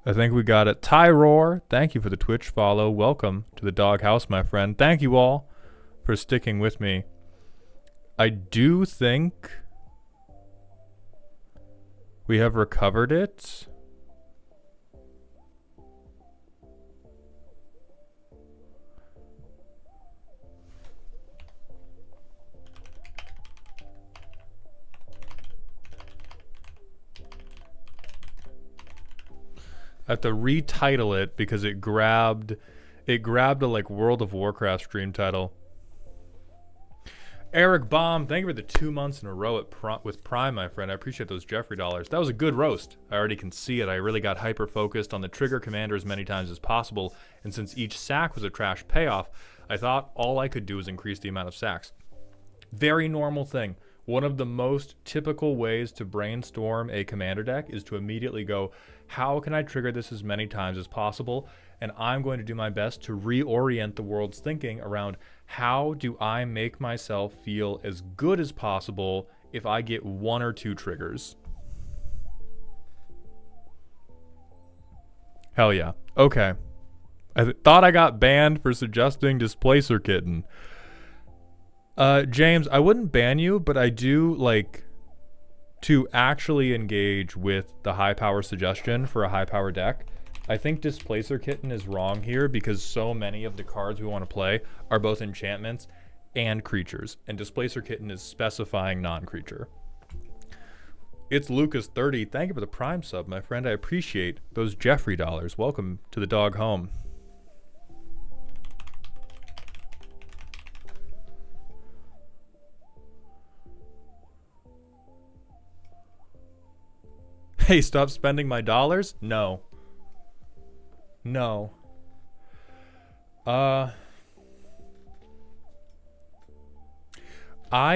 I think we got it. Tyroar, thank you for the Twitch follow. Welcome to the doghouse, my friend. Thank you all for sticking with me. I do think we have recovered it. I have to retitle it because it grabbed a like World of Warcraft stream title. Eric Baum, thank you for the 2 months in a row with Prime, my friend. I appreciate those Jeffrey dollars. That was a good roast. I already can see it. I really got hyper focused on the trigger commander as many times as possible, and since each sack was a trash payoff, I thought all I could do was increase the amount of sacks. Very normal thing. One of the most typical ways to brainstorm a commander deck is to immediately go, how can I trigger this as many times as possible? And I'm going to do my best to reorient the world's thinking around how do I make myself feel as good as possible if I get 1 or 2 triggers. Hell yeah. Okay. I thought I got banned for suggesting Displacer Kitten. James, I wouldn't ban you, but I do like to actually engage with the high power suggestion for a high power deck. I think Displacer Kitten is wrong here because so many of the cards we want to play are both enchantments and creatures, and Displacer Kitten is specifying non-creature. It's Lucas30. Thank you for the Prime sub, my friend. I appreciate those Jeffrey dollars. Welcome to the dog home. Hey, stop spending my dollars? No. No. I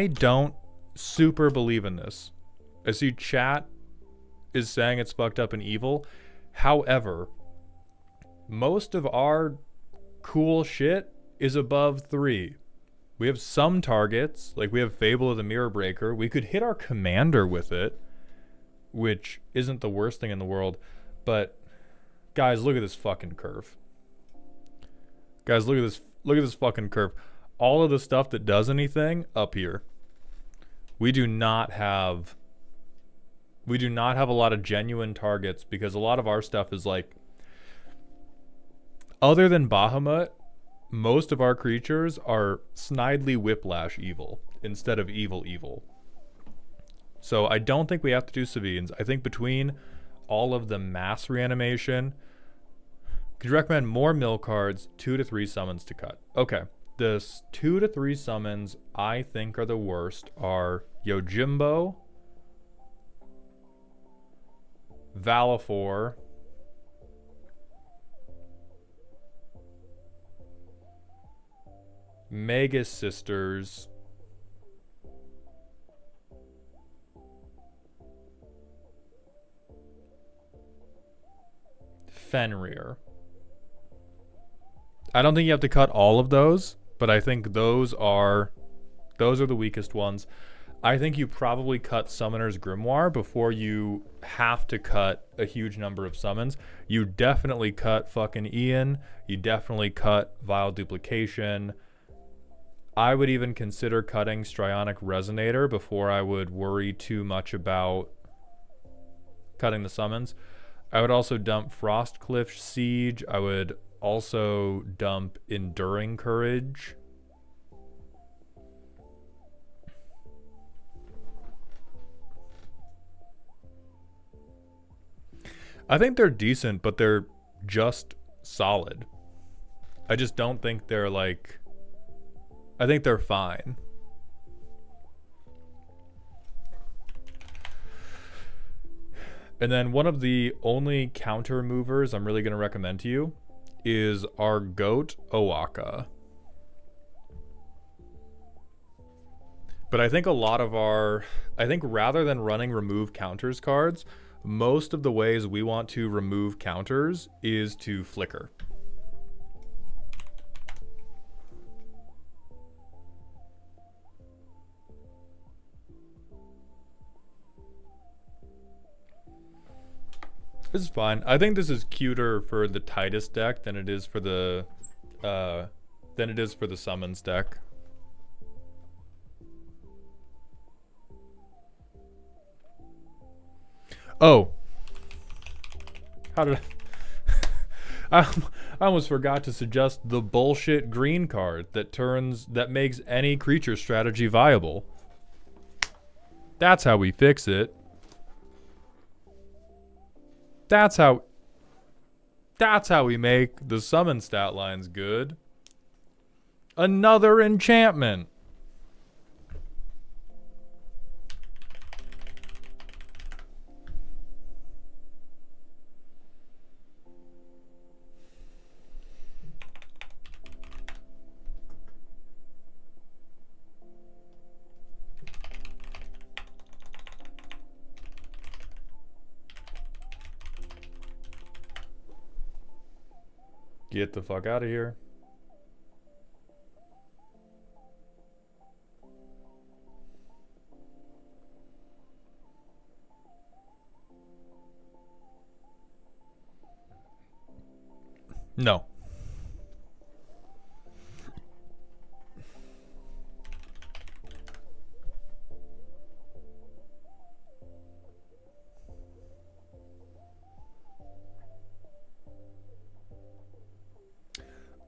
don't super believe in this. I see chat is saying it's fucked up and evil. However, most of our cool shit is above 3. We have some targets, like we have Fable of the Mirror Breaker. We could hit our commander with it, which isn't the worst thing in the world. But guys, look at this fucking curve. Guys, look at this fucking curve. All of the stuff that does anything up here. We do not have a lot of genuine targets because a lot of our stuff is like, other than Bahamut, most of our creatures are Snidely Whiplash evil instead of evil. So I don't think we have to do Savines. I think between all of the mass reanimation, could you recommend more mill cards, 2 to 3 summons to cut? Okay. The 2 to 3 summons I think are the worst are Yojimbo, Valifor, Magus Sisters, Fenrir. I don't think you have to cut all of those, but I think those are the weakest ones. I think you probably cut Summoner's Grimoire before you have to cut a huge number of summons. You definitely cut fucking Ian. You definitely cut Vile Duplication. I would even consider cutting Strionic Resonator before I would worry too much about cutting the summons. I would also dump Frostcliff Siege. I would also dump Enduring Courage. I think they're decent, but they're just solid. I just don't think they're like... I think they're fine. And then one of the only counter movers I'm really going to recommend to you is our goat, Owaka. But I think a lot of I think rather than running remove counters cards, most of the ways we want to remove counters is to flicker. It's fine. I think this is cuter for the tightest deck than it is for the summons deck. Oh. How did I almost forgot to suggest the bullshit green card that makes any creature strategy viable. That's how we fix it. That's how we make the summon stat lines good. Another enchantment. Get the fuck out of here. No.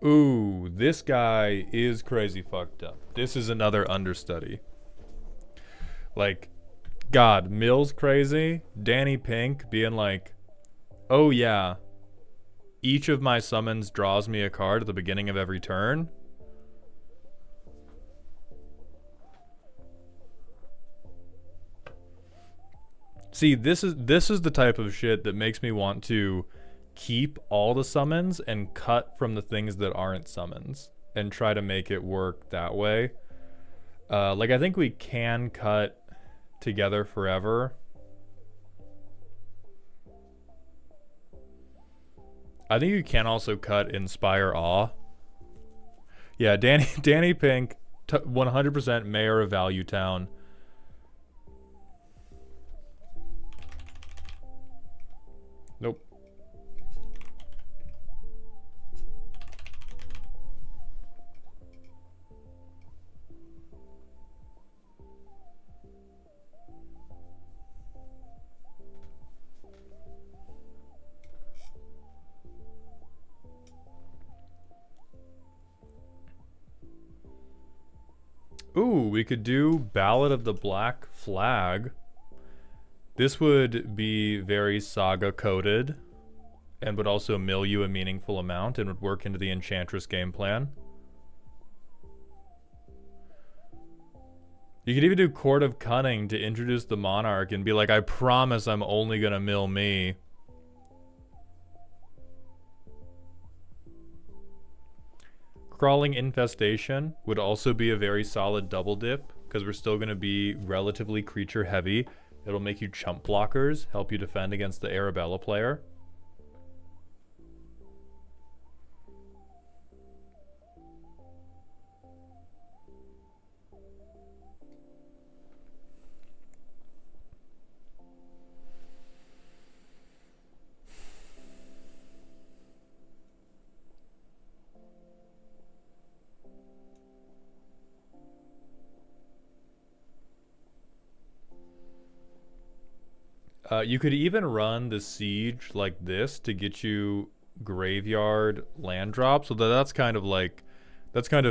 Ooh, this guy is crazy fucked up. This is another understudy. Like, God, Mill's crazy. Danny Pink being like, oh yeah, each of my summons draws me a card at the beginning of every turn. See, this is the type of shit that makes me want to keep all the summons and cut from the things that aren't summons and try to make it work that way. Like, I think we can cut Together Forever. I think you can also cut Inspire Awe. Yeah, Danny Pink, 100% Mayor of Value Town. Nope. Ooh, we could do Ballad of the Black Flag. This would be very Saga coded and would also mill you a meaningful amount and would work into the Enchantress game plan. You could even do Court of Cunning to introduce the Monarch and be like, I promise I'm only gonna mill me. Crawling Infestation would also be a very solid double dip because we're still going to be relatively creature heavy. It'll make you chump blockers, help you defend against the Arabella player. You could even run the Siege like this to get you graveyard land drops. So that's kind of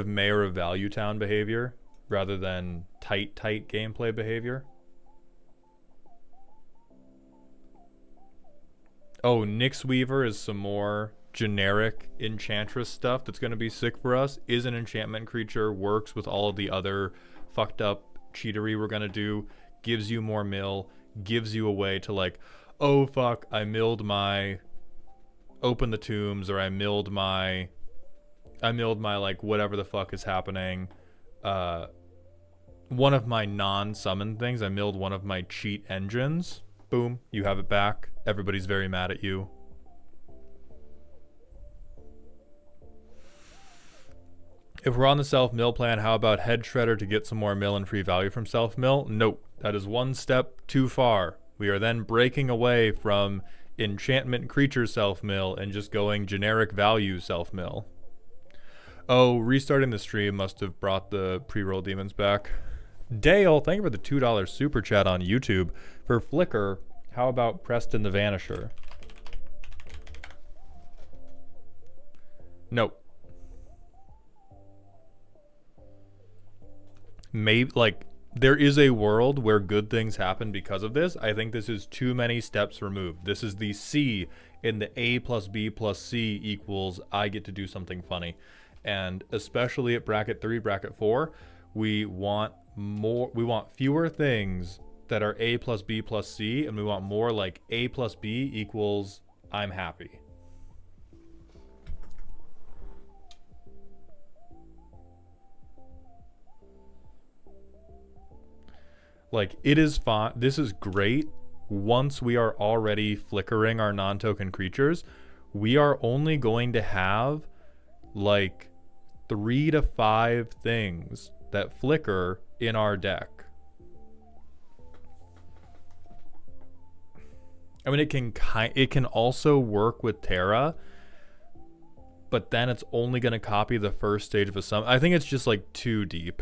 Mayor of Value Town behavior rather than tight gameplay behavior. Oh, Nyx Weaver is some more generic Enchantress stuff that's going to be sick for us. Is an enchantment creature, works with all of the other fucked up cheatery we're going to do, gives you more mill, gives you a way to like, oh fuck, I milled my Open the Tombs, or I milled my like whatever the fuck is happening. One of my non-summon things, I milled one of my cheat engines. Boom, you have it back. Everybody's very mad at you. If we're on the self-mill plan, how about Head Shredder to get some more mill and free value from self-mill? Nope. That is one step too far. We are then breaking away from enchantment creature self-mill and just going generic value self-mill. Oh, restarting the stream must have brought the pre-roll demons back. Dale, thank you for the $2 super chat on YouTube. For Flickr, how about Preston the Vanisher? Nope. Maybe, like, there is a world where good things happen because of this. I think this is too many steps removed. This is the C in the A plus B plus C equals I get to do something funny. And especially at bracket 3, bracket 4, we want fewer things that are A plus B plus C, and we want more like A plus B equals I'm happy. Like, it is fine. This is great. Once we are already flickering our non-token creatures, we are only going to have like 3 to 5 things that flicker in our deck. I mean, it can also work with Terra, but then it's only going to copy the first stage of a summon. I think it's just like too deep.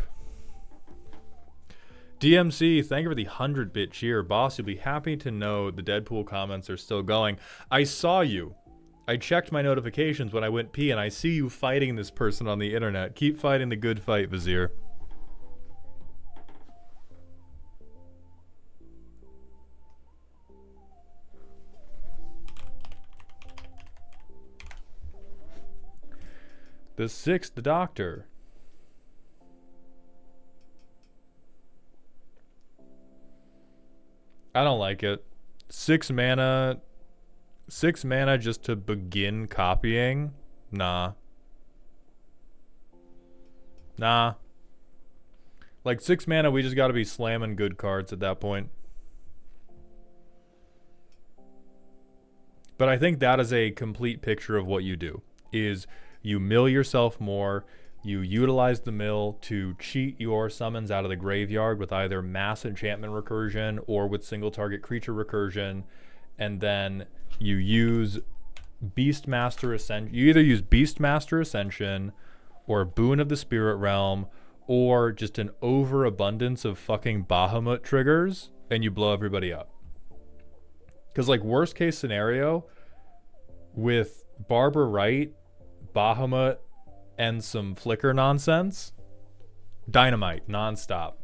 DMC, thank you for the 100-bit cheer. Boss, you'll be happy to know the Deadpool comments are still going. I saw you. I checked my notifications when I went pee, and I see you fighting this person on the internet. Keep fighting the good fight, Vizier. The 6th Doctor. I don't like it. 6 mana just to begin copying? Nah. Like 6 mana, we just gotta be slamming good cards at that point. But I think that is a complete picture of what you do. Is you mill yourself more, you utilize the mill to cheat your summons out of the graveyard with either mass enchantment recursion or with single target creature recursion, and then you use Beastmaster Ascension. You either use Beastmaster Ascension or Boon of the Spirit Realm or just an overabundance of fucking Bahamut triggers, and you blow everybody up. Because, like, worst case scenario, with Barber Wright, Bahamut, and some flicker nonsense, dynamite nonstop.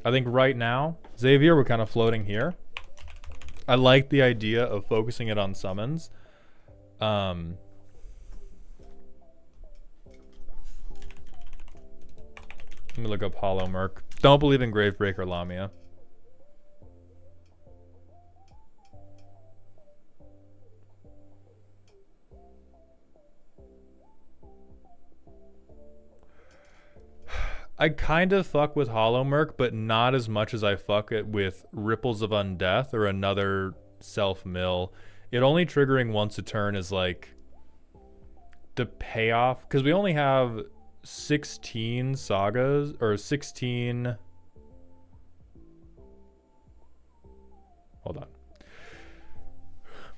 I think right now, Xavier, we're kind of floating here. I like the idea of focusing it on summons. Let me look up Hollow Merc. Don't believe in Gravebreaker Lamia. I kind of fuck with Hollow Merc, but not as much as I fuck it with Ripples of Undeath or another self-mill. It only triggering once a turn is like the payoff, because we only have 16 sagas, or 16... Hold on.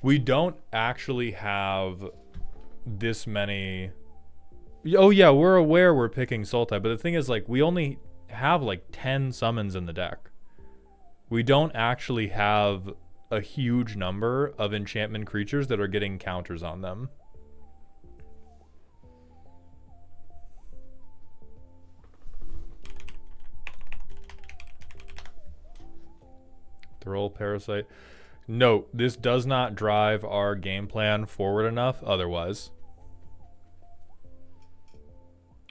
We don't actually have this many... Oh yeah, we're aware we're picking Sultai, but the thing is, like, we only have like 10 summons in the deck. We don't actually have a huge number of enchantment creatures that are getting counters on them. Throll Parasite. Note, this does not drive our game plan forward enough otherwise.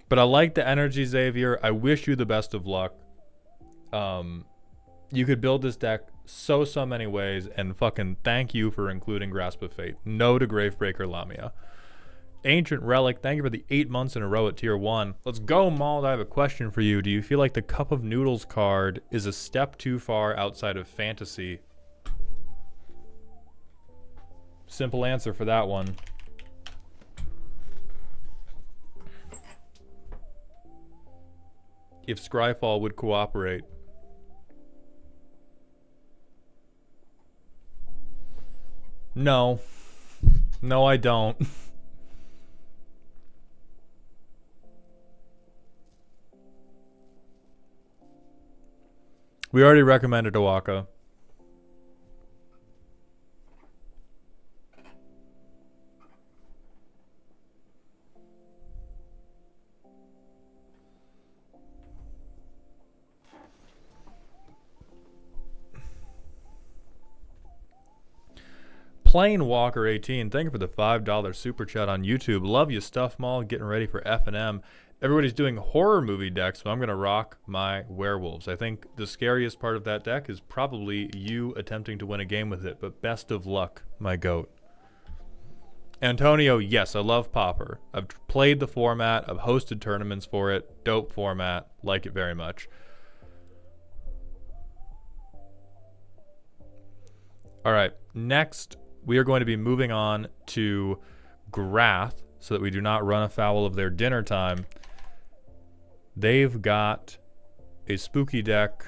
But I like the energy, Xavier. I wish you the best of luck. You could build this deck so many ways, and fucking thank you for including Grasp of Fate. No to Gravebreaker Lamia. Ancient Relic, thank you for the 8 months in a row at tier 1. Let's go, Mauled. I have a question for you. Do you feel like the Cup of Noodles card is a step too far outside of fantasy? Simple answer for that one. If Scryfall would cooperate. No. No, I don't. We already recommended Owaka. Plain Walker 18, thank you for the $5 super chat on YouTube. Love you, Stuff Mall. Getting ready for F&M. Everybody's doing horror movie decks, so I'm going to rock my werewolves. I think the scariest part of that deck is probably you attempting to win a game with it, but best of luck, my goat. Antonio, yes, I love Pauper. I've played the format. I've hosted tournaments for it. Dope format. Like it very much. All right, next we are going to be moving on to Grath so that we do not run afoul of their dinner time. They've got a spooky deck.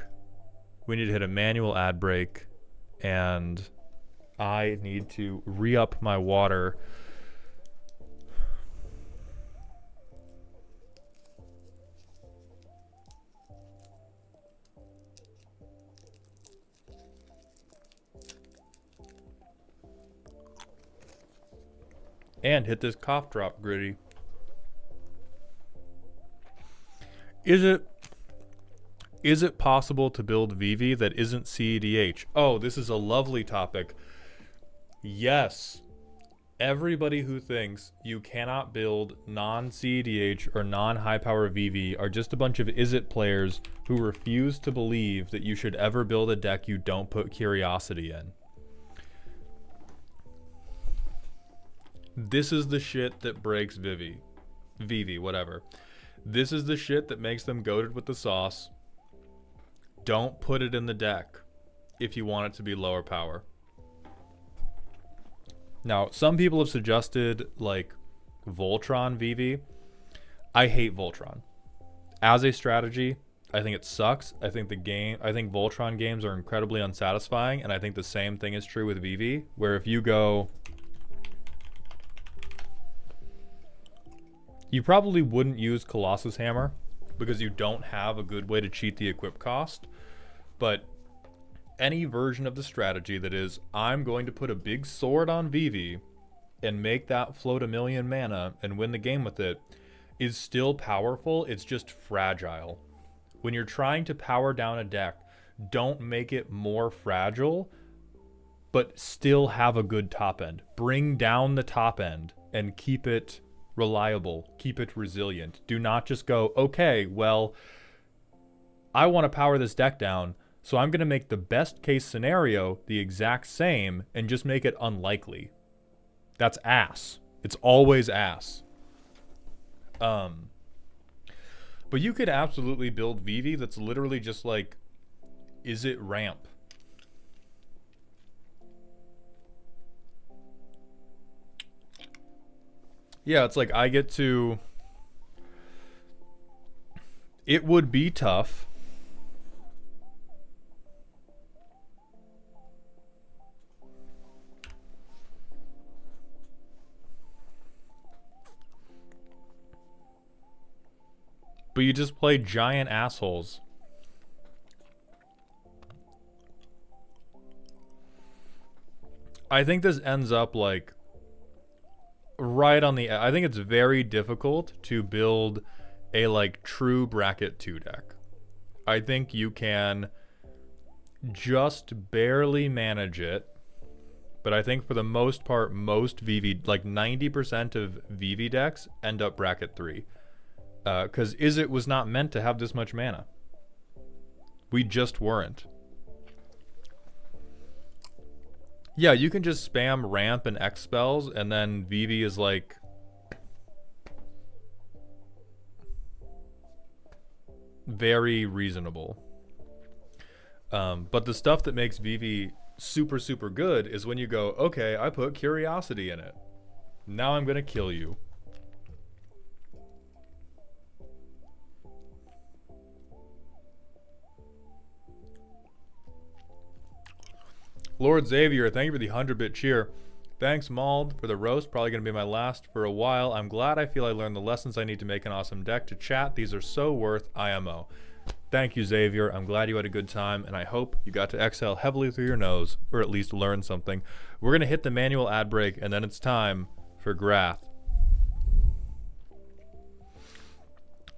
We need to hit a manual ad break, and I need to re-up my water. And hit this cough drop, Gritty. Is it possible to build VV that isn't CEDH? Oh, this is a lovely topic. Yes. Everybody who thinks you cannot build non-CEDH or non-high power VV are just a bunch of is-it players who refuse to believe that you should ever build a deck you don't put Curiosity in. This is the shit that breaks Vivi, whatever. This is the shit that makes them goated with the sauce. Don't put it in the deck if you want it to be lower power. Now, some people have suggested, like, Voltron Vivi. I hate Voltron. As a strategy, I think it sucks. I think Voltron games are incredibly unsatisfying, and I think the same thing is true with Vivi, where if you go... You probably wouldn't use Colossus Hammer because you don't have a good way to cheat the equip cost. But any version of the strategy that is, I'm going to put a big sword on Vivi and make that float 1,000,000 mana and win the game with it, is still powerful. It's just fragile. When you're trying to power down a deck, don't make it more fragile, but still have a good top end. Bring down the top end and keep it reliable, keep it resilient. Do not just go, okay, well, I want to power this deck down, so I'm going to make the best case scenario the exact same and just make it unlikely. That's ass. It's always ass. But you could absolutely build Vivi that's literally just like, is it ramp? Yeah, it's like I get to... It would be tough. But you just play giant assholes. I think this ends up like... right on the... I think it's very difficult to build a like true bracket 2 deck. I think you can just barely manage it, but I think for the most part, most VV, like 90% of VV decks end up bracket 3. Because Izzet was not meant to have this much mana. We just weren't. Yeah, you can just spam ramp and X spells, and then Vivi is like... very reasonable. But the stuff that makes Vivi super, super good is when you go, okay, I put Curiosity in it. Now I'm gonna kill you. Lord Xavier, thank you for the 100-bit cheer. Thanks, Mauled, for the roast. Probably going to be my last for a while. I'm glad I feel I learned the lessons I need to make an awesome deck to chat. These are so worth IMO. Thank you, Xavier. I'm glad you had a good time, and I hope you got to exhale heavily through your nose, or at least learn something. We're going to hit the manual ad break, and then it's time for Grath.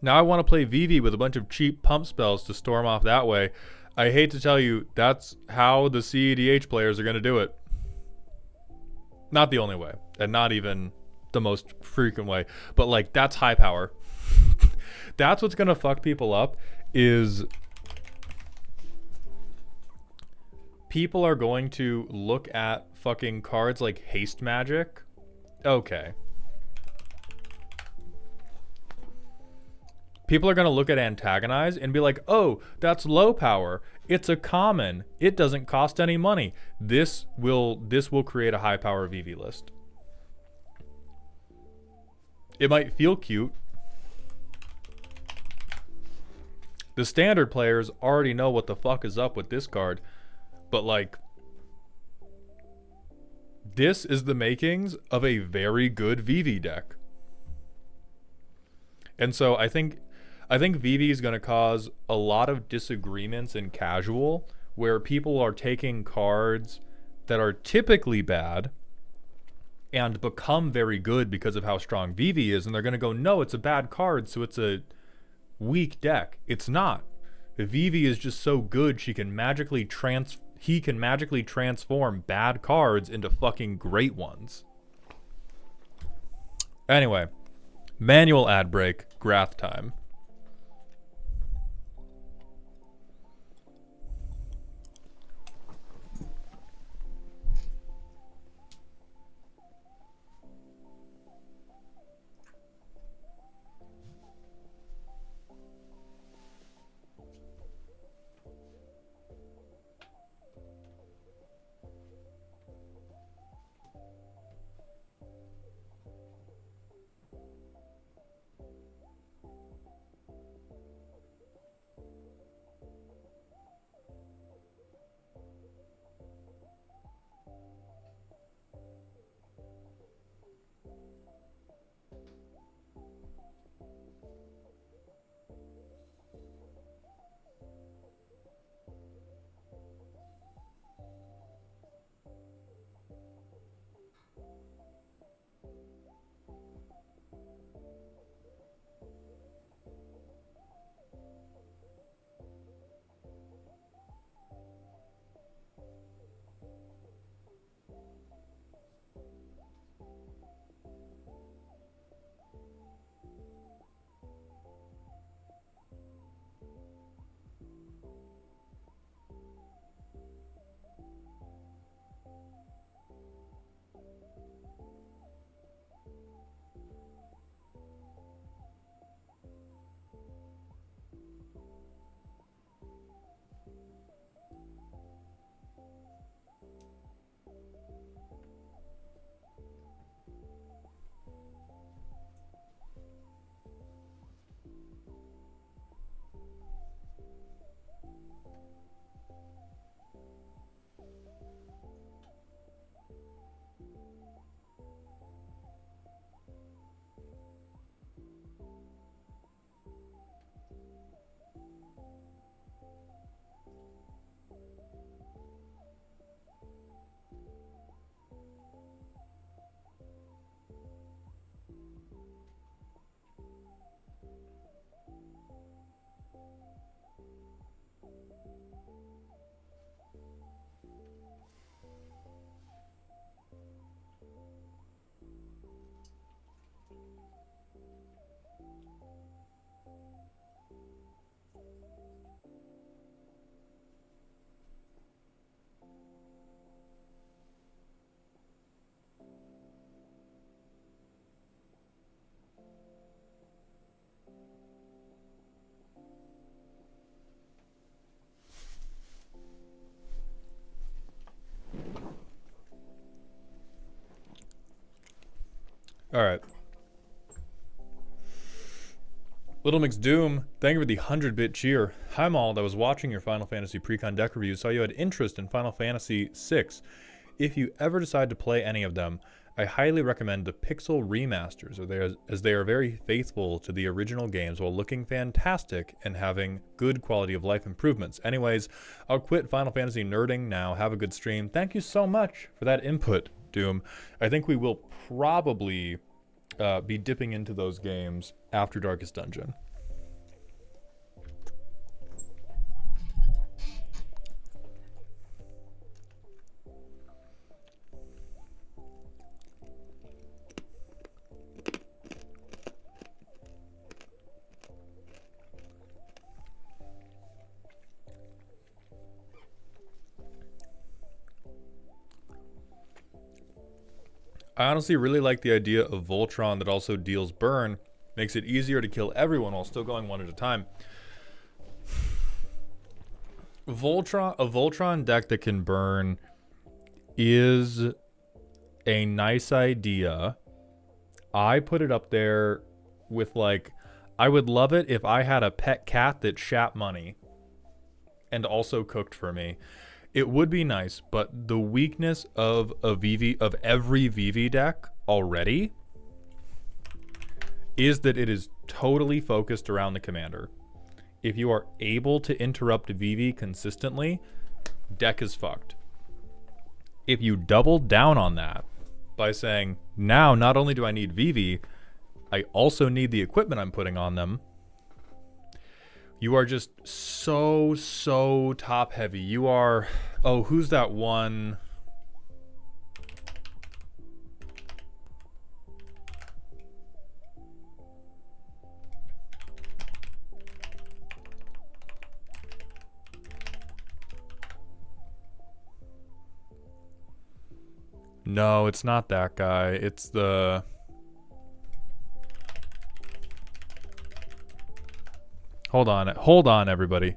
Now I want to play Vivi with a bunch of cheap pump spells to storm off that way. I hate to tell you, that's how the CEDH players are going to do it. Not the only way, and not even the most frequent way, but like, that's high power. That's what's going to fuck people up, is people are going to look at fucking cards like Haste Magic. Okay. People are going to look at Antagonize and be like, oh, that's low power. It's a common. It doesn't cost any money. This will create a high power VV list. It might feel cute. The standard players already know what the fuck is up with this card. But like, this is the makings of a very good VV deck. And so I think VV is going to cause a lot of disagreements in casual, where people are taking cards that are typically bad and become very good because of how strong VV is, and they're going to go, no, it's a bad card, so it's a weak deck. It's not. VV is just so good, he can magically transform bad cards into fucking great ones. Anyway, manual ad break, Grath time. All right. Little Mix Doom, thank you for the 100-bit cheer. Hi, Mauled. I was watching your Final Fantasy Precon deck review, saw you had interest in Final Fantasy VI. If you ever decide to play any of them, I highly recommend the Pixel remasters, as they are very faithful to the original games while looking fantastic and having good quality of life improvements. Anyways, I'll quit Final Fantasy nerding now. Have a good stream. Thank you so much for that input, Doom. I think we will probably be dipping into those games after Darkest Dungeon. I honestly really like the idea of Voltron that also deals burn. Makes it easier to kill everyone while still going one at a time. A Voltron deck that can burn is a nice idea. I put it up there with, like, I would love it if I had a pet cat that shat money and also cooked for me. It would be nice, but the weakness of every VV deck already is that it is totally focused around the commander. If you are able to interrupt VV consistently, deck is fucked. If you double down on that by saying, now not only do I need VV, I also need the equipment I'm putting on them, you are just so top heavy. You are, oh, who's that one? No, it's not that guy. It's the... Hold on, everybody.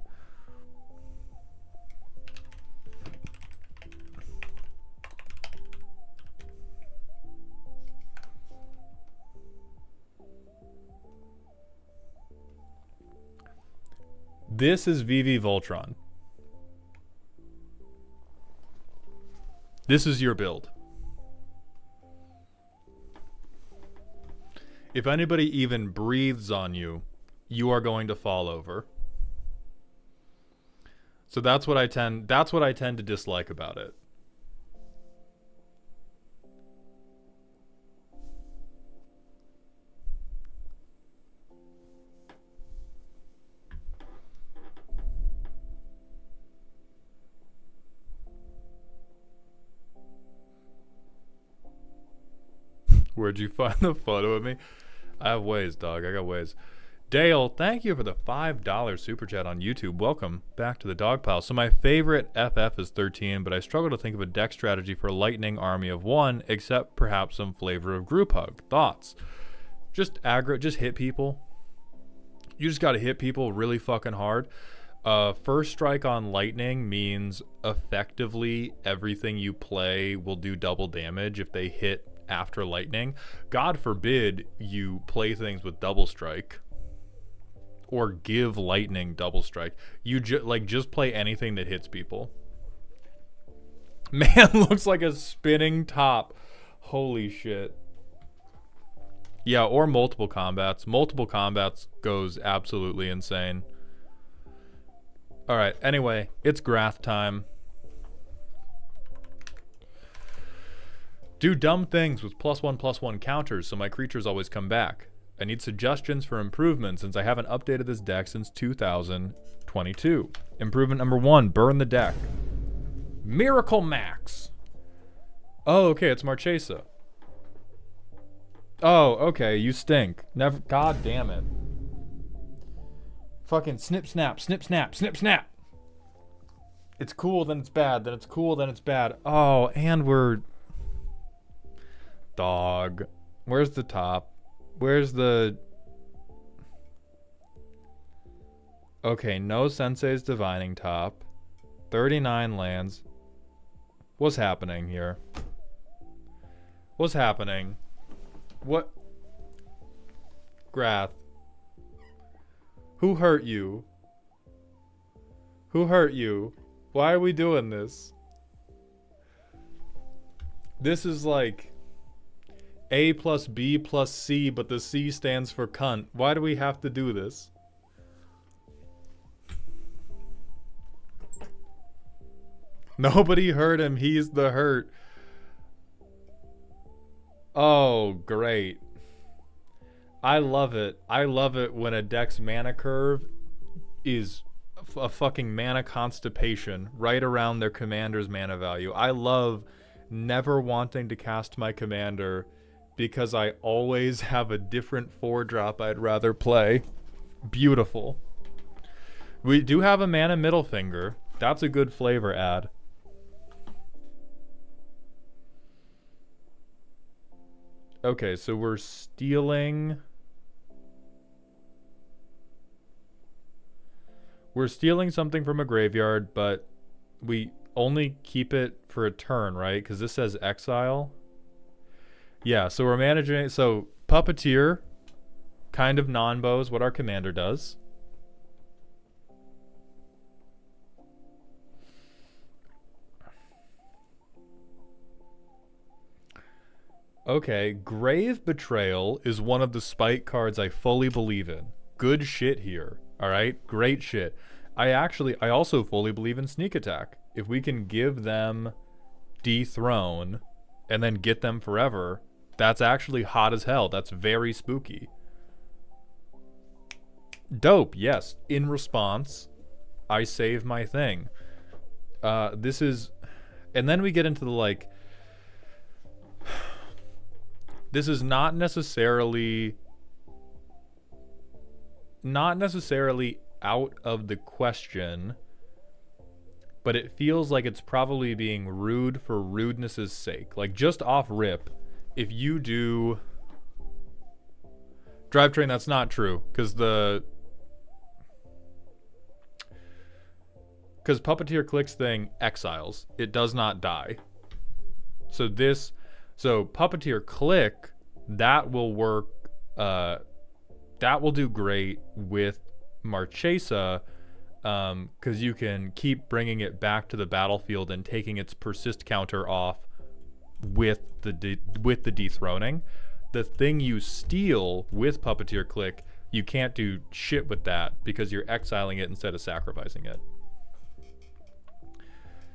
This is VV Voltron. This is your build. If anybody even breathes on you, you are going to fall over. So that's what I tend to dislike about it. Where'd you find the photo of me? I have ways, dog. I got ways. Dale, thank you for the $5 super chat on YouTube. Welcome back to the dog pile. So my favorite FF is 13, but I struggle to think of a deck strategy for Lightning Army of 1, except perhaps some flavor of group hug. Thoughts? Just aggro, just hit people. You just gotta hit people really fucking hard. First strike on Lightning means effectively everything you play will do double damage if they hit after Lightning. God forbid you play things with double strike or give Lightning double strike. You just play anything that hits people. Man looks like a spinning top. Holy shit. Yeah, or multiple combats. Multiple combats goes absolutely insane. Alright, anyway, it's Grath time. Do dumb things with +1/+1 counters so my creatures always come back. I need suggestions for improvement since I haven't updated this deck since 2022. Improvement number 1, burn the deck. Miracle Max. Oh, okay, it's Marchesa. Oh, okay, you stink. Never, god damn it. Fucking snip, snap, snip, snap, snip, snap. It's cool, then it's bad, then it's cool, then it's bad. Oh, and we're... Dog. Where's the top? Where's the... Okay, no Sensei's Divining Top. 39 lands. What's happening here? What's happening? What? Grath. Who hurt you? Who hurt you? Why are we doing this? This is like A plus B plus C, but the C stands for cunt. Why do we have to do this? Nobody heard him. He's the hurt. Oh, great. I love it. I love it when a deck's mana curve is a fucking mana constipation right around their commander's mana value. I love never wanting to cast my commander because I always have a different 4-drop I'd rather play. Beautiful. We do have a mana middle finger. That's a good flavor add. Okay, so we're stealing... We're stealing something from a graveyard, but we only keep it for a turn, right? Because this says exile. Yeah, so we're managing... So, Puppeteer, kind of non-bows what our commander does. Okay, Grave Betrayal is one of the spike cards I fully believe in. Good shit here. Alright? Great shit. I also fully believe in Sneak Attack. If we can give them Dethrone and then get them forever, that's actually hot as hell. That's very spooky. Dope, yes. In response, I save my thing. This is... And then we get into the, like... This is not necessarily out of the question, but it feels like it's probably being rude for rudeness' sake. Like, just off rip, if you do Drivetrain, that's not true, because Puppeteer Clicks thing exiles. It does not die. So Puppeteer Click, that will work, that will do great with Marchesa, because you can keep bringing it back to the battlefield and taking its persist counter off with the dethroning. The thing you steal with Puppeteer Click, you can't do shit with that because you're exiling it instead of sacrificing it.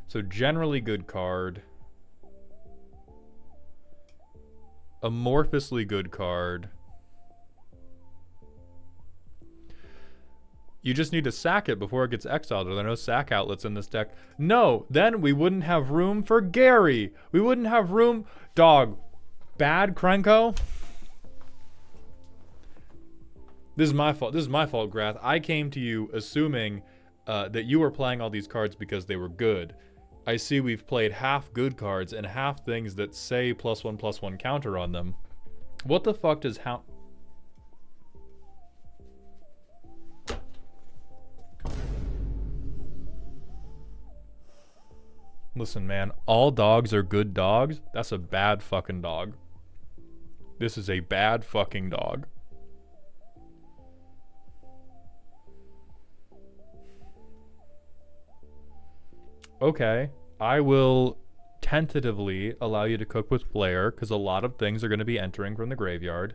So generally good card. Amorphously good card. You just need to sack it before it gets exiled. Are there no sack outlets in this deck? No, then we wouldn't have room for Gary. We wouldn't have room. Dog. Bad Krenko. This is my fault. This is my fault, Grath. I came to you assuming that you were playing all these cards because they were good. I see we've played half good cards and half things that say +1/+1 counter on them. What the fuck does how... Listen, man, all dogs are good dogs. That's a bad fucking dog. This is a bad fucking dog. Okay, I will tentatively allow you to cook with Flare, because a lot of things are going to be entering from the graveyard.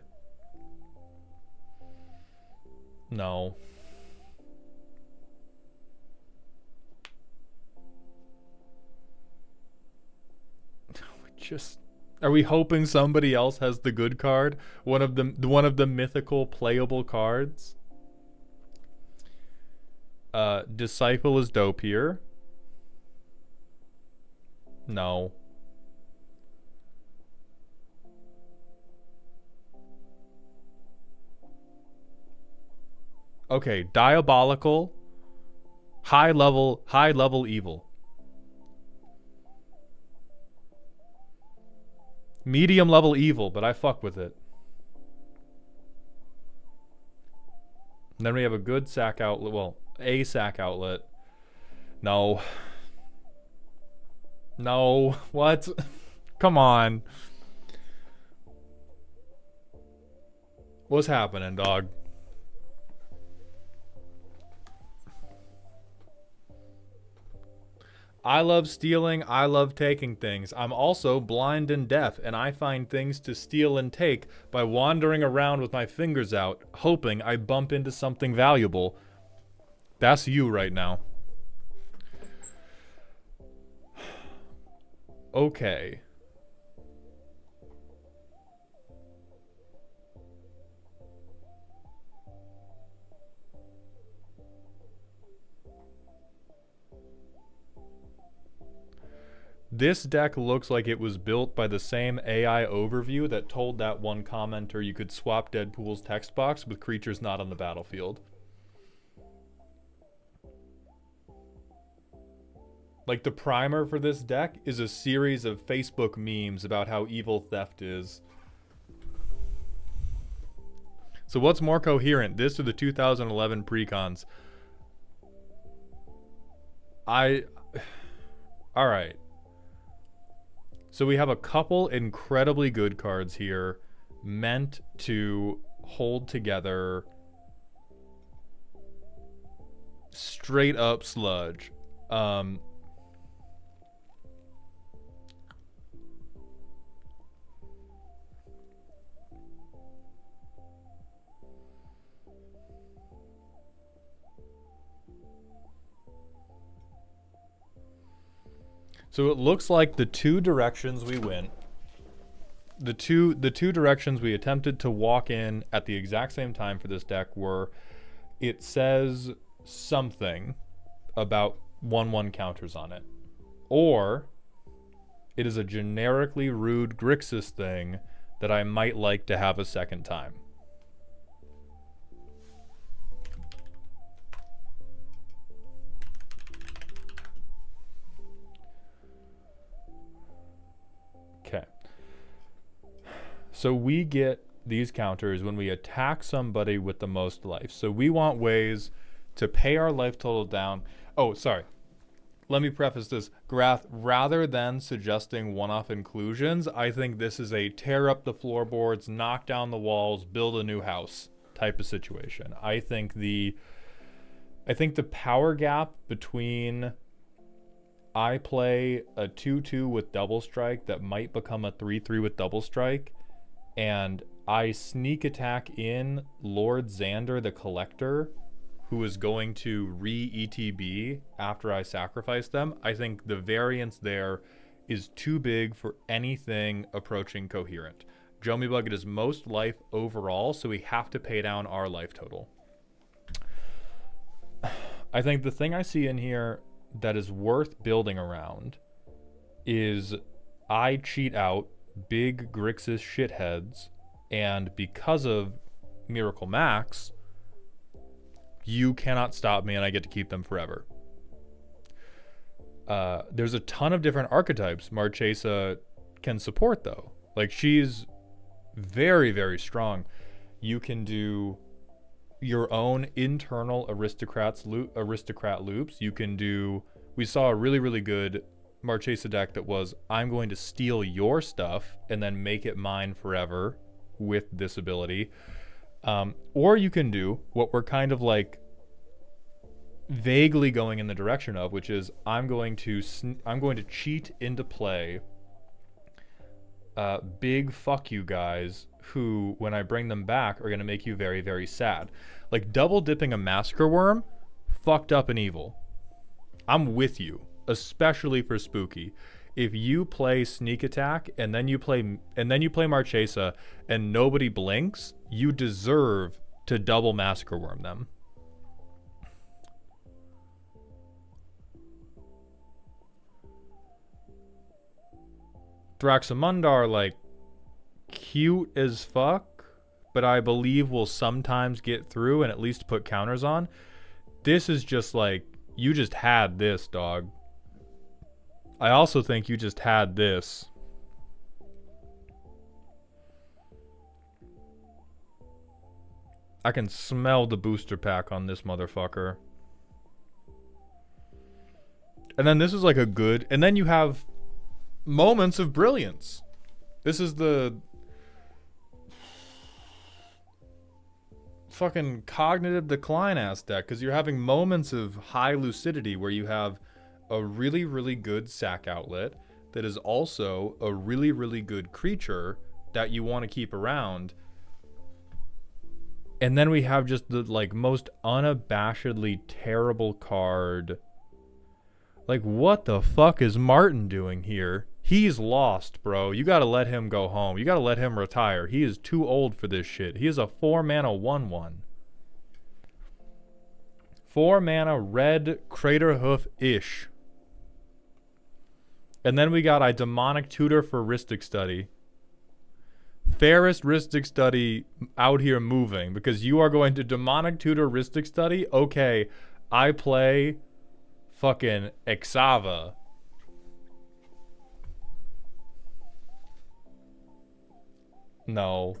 No. Just... Are we hoping somebody else has the good card? One of the mythical playable cards? Disciple is dope here. No. Okay, diabolical. High level evil. Medium level evil, but I fuck with it. And then we have a good sack outlet. Well, a sack outlet. No. No. What? Come on. What's happening, dog? I love stealing, I love taking things. I'm also blind and deaf, and I find things to steal and take by wandering around with my fingers out, hoping I bump into something valuable. That's you right now. Okay. This deck looks like it was built by the same AI overview that told that one commenter you could swap Deadpool's text box with creatures not on the battlefield. Like, the primer for this deck is a series of Facebook memes about how evil theft is. So what's more coherent, this or the 2011 precons? Alright. So we have a couple incredibly good cards here meant to hold together straight up sludge. So it looks like the two directions we went, the two directions we attempted to walk in at the exact same time for this deck were, it says something about 1/1 counters on it, or it is a generically rude Grixis thing that I might like to have a second time. Okay. So we get these counters when we attack somebody with the most life. So we want ways to pay our life total down. Oh, sorry. Let me preface this. Grath, rather than suggesting one-off inclusions, I think this is a tear up the floorboards, knock down the walls, build a new house type of situation. I think the power gap between I play a 2/2 with double strike that might become a 3/3 with double strike, and I sneak attack in Lord Xander the Collector, who is going to re-ETB after I sacrifice them. I think the variance there is too big for anything approaching coherent. Jomi Bugget is most life overall, so we have to pay down our life total. I think the thing I see in here that is worth building around is I cheat out big Grixis shitheads, and because of Miracle Max, you cannot stop me and I get to keep them forever. There's a ton of different archetypes Marchesa can support, though. Like, she's very, very strong. You can do your own internal aristocrat loops. You can do... We saw a really, really good Marchesa deck that was, I'm going to steal your stuff and then make it mine forever with this ability. Or you can do what we're kind of like vaguely going in the direction of, which is I'm going to cheat into play big fuck you guys who, when I bring them back, are going to make you very, very sad. Like double dipping a Massacre Worm, fucked up and evil. I'm with you, especially for Spooky. If you play Sneak Attack and then you play Marchesa and nobody blinks, you deserve to double Massacre Worm them. Thraxamundar, like, cute as fuck, but I believe will sometimes get through and at least put counters on. This is just like, you just had this, dog. I also think you just had this. I can smell the booster pack on this motherfucker. And then this is like a good... And then you have moments of brilliance. This is the... fucking cognitive decline ass deck, because you're having moments of high lucidity where you have a really, really good sack outlet that is also a really, really good creature that you want to keep around. And then we have just the like most unabashedly terrible card. Like, what the fuck is Martin doing here? He's lost, bro. You gotta let him go home. You gotta let him retire. He is too old for this shit. He is a 4-mana 1/1. 4-mana red Craterhoof-ish. And then we got a Demonic Tutor for Rhystic Study. Fairest Rhystic Study out here moving, because you are going to Demonic Tutor Rhystic Study. Okay, I play fucking Exava. No.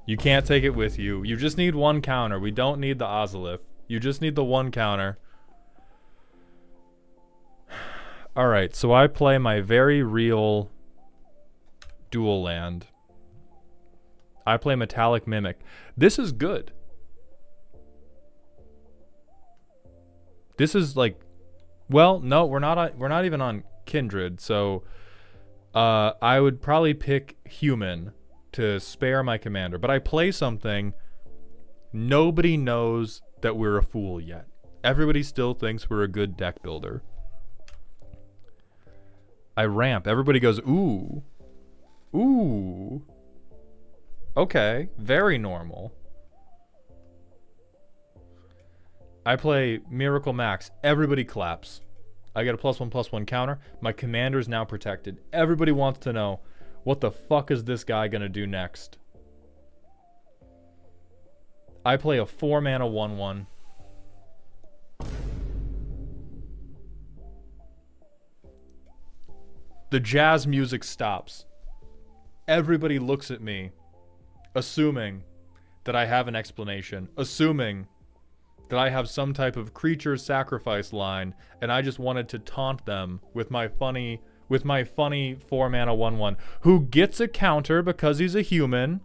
You can't take it with you. You just need one counter. We don't need the Ozolith. You just need the one counter. Alright, so I play my very real dual land. I play Metallic Mimic. This is good. This is like, well, no, we're not even on Kindred, so I would probably pick Human to spare my commander. But I play something, nobody knows that we're a fool yet. Everybody still thinks we're a good deck builder. I ramp. Everybody goes, ooh. Ooh. Okay, very normal. I play Miracle Max. Everybody claps. I get a +1/+1 counter. My commander's now protected. Everybody wants to know, what the fuck is this guy gonna do next? I play a 4-mana 1/1. The jazz music stops. Everybody looks at me, assuming that I have an explanation, assuming that I have some type of creature sacrifice line, and I just wanted to taunt them with my funny 4-mana 1/1, who gets a counter because he's a human.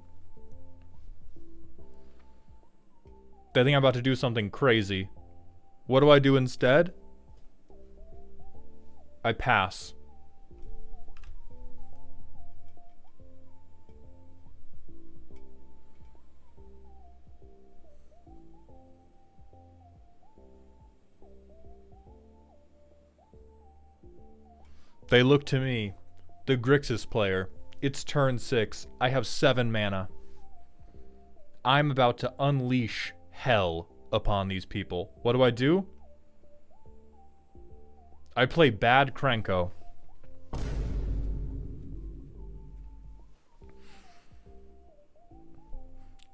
They think I'm about to do something crazy. What do I do instead? I pass. They look to me, the Grixis player. It's turn 6. I have 7 mana. I'm about to unleash hell upon these people. What do? I play Bad Krenko.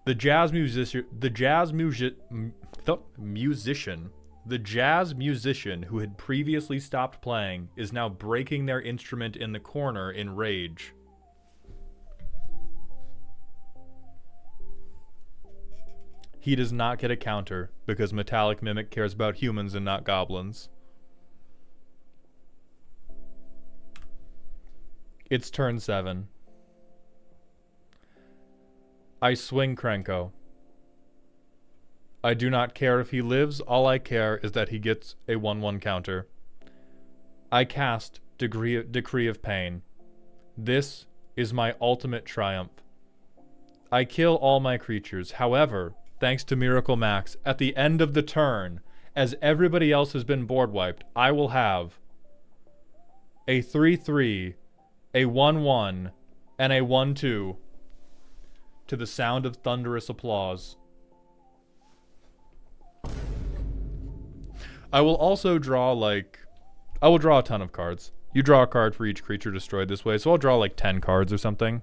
The jazz musician who had previously stopped playing is now breaking their instrument in the corner in rage. He does not get a counter because Metallic Mimic cares about humans and not goblins. It's turn 7. I swing Krenko. I do not care if he lives, all I care is that he gets a 1/1 counter. I cast Decree of Pain. This is my ultimate triumph. I kill all my creatures. However, thanks to Miracle Max, at the end of the turn, as everybody else has been board wiped, I will have a 3/3, a 1/1, and a 1/2 to the sound of thunderous applause. I will also draw, I will draw a ton of cards. You draw a card for each creature destroyed this way, so I'll draw 10 cards or something.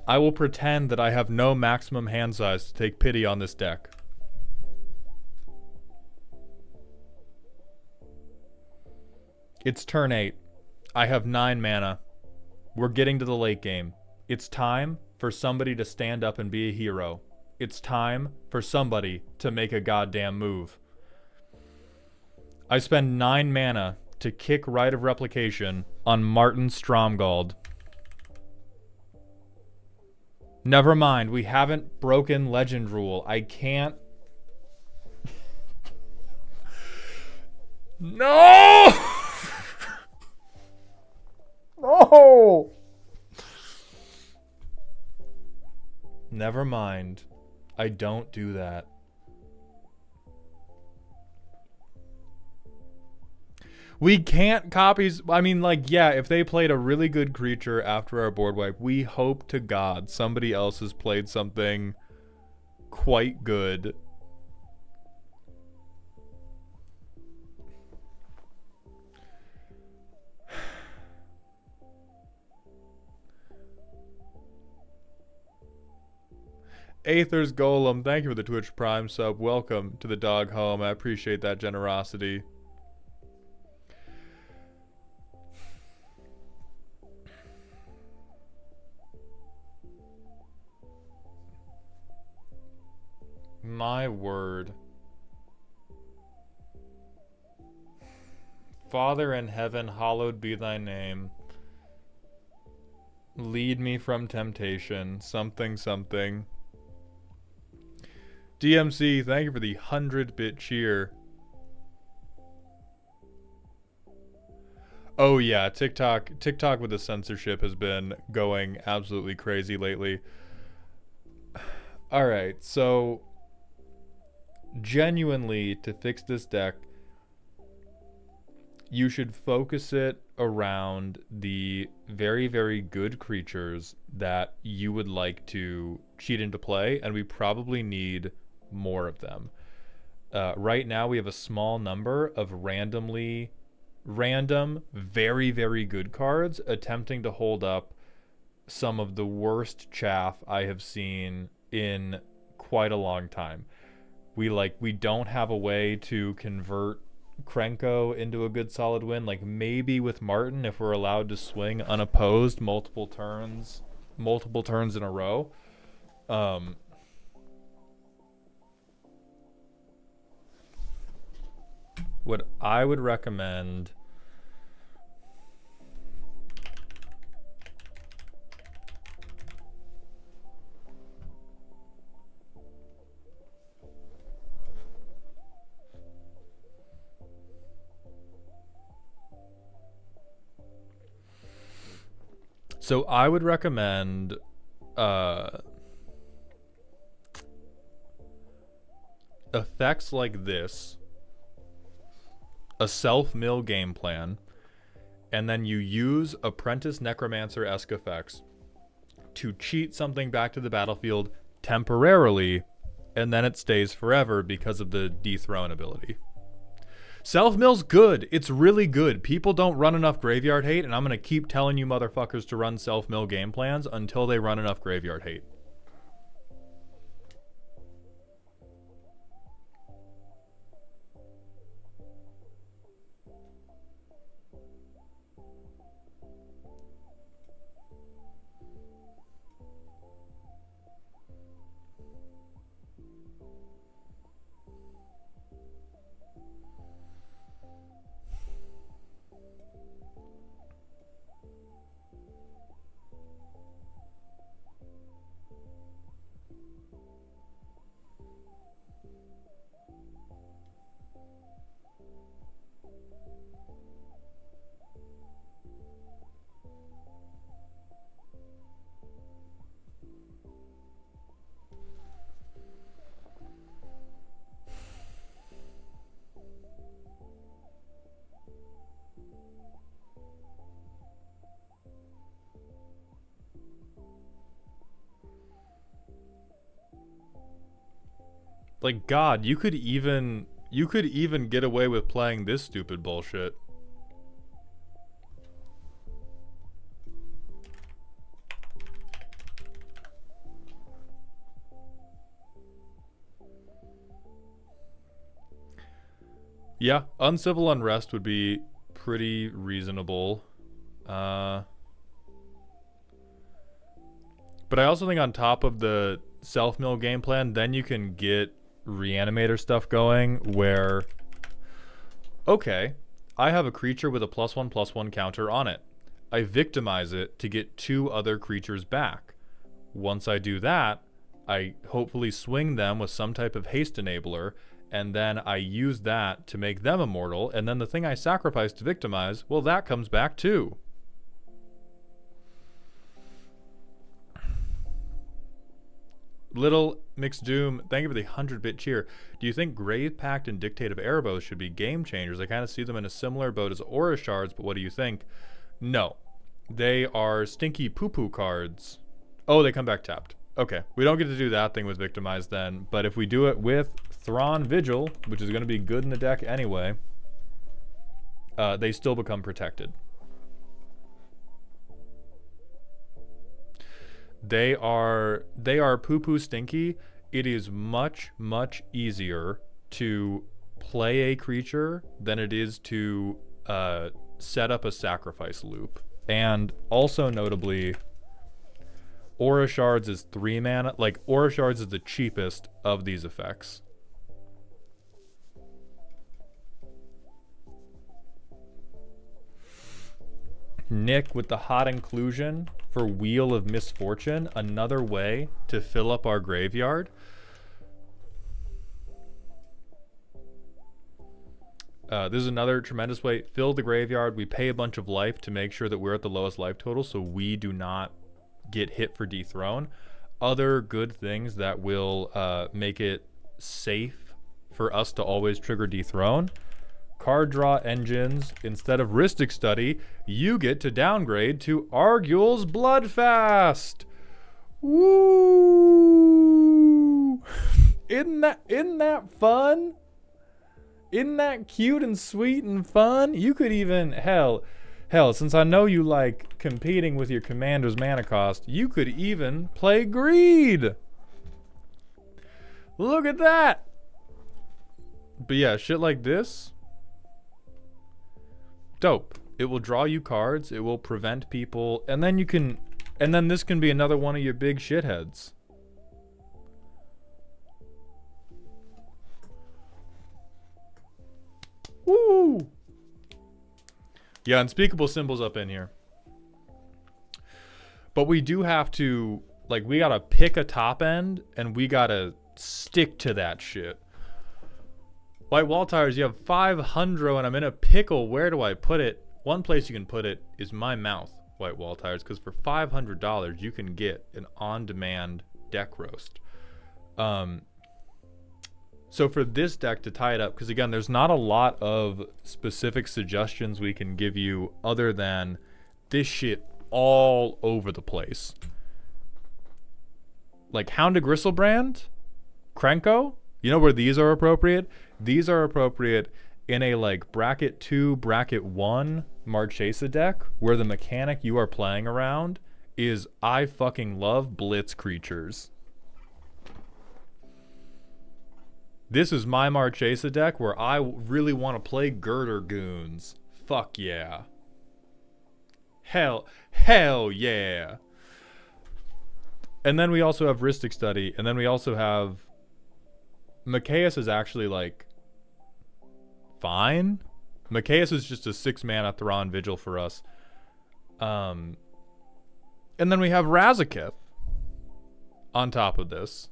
I will pretend that I have no maximum hand size to take pity on this deck. It's turn 8. I have 9 mana. We're getting to the late game. It's time for somebody to stand up and be a hero. It's time for somebody to make a goddamn move. I spend 9 mana to kick Rite of Replication on Martin Stromgald. Never mind. We haven't broken legend rule. I can't. No! No! Never mind. I don't do that. We can't copies. I mean, like, yeah, if they played a really good creature after our board wipe, we hope to God somebody else has played something quite good. Aether's Golem, thank you for the Twitch Prime sub. Welcome to the dog home. I appreciate that generosity. My word. Father in heaven, hallowed be thy name. Lead me from temptation. Something, something. DMC, thank you for the 100-bit cheer. Oh yeah, TikTok with the censorship has been going absolutely crazy lately. All right, so genuinely, to fix this deck, you should focus it around the very, very good creatures that you would like to cheat into play, and we probably need more of them. Right now, we have a small number of random, very, very good cards attempting to hold up some of the worst chaff I have seen in quite a long time. We don't have a way to convert Krenko into a good solid win. Like, maybe with Martin, if we're allowed to swing unopposed multiple turns in a row. What I would recommend effects like this, a self-mill game plan, and then you use Apprentice Necromancer-esque effects to cheat something back to the battlefield temporarily, and then it stays forever because of the dethrone ability. Self-mill's good. It's really good. People don't run enough graveyard hate, and I'm going to keep telling you motherfuckers to run self-mill game plans until they run enough graveyard hate. Like, God, you could even get away with playing this stupid bullshit. Yeah, Uncivil Unrest would be pretty reasonable. But I also think on top of the self-mill game plan, then you can get Reanimator stuff going where, okay, I have a creature with a +1/+1 counter on it. I victimize it to get 2 other creatures back. Once I do that, I hopefully swing them with some type of haste enabler, and then I use that to make them immortal, and then the thing I sacrificed to victimize, well, that comes back too. Little Mixed Doom, thank you for the 100-bit cheer. Do you think Grave Pact and Dictate of Erebos should be game changers? I kind of see them in a similar boat as Aura Shards, but what do you think? No. They are stinky poo-poo cards. Oh, they come back tapped. Okay, we don't get to do that thing with Victimize then, but if we do it with Thrawn Vigil, which is going to be good in the deck anyway, they still become protected. They are poo-poo stinky. It is much, much easier to play a creature than it is to set up a sacrifice loop. And also notably, Aura Shards is 3 mana. Like, Aura Shards is the cheapest of these effects. Nick with the hot inclusion for Wheel of Misfortune, another way to fill up our graveyard. This is another tremendous way. Fill the graveyard. We pay a bunch of life to make sure that we're at the lowest life total so we do not get hit for dethrone. Other good things that will make it safe for us to always trigger dethrone. Card draw engines. Instead of Rhystic Study, you get to downgrade to Arguel's Bloodfast. Woo! Isn't that fun? Isn't that cute and sweet and fun? You could even, hell, since I know you like competing with your commander's mana cost, you could even play Greed. Look at that. But yeah, shit like this, dope. It will draw you cards, it will prevent people, and then this can be another one of your big shitheads. Woo! Yeah, Unspeakable Symbols up in here. But we do have to, like, we gotta pick a top end, and we gotta stick to that shit. White Wall Tires, you have 500 and I'm in a pickle. Where do I put it? One place you can put it is my mouth, White Wall Tires, because for $500 you can get an on-demand deck roast. So for this deck, to tie it up, because again, there's not a lot of specific suggestions we can give you other than this shit all over the place. Like Hound of Gristlebrand, Krenko, you know where these are appropriate? These are appropriate in a like bracket 2, bracket 1 Marchesa deck where the mechanic you are playing around is I fucking love blitz creatures. This is my Marchesa deck where I really want to play Girder Goons. Fuck yeah. Hell yeah. And then we also have Rhystic Study, and then we also have Mikaeus is actually like fine. Mikaeus is just a 6 mana Thrawn Vigil for us. And then we have Razaketh on top of this.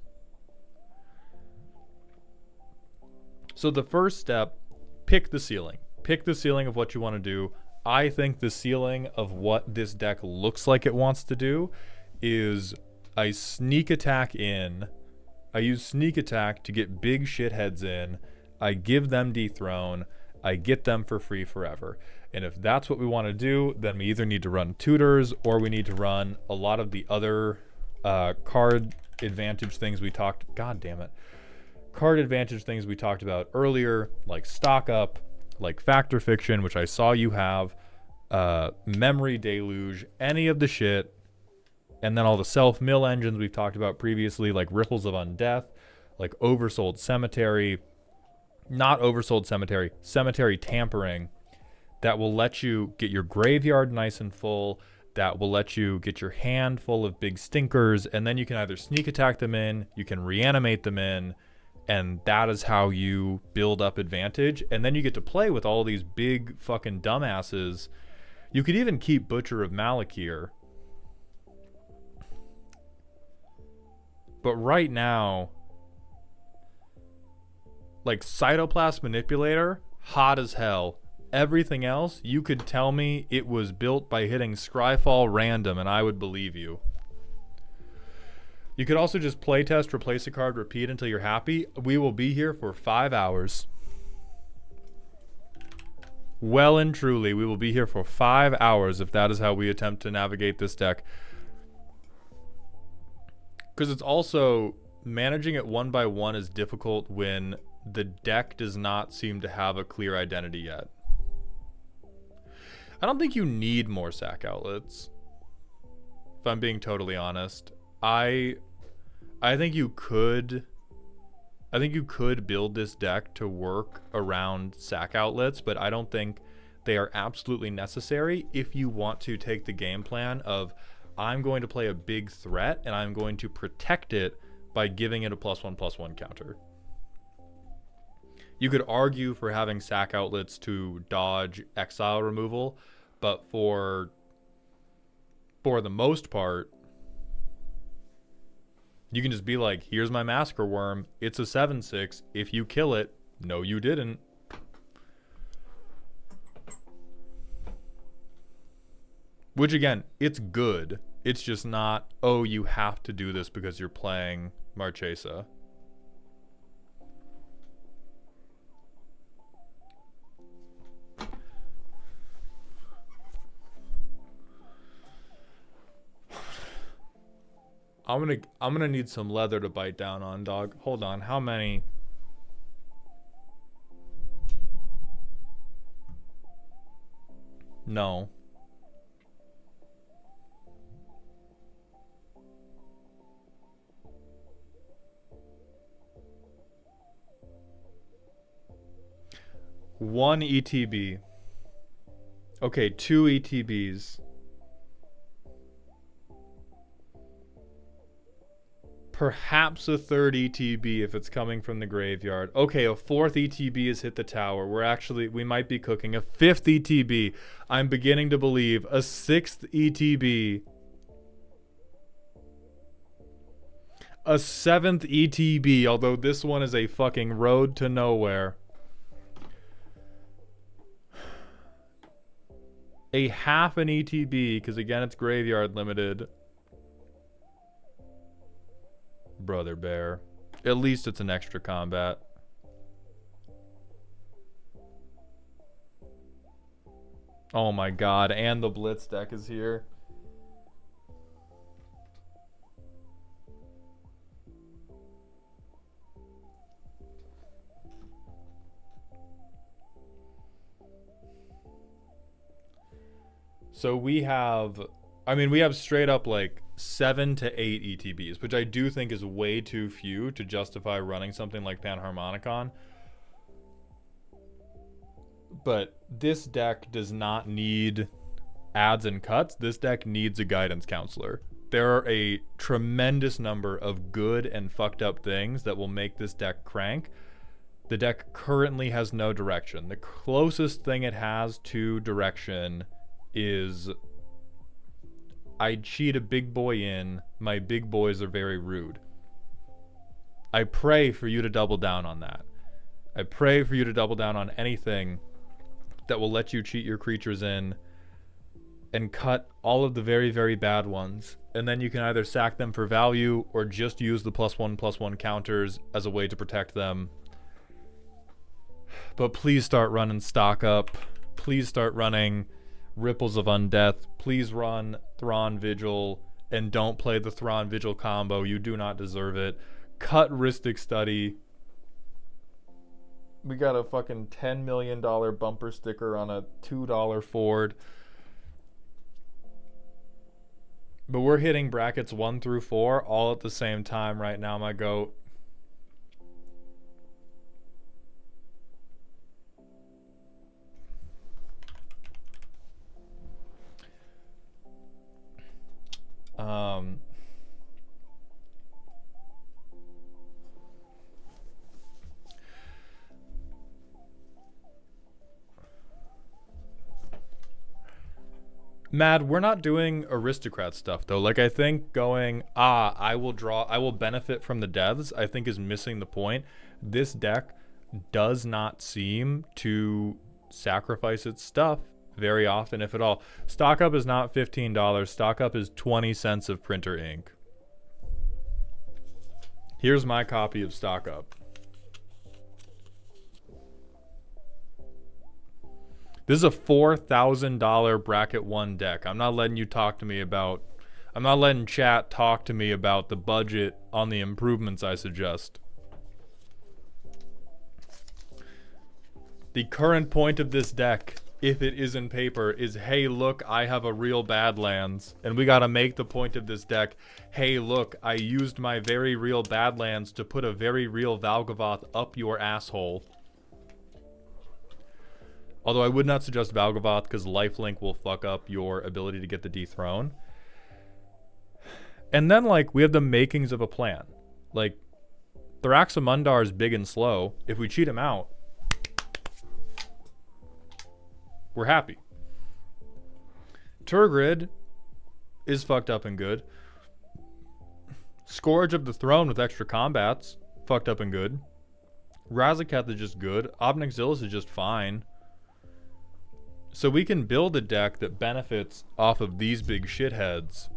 So the first step, pick the ceiling. Pick the ceiling of what you want to do. I think the ceiling of what this deck looks like it wants to do is I sneak attack in. I use sneak attack to get big shitheads in. I give them dethrone. I get them for free forever. And if that's what we want to do, then we either need to run tutors or we need to run a lot of the other card advantage things we talked. God damn it. Card advantage things we talked about earlier, like Stock Up, like Factor Fiction, which I saw you have, Memory Deluge, any of the shit, and then all the self-mill engines we've talked about previously, like Ripples of Undeath, like Oversold Cemetery, not Oversold Cemetery, Cemetery Tampering, that will let you get your graveyard nice and full, that will let you get your hand full of big stinkers, and then you can either sneak attack them in, you can reanimate them in, and that is how you build up advantage. And then you get to play with all these big fucking dumbasses. You could even keep Butcher of Malakir. But right now, like Cytoplast Manipulator, hot as hell. Everything else, you could tell me it was built by hitting Scryfall random and I would believe you. You could also just playtest, replace a card, repeat until you're happy. We will be here for 5 hours. Well and truly, we will be here for 5 hours if that is how we attempt to navigate this deck. Because it's also, managing it one by one is difficult when the deck does not seem to have a clear identity yet. I don't think you need more sack outlets, if I'm being totally honest. I think you could build this deck to work around sack outlets, but I don't think they are absolutely necessary if you want to take the game plan of, I'm going to play a big threat and I'm going to protect it by giving it a +1/+1 counter. You could argue for having sack outlets to dodge exile removal, but for the most part, you can just be like, here's my Massacre Worm. It's a 7/6. If you kill it, no, you didn't. Which, again, it's good. It's just not, oh, you have to do this because you're playing Marchesa. I'm gonna need some leather to bite down on, dog. Hold on, how many? No. One ETB. Okay, 2 ETBs. Perhaps a 3rd ETB if it's coming from the graveyard. Okay, a 4th ETB has hit the tower. We might be cooking. A 5th ETB. I'm beginning to believe. A 6th ETB. A 7th ETB, although this one is a fucking road to nowhere. A half an ETB, because again it's graveyard limited. Brother Bear. At least it's an extra combat. Oh my god, and the Blitz deck is here. So we have straight up like 7 to 8 ETBs, which I do think is way too few to justify running something like Panharmonicon. But this deck does not need adds and cuts. This deck needs a guidance counselor. There are a tremendous number of good and fucked up things that will make this deck crank. The deck currently has no direction. The closest thing it has to direction is, I cheat a big boy in. My big boys are very rude. I pray for you to double down on that. I pray for you to double down on anything that will let you cheat your creatures in and cut all of the very, very bad ones. And then you can either sack them for value or just use the +1/+1 counters as a way to protect them. But please start running Stock Up. Please start running Ripples of Undeath. Please run Thrawn Vigil, and don't play the Thrawn Vigil combo. You do not deserve it. Cut Rhystic Study. We got a fucking $10 million bumper sticker on a $2 Ford. But we're hitting brackets 1 through 4 all at the same time right now, my goat. Mad, we're not doing aristocrat stuff though. Like I think going, I will benefit from the deaths, I think is missing the point. This deck does not seem to sacrifice its stuff very often, if at all. Stock up is not $15. Stock up is 20 cents of printer ink. Here's my copy of Stock Up. This is a $4,000 bracket 1 deck. I'm not letting chat talk to me about the budget on the improvements I suggest. The current point of this deck, if it is in paper, is, hey, look, I have a real Badlands. And we gotta make the point of this deck, hey, look, I used my very real Badlands to put a very real Valgavoth up your asshole. Although I would not suggest Valgavoth because lifelink will fuck up your ability to get the dethrone. And then, like, we have the makings of a plan. Like, Thraxamundar is big and slow. If we cheat him out, we're happy. Tergrid is fucked up and good. Scourge of the Throne with extra combats, fucked up and good. Razaketh is just good. Obnixilis is just fine. So we can build a deck that benefits off of these big shitheads.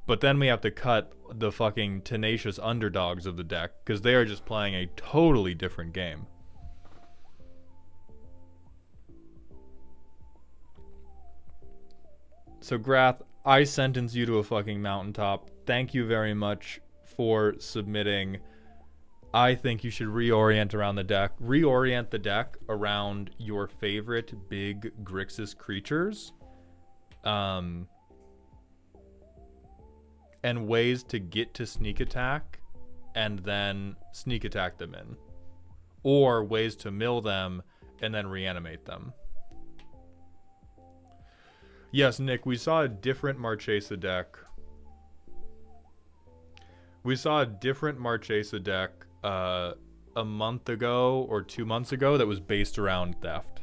But then we have to cut the fucking tenacious underdogs of the deck because they are just playing a totally different game. So Grath, I sentence you to a fucking mountaintop. Thank you very much for submitting. I think you should reorient around the deck. Reorient the deck around your favorite big Grixis creatures. And ways to get to sneak attack and then sneak attack them in. Or ways to mill them and then reanimate them. Yes, Nick, we saw a different Marchesa deck. We saw a different Marchesa deck a month ago or 2 months ago that was based around theft.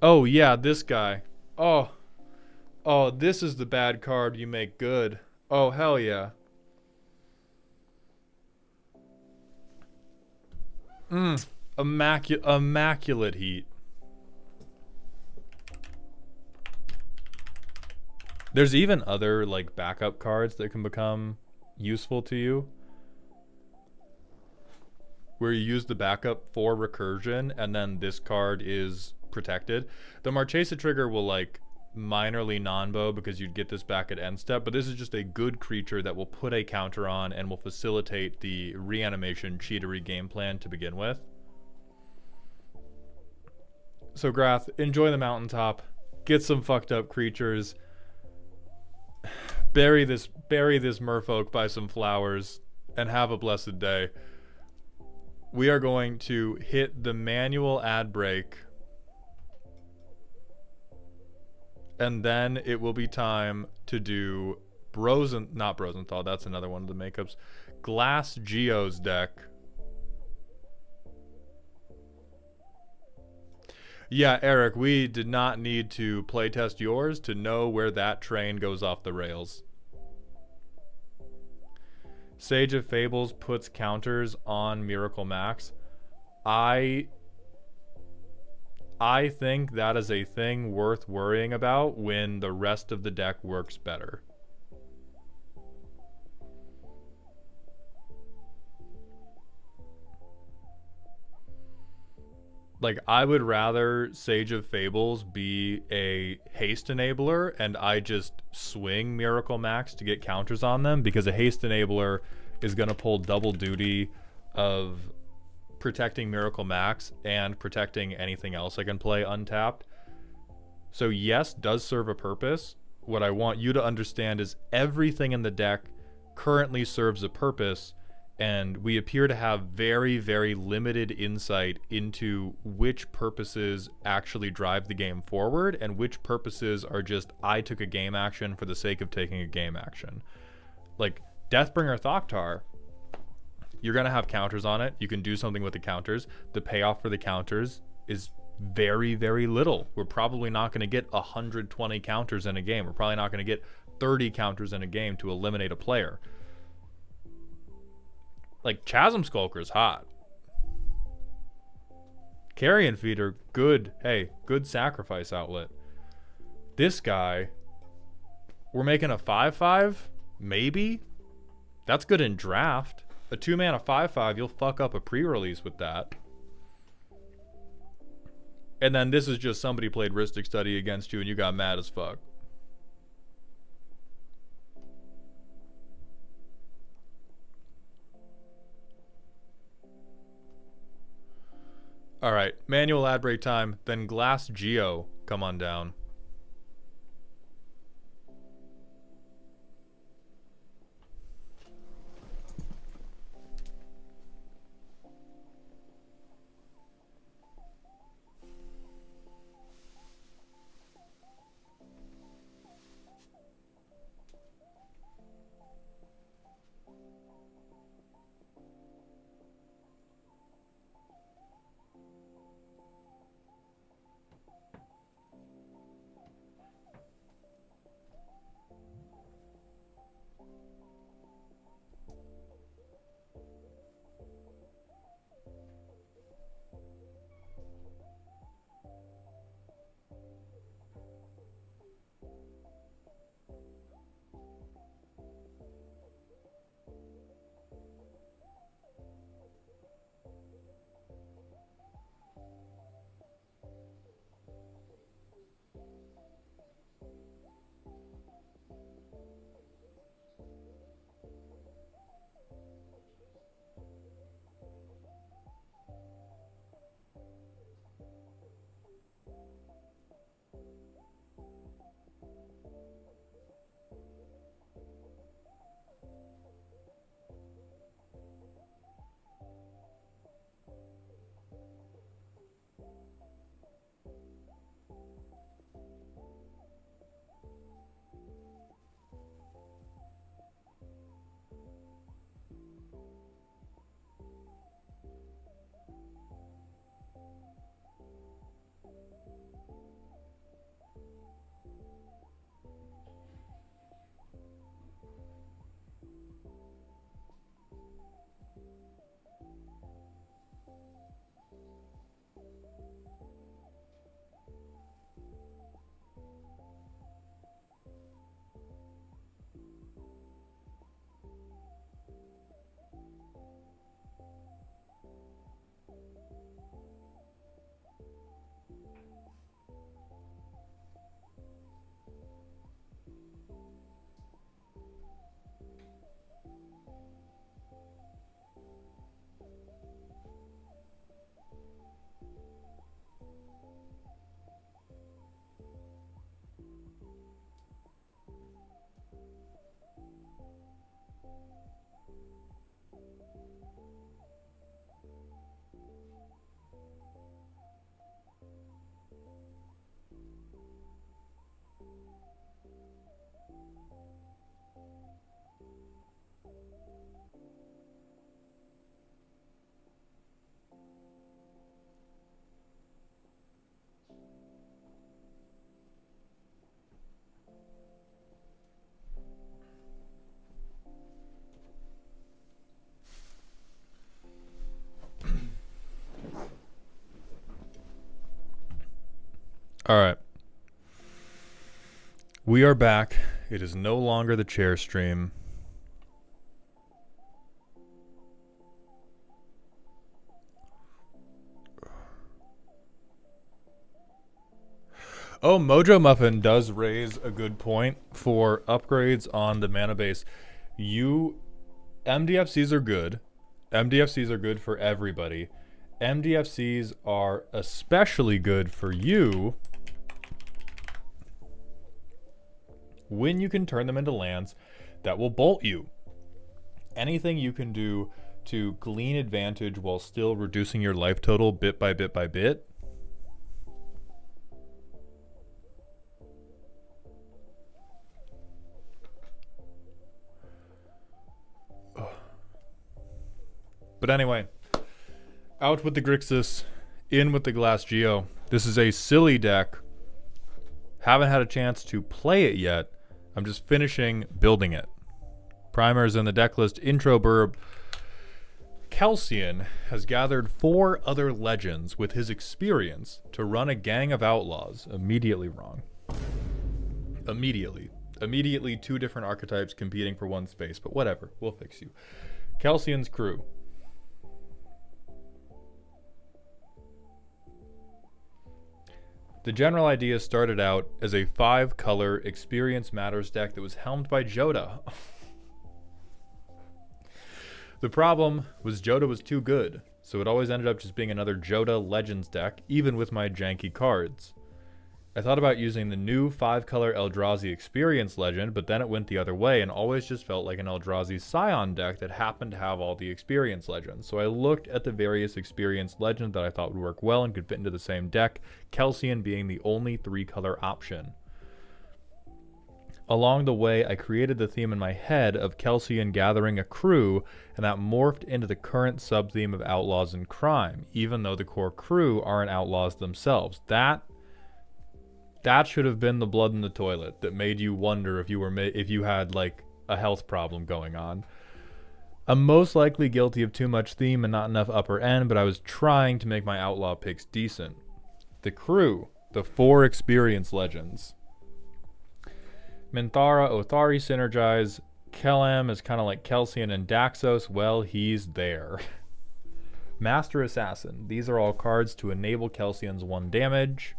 Oh yeah, this guy. Oh, this is the bad card you make good. Oh, hell yeah. Immaculate heat. There's even other like backup cards that can become useful to you, where you use the backup for recursion and then this card is protected. The Marchesa trigger will like minorly non-bow because you'd get this back at end step, but this is just a good creature that will put a counter on and will facilitate the reanimation cheatery game plan to begin with. So Grath, enjoy the mountaintop, get some fucked up creatures, bury this merfolk by some flowers, and have a blessed day. We are going to hit the manual ad break, and then it will be time to do not Brosenthal, that's another one of the makeups. Glass Geo's deck. Yeah, Eric, we did not need to playtest yours to know where that train goes off the rails. Sage of Fables puts counters on Miracle Max. I think that is a thing worth worrying about when the rest of the deck works better. Like, I would rather Sage of Fables be a haste enabler and I just swing Miracle Max to get counters on them, because a haste enabler is going to pull double duty of protecting Miracle Max and protecting anything else I can play untapped. So yes, does serve a purpose. What I want you to understand is everything in the deck currently serves a purpose. And we appear to have very, very limited insight into which purposes actually drive the game forward and which purposes are just, I took a game action for the sake of taking a game action. Like Deathbringer Thoktar, you're going to have counters on it. You can do something with the counters. The payoff for the counters is very, very little. We're probably not going to get 120 counters in a game. We're probably not going to get 30 counters in a game to eliminate a player. Like, Chasm Skulker is hot. Carrion Feeder, good. Hey, good sacrifice outlet. This guy, we're making a 5/5? Maybe? That's good in draft. A 2-mana 5/5, you'll fuck up a pre-release with that. And then this is just somebody played Rhystic Study against you and you got mad as fuck. All right, manual ad break time, then Glass Geo, come on down. All right. We are back. It is no longer the chair stream. Oh, Mojo Muffin does raise a good point for upgrades on the mana base. MDFCs are good. MDFCs are good for everybody. MDFCs are especially good for you when you can turn them into lands that will bolt you. Anything you can do to glean advantage while still reducing your life total bit by bit by bit. But anyway, out with the Grixis, in with the Glass Geo. This is a silly deck. Haven't had a chance to play it yet. I'm just finishing building it. Primers in the deck list. Intro burb. Kelsien has gathered 4 other legends with his experience to run a gang of outlaws. Immediately wrong. Immediately 2 different archetypes competing for 1 space, but whatever, we'll fix you. Kelsien's crew. The general idea started out as a 5-color Experience Matters deck that was helmed by Jodah. The problem was Jodah was too good, so it always ended up just being another Jodah Legends deck, even with my janky cards. I thought about using the new 5-color Eldrazi Experience Legend, but then it went the other way and always just felt like an Eldrazi Scion deck that happened to have all the Experience Legends. So I looked at the various Experience Legends that I thought would work well and could fit into the same deck, Kelsien being the only 3-color option. Along the way, I created the theme in my head of Kelsien gathering a crew, and that morphed into the current sub-theme of Outlaws and Crime, even though the core crew aren't outlaws themselves. That should have been the blood in the toilet that made you wonder if you had like a health problem going on. I'm most likely guilty of too much theme and not enough upper end, but I was trying to make my outlaw picks decent. The crew, the 4 Experience Legends. Minthara, Othari synergize. Kellam is kind of like Kelsien and Daxos. Well, he's there. Master Assassin. These are all cards to enable Kelsien's 1 damage.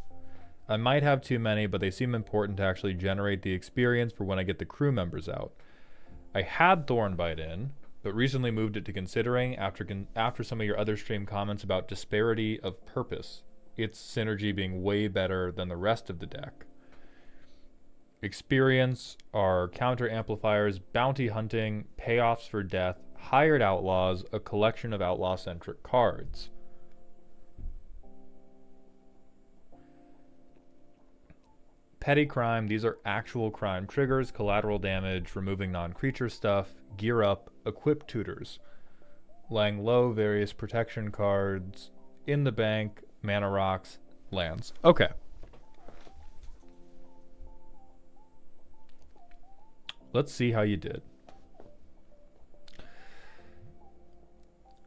I might have too many, but they seem important to actually generate the experience for when I get the crew members out. I had Thornbite in, but recently moved it to considering after some of your other stream comments about disparity of purpose, its synergy being way better than the rest of the deck. Experience are counter amplifiers, bounty hunting, payoffs for death, hired outlaws, a collection of outlaw-centric cards. Petty crime, these are actual crime triggers, collateral damage, removing non-creature stuff, gear up, equip tutors. Laying low, various protection cards, in the bank, mana rocks, lands. Okay. Let's see how you did.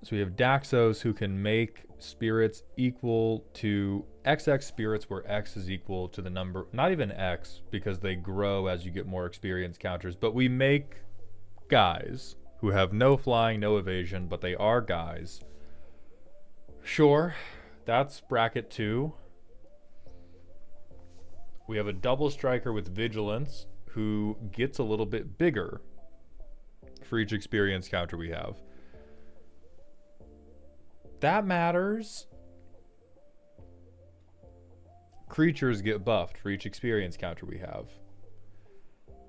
So we have Daxos, who can make spirits equal to XX spirits, where X is equal to the number, not even X, because they grow as you get more experience counters, but we make guys who have no flying, no evasion, but they are guys. Sure, that's bracket 2. We have a double striker with vigilance, who gets a little bit bigger for each experience counter we have. That matters. Creatures get buffed for each experience counter we have.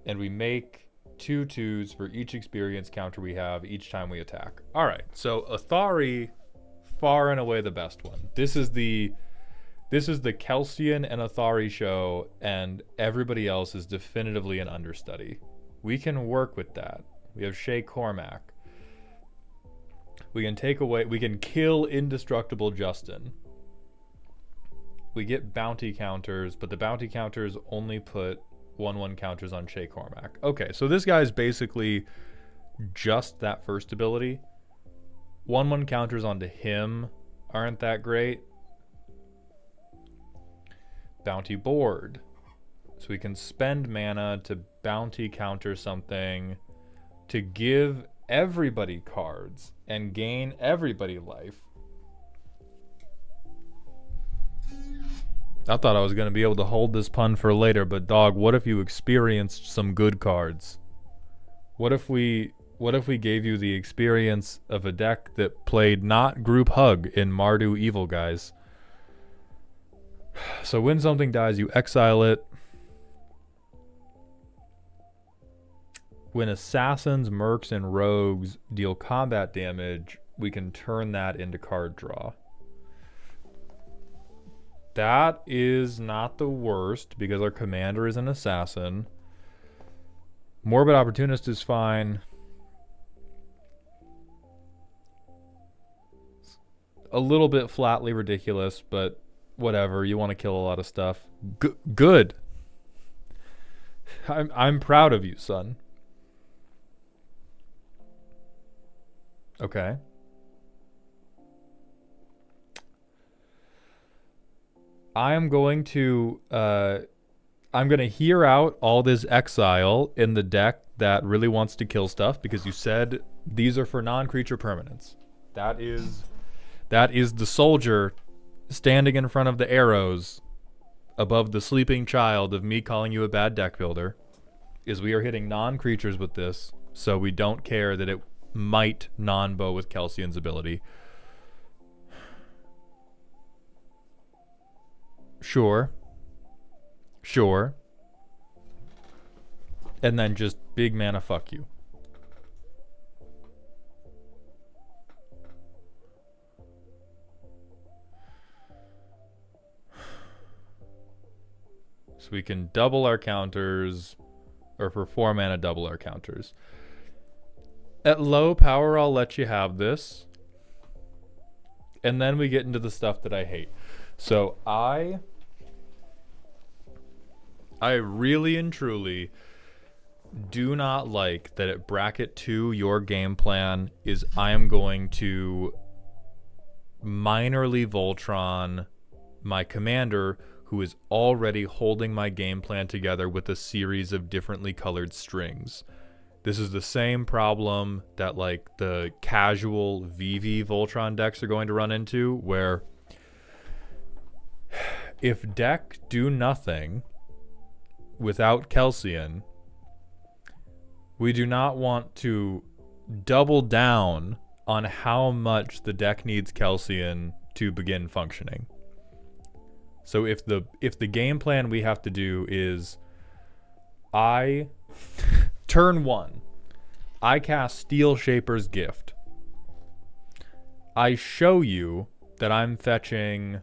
And we make 2 2s for each experience counter we have each time we attack. Alright, so Athari, far and away the best one. This is the Kelsien and Athari show, and everybody else is definitively an understudy. We can work with that. We have Shay Cormac. We can kill Indestructible Justin. We get bounty counters, but the bounty counters only put 1/1 counters on Shay Cormac. Okay, so this guy's basically just that first ability. 1/1 counters onto him aren't that great. Bounty board. So we can spend mana to bounty counter something to give everybody cards and gain everybody life. I thought I was going to be able to hold this pun for later, but dog, what if you experienced some good cards? What if we gave you the experience of a deck that played not group hug in Mardu Evil Guys? So when something dies, you exile it. when assassins, mercs, and rogues deal combat damage, we can turn that into card draw. That is not the worst because our commander is an assassin. Morbid Opportunist is fine. A little bit flatly ridiculous, but whatever. You want to kill a lot of stuff. Good. I'm proud of you, son. Okay. I'm going to hear out all this exile in the deck that really wants to kill stuff because you said these are for non-creature permanents. That is the soldier standing in front of the arrows above the sleeping child of me calling you a bad deck builder. Is we are hitting non-creatures with this, so we don't care that it might non-bow with Kelsey's ability. Sure. And then just big mana fuck you. So we can double our counters, or for 4 mana double our counters. At low power, I'll let you have this. And then we get into the stuff that I hate. So I really and truly do not like that at bracket 2 your game plan is I am going to minorly Voltron my commander who is already holding my game plan together with a series of differently colored strings. This is the same problem that like the casual VV Voltron decks are going to run into, where if deck do nothing without Kelsey, we do not want to double down on how much the deck needs Kelsey to begin functioning. So if the game plan we have to do is turn 1, I cast Steel Shaper's Gift. I show you that I'm fetching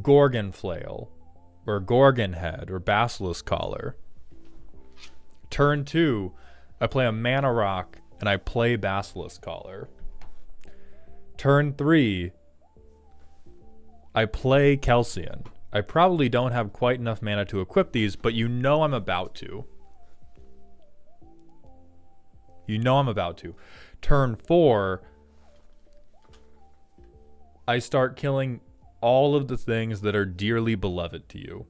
Gorgon Flail or Gorgon Head or Basilisk Collar. Turn 2, I play a Mana Rock and I play Basilisk Collar. Turn 3, I play Kelsey. I probably don't have quite enough mana to equip these, but you know I'm about to. Turn 4, I start killing all of the things that are dearly beloved to you,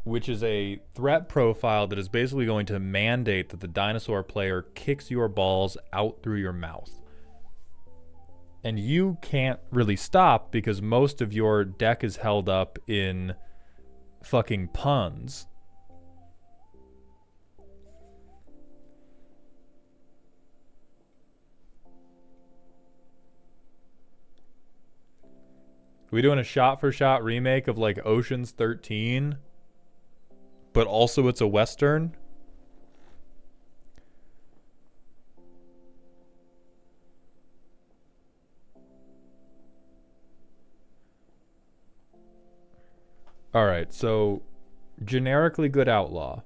which is a threat profile that is basically going to mandate that the dinosaur player kicks your balls out through your mouth. And you can't really stop because most of your deck is held up in fucking puns. We doing a shot-for-shot remake of like Ocean's 13, but also it's a Western? Alright, so generically good outlaw.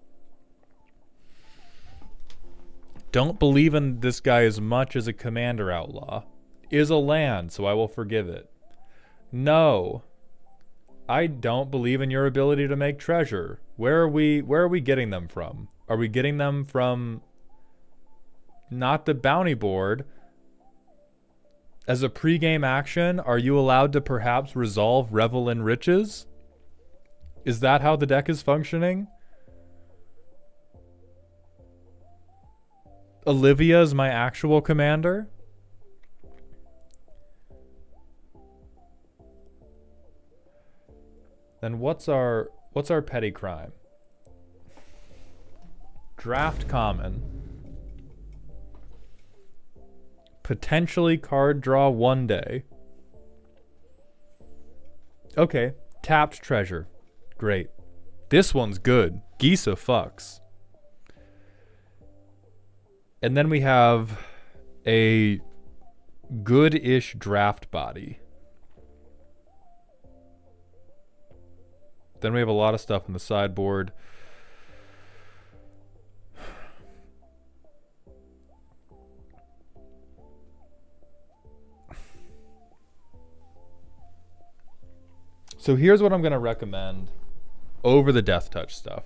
Don't believe in this guy as much as a commander outlaw. Is a land, so I will forgive it. No. I don't believe in your ability to make treasure. Where are we getting them from? Are we getting them from not the bounty board? As a pregame action, are you allowed to perhaps resolve Revel in Riches? Is that how the deck is functioning? Olivia is my actual commander? Then what's our petty crime? Draft common. Potentially card draw 1 day. Okay, tapped treasure. Great. This one's good. Gisa fucks. And then we have a good-ish draft body. Then we have a lot of stuff in the sideboard. So here's what I'm going to recommend over the Death Touch stuff.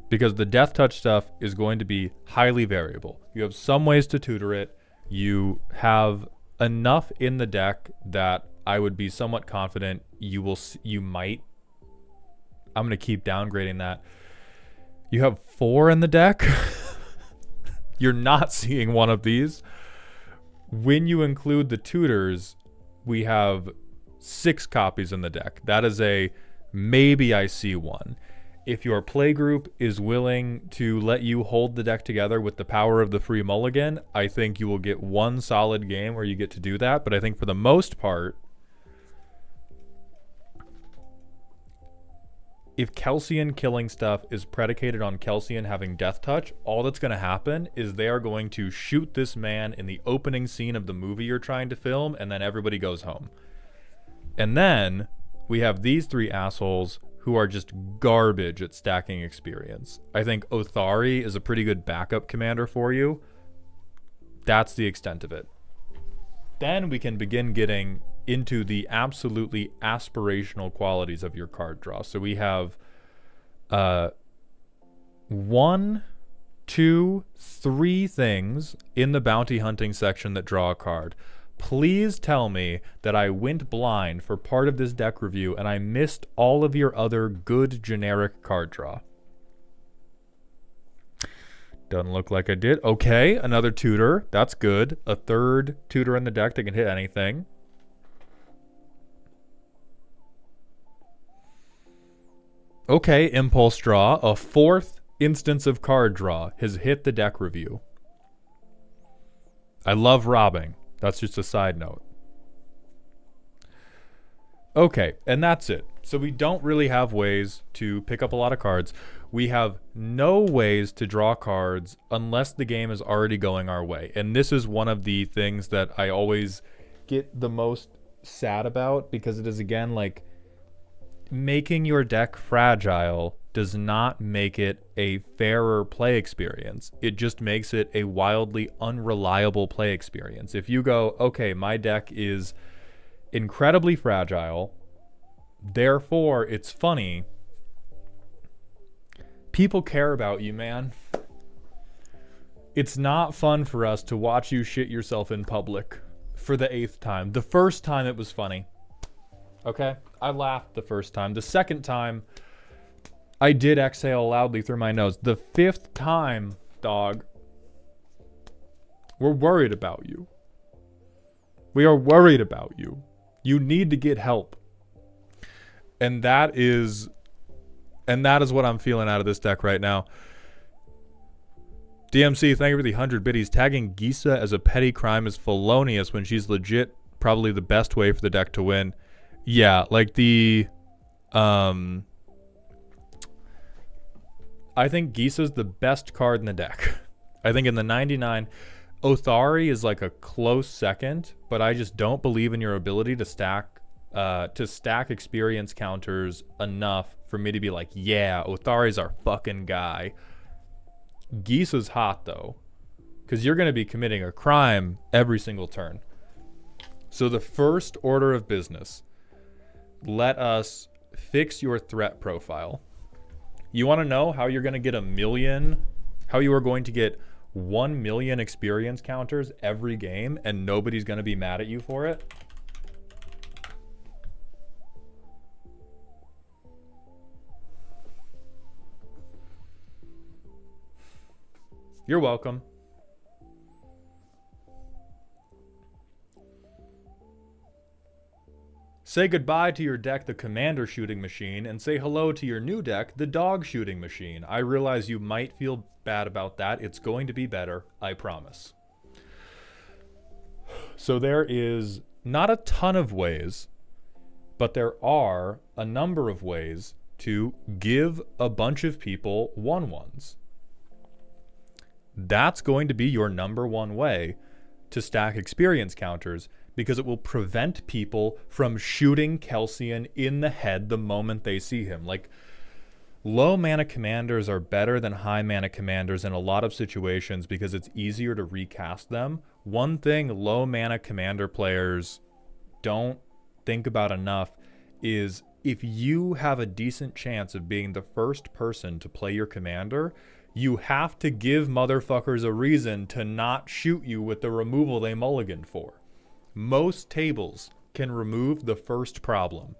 Because the Death Touch stuff is going to be highly variable. You have some ways to tutor it. You have enough in the deck that I would be somewhat confident you might. I'm going to keep downgrading that. You have 4 in the deck. You're not seeing one of these. When you include the tutors, we have 6 copies in the deck. That is a maybe I see one. If your playgroup is willing to let you hold the deck together with the power of the free mulligan, I think you will get one solid game where you get to do that. But I think for the most part, if Kelsien killing stuff is predicated on Kelsien having Death Touch, all that's going to happen is they are going to shoot this man in the opening scene of the movie you're trying to film, and then everybody goes home. And then we have these 3 assholes who are just garbage at stacking experience. I think Othari is a pretty good backup commander for you. That's the extent of it. Then we can begin getting into the absolutely aspirational qualities of your card draw. So we have 1, 2, 3 things in the bounty hunting section that draw a card. Please tell me that I went blind for part of this deck review and I missed all of your other good generic card draw. Doesn't look like I did. Okay, another tutor. That's good. A 3rd tutor in the deck that can hit anything. Okay, Impulse Draw. A 4th instance of card draw has hit the deck review. I love robbing. That's just a side note. Okay, and that's it. So we don't really have ways to pick up a lot of cards. We have no ways to draw cards unless the game is already going our way. And this is one of the things that I always get the most sad about, because it is, again, like, making your deck fragile does not make it a fairer play experience. It just makes it a wildly unreliable play experience. If you go, okay, my deck is incredibly fragile, therefore it's funny, people care about you, man. It's not fun for us to watch you shit yourself in public for the 8th time. The first time it was funny. Okay? I laughed the first time. The second time, I did exhale loudly through my nose. The 5th time, dog, we're worried about you. We are worried about you. You need to get help. And that is what I'm feeling out of this deck right now. DMC, thank you for the 100 biddies. Tagging Gisa as a petty crime is felonious when she's legit probably the best way for the deck to win. Yeah, like I think Gisa's the best card in the deck. I think in the 99, Othari is like a close second, but I just don't believe in your ability to stack experience counters enough for me to be like, yeah, Othari's our fucking guy. Gisa's hot though, because you're going to be committing a crime every single turn. So the first order of business, let us fix your threat profile. You want to know how you're going to get how you are going to get 1 million experience counters every game and nobody's going to be mad at you for it? You're welcome. Say goodbye to your deck, the Commander Shooting Machine, and say hello to your new deck, the Dog Shooting Machine. I realize you might feel bad about that. It's going to be better, I promise. So there is not a ton of ways, but there are a number of ways to give a bunch of people 1/1s. That's going to be your number one way to stack experience counters, because it will prevent people from shooting Kelsien in the head the moment they see him. Like, low mana commanders are better than high mana commanders in a lot of situations because it's easier to recast them. One thing low mana commander players don't think about enough is if you have a decent chance of being the first person to play your commander, you have to give motherfuckers a reason to not shoot you with the removal they mulliganed for. Most tables can remove the first problem.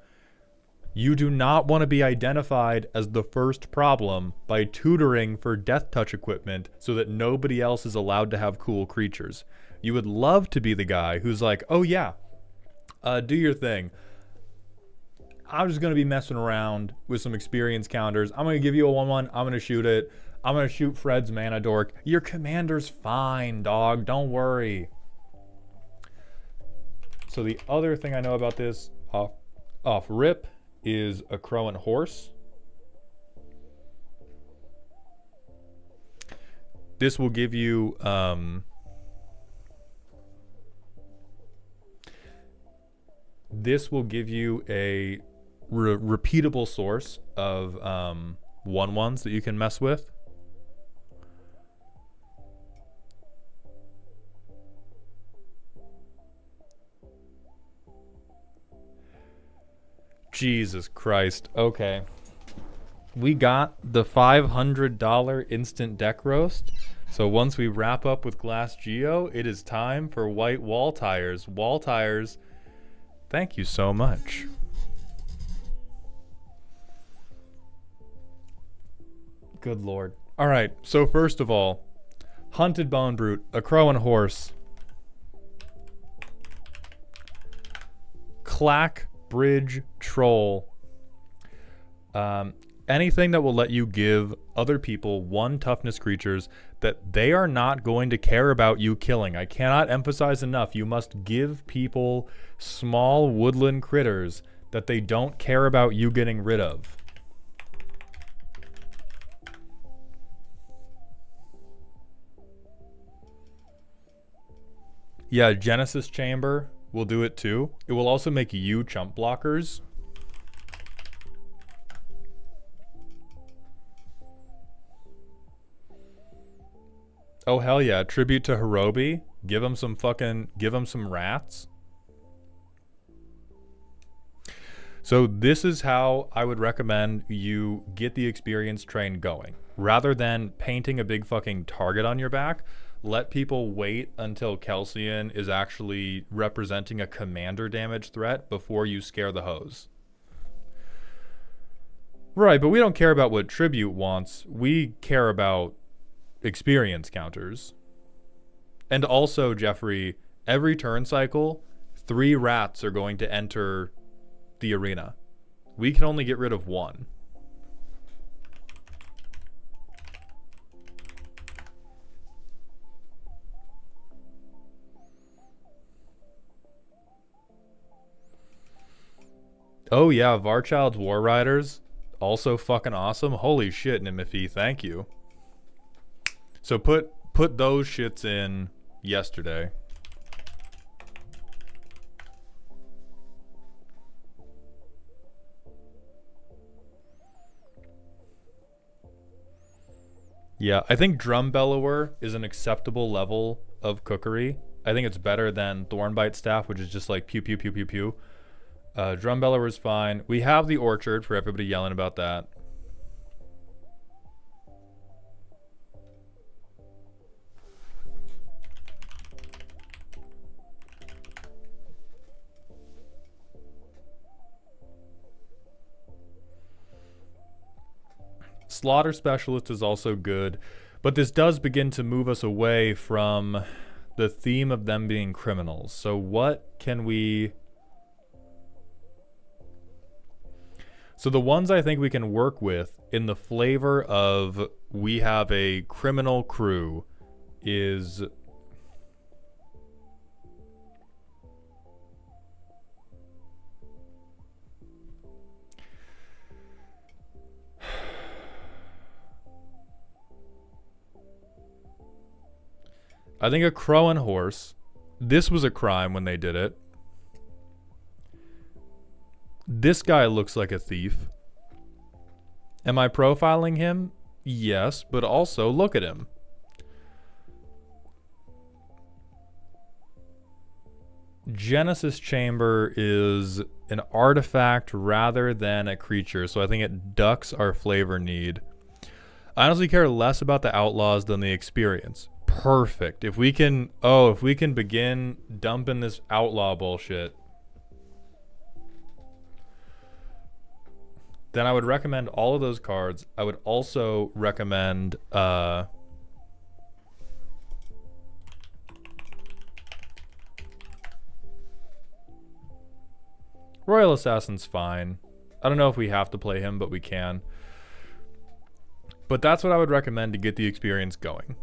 You do not want to be identified as the first problem by tutoring for Death Touch equipment so that nobody else is allowed to have cool creatures. You would love to be the guy who's like, oh yeah, do your thing. I'm just going to be messing around with some experience counters. I'm going to give you a 1-1. I'm going to shoot it. I'm going to shoot Fred's Mana Dork. Your commander's fine, dog. Don't worry. So the other thing I know about this off rip is a Crow and Horse. This will give you a repeatable source of 1/1s that you can mess with. Jesus Christ. Okay. We got the $500 instant deck roast. So once we wrap up with Glass Geo, it is time for white wall tires. Wall tires, thank you so much. Good Lord. All right. So first of all, Hunted Bone Brute, a Crow and Horse. Clack Bridge Troll. Anything that will let you give other people 1 toughness creatures that they are not going to care about you killing. I cannot emphasize enough. You must give people small woodland critters that they don't care about you getting rid of. Yeah, Genesis Chamber will do it too. It will also make you chump blockers. Oh hell yeah, tribute to Hirobi. Give him some rats. So this is how I would recommend you get the experience train going. Rather than painting a big fucking target on your back, let people wait until Kelsien is actually representing a commander damage threat before you scare the hose. Right, but we don't care about what Tribute wants. We care about experience counters. And also, Jeffrey, every turn cycle, 3 rats are going to enter the arena. We can only get rid of 1. Oh yeah, Varchild's War Riders, also fucking awesome. Holy shit, Nimifi, thank you. So put those shits in yesterday. Yeah, I think Drum Bellower is an acceptable level of cookery. I think it's better than Thornbite Staff, which is just like pew pew pew pew pew. Drum Bellower is fine. We have the Orchard for everybody yelling about that. Slaughter Specialist is also good, but this does begin to move us away from the theme of them being criminals. So what can we... So the ones I think we can work with in the flavor of we have a criminal crew is... I think a crow and horse. This was a crime when they did it. This guy looks like a thief. Am I profiling him? Yes, but also look at him. Genesis Chamber is an artifact rather than a creature, so I think it ducks our flavor need. I honestly care less about the outlaws than the experience. Perfect. If we can begin dumping this outlaw bullshit, then I would recommend all of those cards. I would also recommend Royal Assassin's fine. I don't know if we have to play him, but we can. But that's what I would recommend to get the experience going.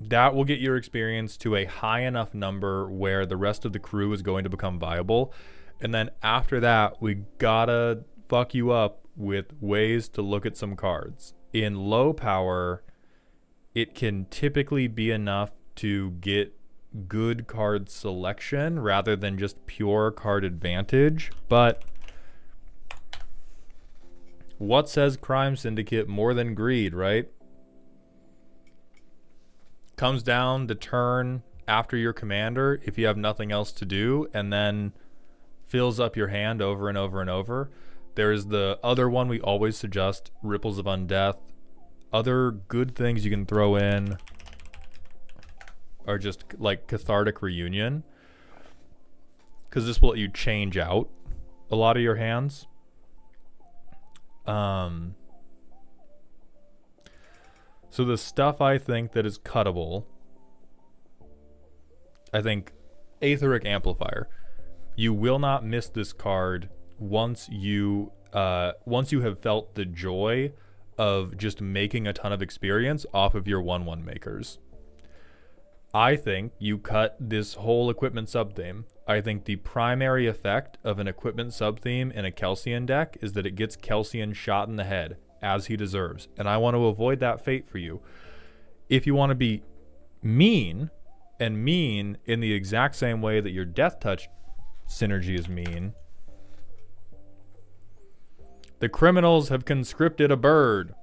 That will get your experience to a high enough number where the rest of the crew is going to become viable. And then after that, we gotta fuck you up with ways to look at some cards. In low power, it can typically be enough to get good card selection rather than just pure card advantage. But what says Crime Syndicate more than greed, right? Comes down to turn after your commander if you have nothing else to do, and then fills up your hand over and over and over. There's the other one we always suggest, Ripples of Undeath. Other good things you can throw in are just like Cathartic Reunion, because this will let you change out a lot of your hands. So the stuff I think that is cuttable, I think Aetheric Amplifier. You will not miss this card once you have felt the joy of just making a ton of experience off of your 1/1 makers. I think you cut this whole equipment sub-theme. I think the primary effect of an equipment sub-theme in a Kelsien deck is that it gets Kelsien shot in the head, as he deserves. And I want to avoid that fate for you. If you want to be mean, and mean in the exact same way that your Death Touch synergy is mean, the criminals have conscripted a bird.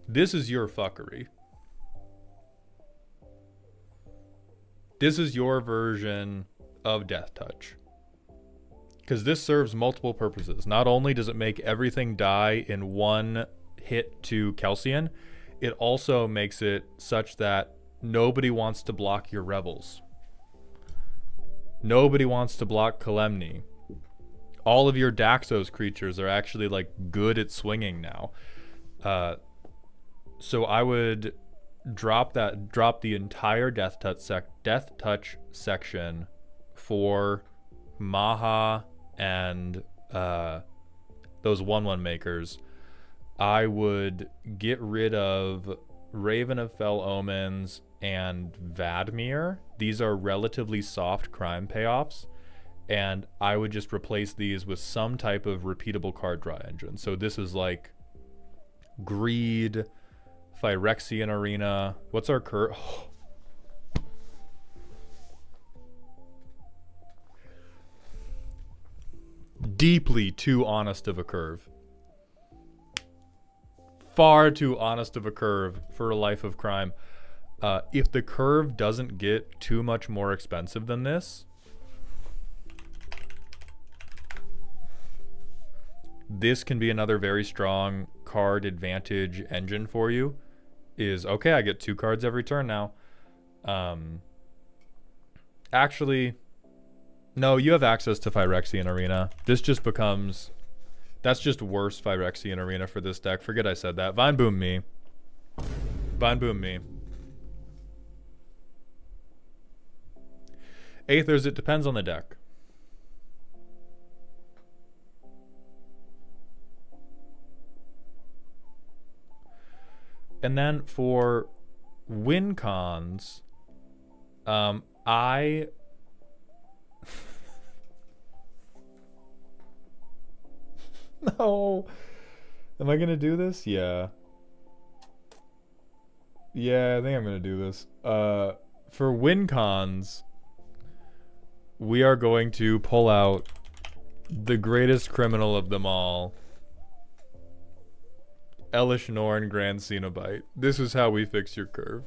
This is your fuckery. This is your version of Death Touch. Because this serves multiple purposes. Not only does it make everything die in one hit to Kelsien, it also makes it such that nobody wants to block your rebels. Nobody wants to block Kalemni. All of your Daxos creatures are actually like good at swinging now. So I would drop the entire Death Touch section for Maha and those 1/1 makers. I would get rid of Raven of Fell Omens and Vadmir. These are relatively soft crime payoffs, and I would just replace these with some type of repeatable card draw engine. So this is like Greed, Phyrexian Arena. What's our curve? Deeply too honest of a curve. Far too honest of a curve for a life of crime. If the curve doesn't get too much more expensive than this, this can be another very strong card advantage engine for you. Is okay, I get 2 cards every turn now. Actually, no, you have access to Phyrexian Arena. This just becomes... That's just worse Phyrexian Arena for this deck. Forget I said that. Vine Boom me. Vine Boom me. Aethers, it depends on the deck. And then for win cons, I... No. Am I going to do this? Yeah. Yeah, I think I'm gonna do this. For win cons, we are going to pull out the greatest criminal of them all, Elesh Norn Grand Cenobite. This is how we fix your curve.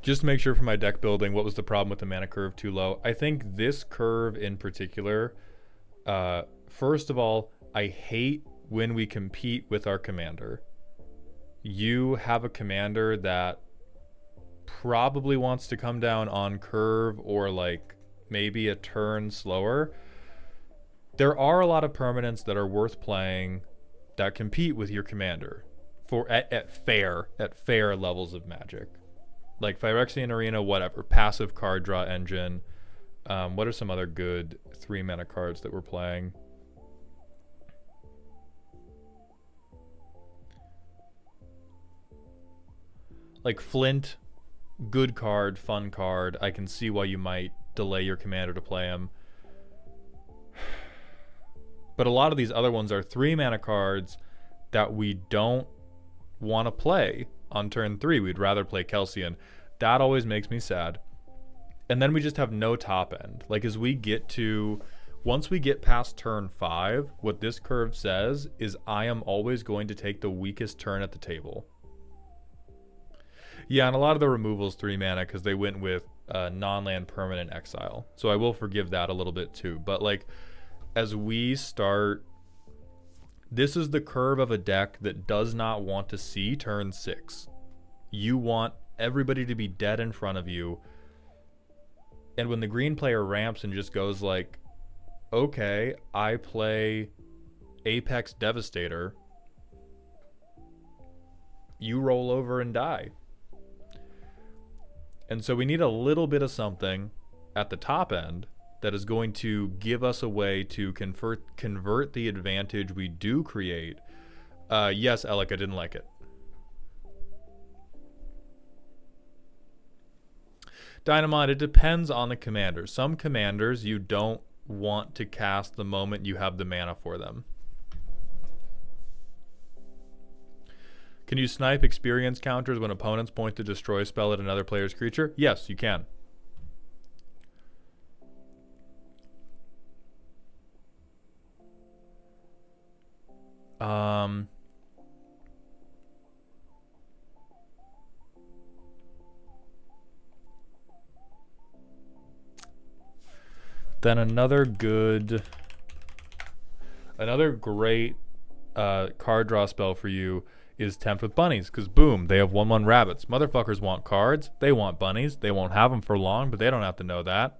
Just to make sure for my deck building, what was the problem with the mana curve too low? I think this curve in particular, first of all, I hate when we compete with our commander. You have a commander that probably wants to come down on curve or like maybe a turn slower. There are a lot of permanents that are worth playing that compete with your commander for at fair levels of Magic. Like Phyrexian Arena, whatever. Passive card draw engine. What are some other good 3-mana cards that we're playing? Like Flint, good card, fun card. I can see why you might delay your commander to play him. But a lot of these other ones are 3-mana cards that we don't want to play on turn 3. We'd rather play Kelsien. That always makes me sad. And then we just have no top end. Like as we get to, once we get past turn 5, what this curve says is I am always going to take the weakest turn at the table. Yeah, and a lot of the removals 3 mana because they went with non-land permanent exile. So I will forgive that a little bit too. But like as we start, this is the curve of a deck that does not want to see turn 6. You want everybody to be dead in front of you. And when the green player ramps and just goes like, okay, I play Apex Devastator, you roll over and die. And so we need a little bit of something at the top end that is going to give us a way to convert the advantage we do create. Yes, Alec, I didn't like it. Dynamite, it depends on the commander. Some commanders you don't want to cast the moment you have the mana for them. Can you snipe experience counters when opponents point the destroy spell at another player's creature? Yes, you can. Then another great card draw spell for you is Tempt with Bunnies, because boom, they have 1/1 rabbits. Motherfuckers want cards, they want bunnies, they won't have them for long, but they don't have to know that.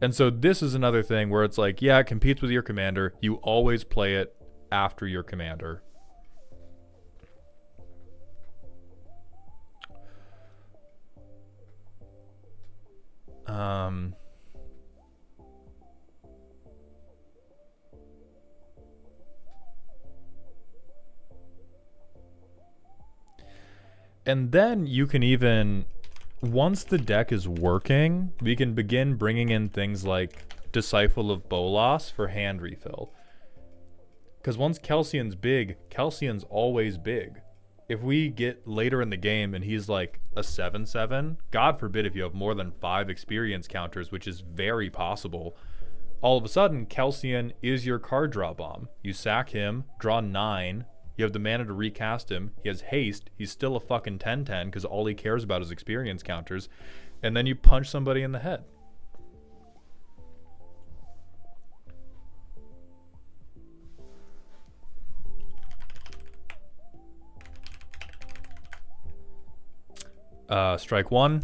And so this is another thing where it's like, yeah, it competes with your commander, you always play it after your commander. And then you can even, once the deck is working, we can begin bringing in things like Disciple of Bolas for hand refill. Because once Kelsian's big, Kelsian's always big. If we get later in the game and he's like a 7/7, God forbid if you have more than 5 experience counters, which is very possible, all of a sudden Kelsian is your card draw bomb. You sack him, draw 9, you have the mana to recast him, he has haste, he's still a fucking 10/10 because all he cares about is experience counters, and then you punch somebody in the head. Strike 1.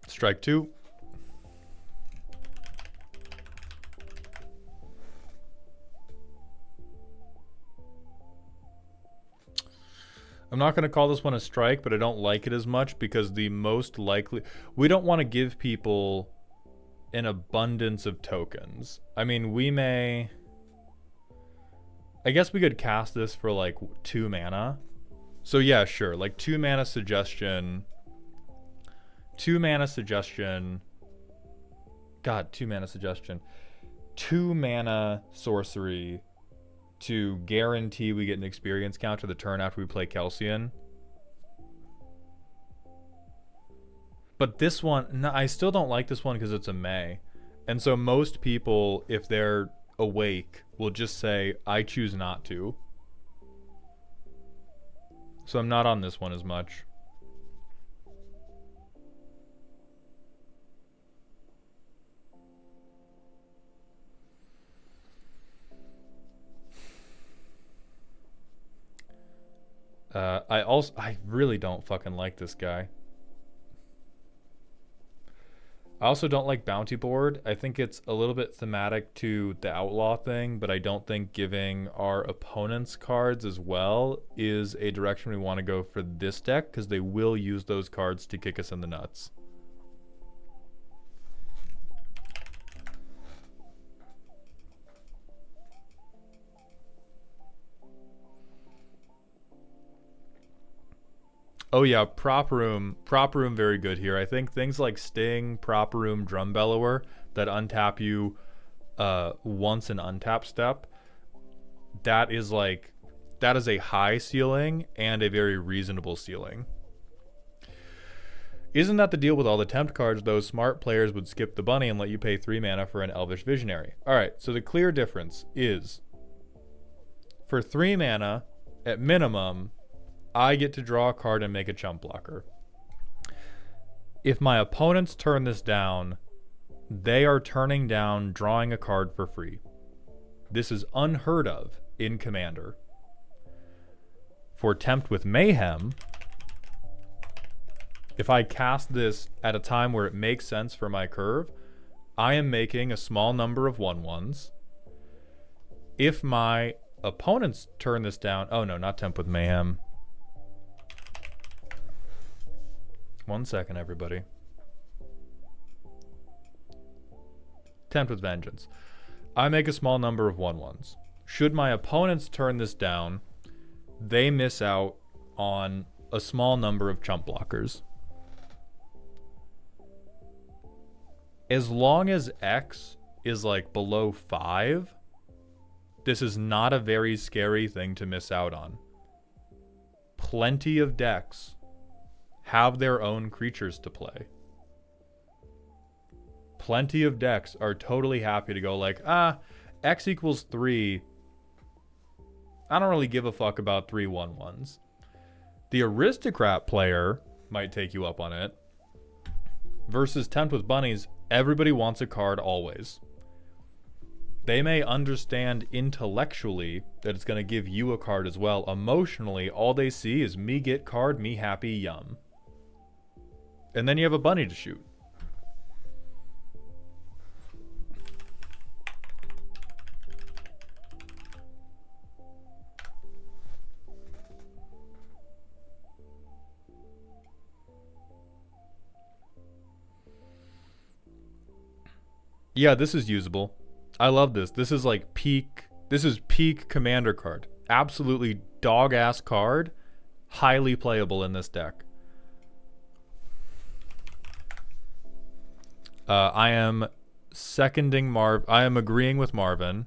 Strike 2. I'm not going to call this one a strike, but I don't like it as much because the most likely... We don't want to give people an abundance of tokens. I mean, we may... I guess we could cast this for like 2 mana. So yeah, sure. Like 2 mana suggestion. 2 mana suggestion. God, 2 mana suggestion. 2 mana sorcery to guarantee we get an experience counter the turn after we play Kelsien. But this one, no, I still don't like this one because it's a May. And so most people, if they're awake, will just say, I choose not to. So I'm not on this one as much. I really don't fucking like this guy. I also don't like Bounty Board. I think it's a little bit thematic to the Outlaw thing, but I don't think giving our opponents cards as well is a direction we want to go for this deck, because they will use those cards to kick us in the nuts. Oh yeah, Prop Room, very good here. I think things like Sting, Prop Room, Drum Bellower that untap you once an untap step, that is a high ceiling and a very reasonable ceiling. Isn't that the deal with all the tempt cards? Those smart players would skip the bunny and let you pay 3 mana for an Elvish Visionary. Alright, so the clear difference is for 3 mana, at minimum, I get to draw a card and make a chump blocker. If my opponents turn this down, they are turning down drawing a card for free. This is unheard of in Commander. For Tempt with Mayhem, if I cast this at a time where it makes sense for my curve, I am making a small number of 1/1s. If my opponents turn this down, oh no, not Tempt with Mayhem. 1 second, everybody. Tempt with Vengeance. I make a small number of 1/1s. Should my opponents turn this down, they miss out on a small number of chump blockers. As long as X is like below 5, this is not a very scary thing to miss out on. Plenty of decks have their own creatures to play. Plenty of decks are totally happy to go like, X equals 3. I don't really give a fuck about 3 1/1s. The Aristocrat player might take you up on it. Versus Tempt with Bunnies, everybody wants a card always. They may understand intellectually that it's going to give you a card as well. Emotionally, all they see is me get card, me happy, yum. And then you have a bunny to shoot. Yeah, this is usable. I love this. This is like peak. This is peak Commander card. Absolutely dog-ass card. Highly playable in this deck. I am seconding I am agreeing with Marvin.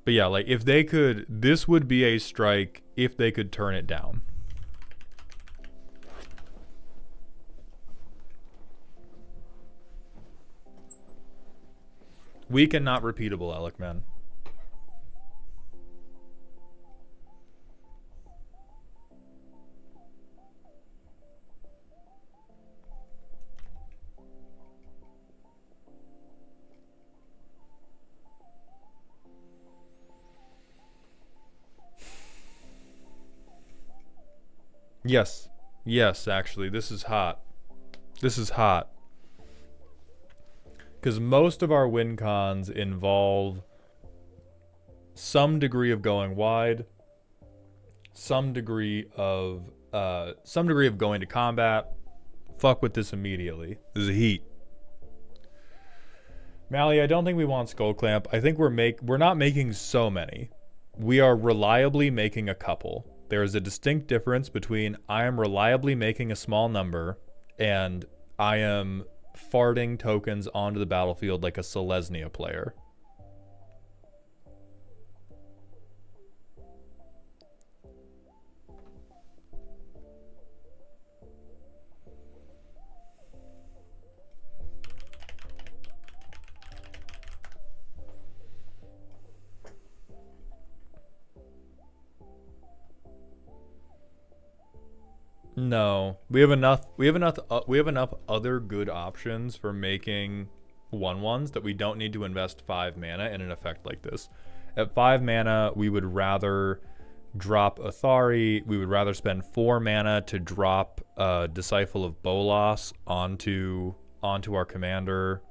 But yeah, like if they could, this would be a strike if they could turn it down. Weak and not repeatable, Alec, man. Yes. Yes, actually. This is hot. This is hot. Because most of our win cons involve some degree of going wide, some degree of going to combat. Fuck with this immediately. This is heat. Mally, I don't think we want Skull Clamp. I think we're not making so many. We are reliably making a couple. There is a distinct difference between I am reliably making a small number and I am farting tokens onto the battlefield like a Selesnya player. No, we have enough. We have enough. We have enough other good options for making 1/1s that we don't need to invest 5 mana in an effect like this. At 5 mana, we would rather drop Athari. We would rather spend 4 mana to drop Disciple of Bolas onto our commander.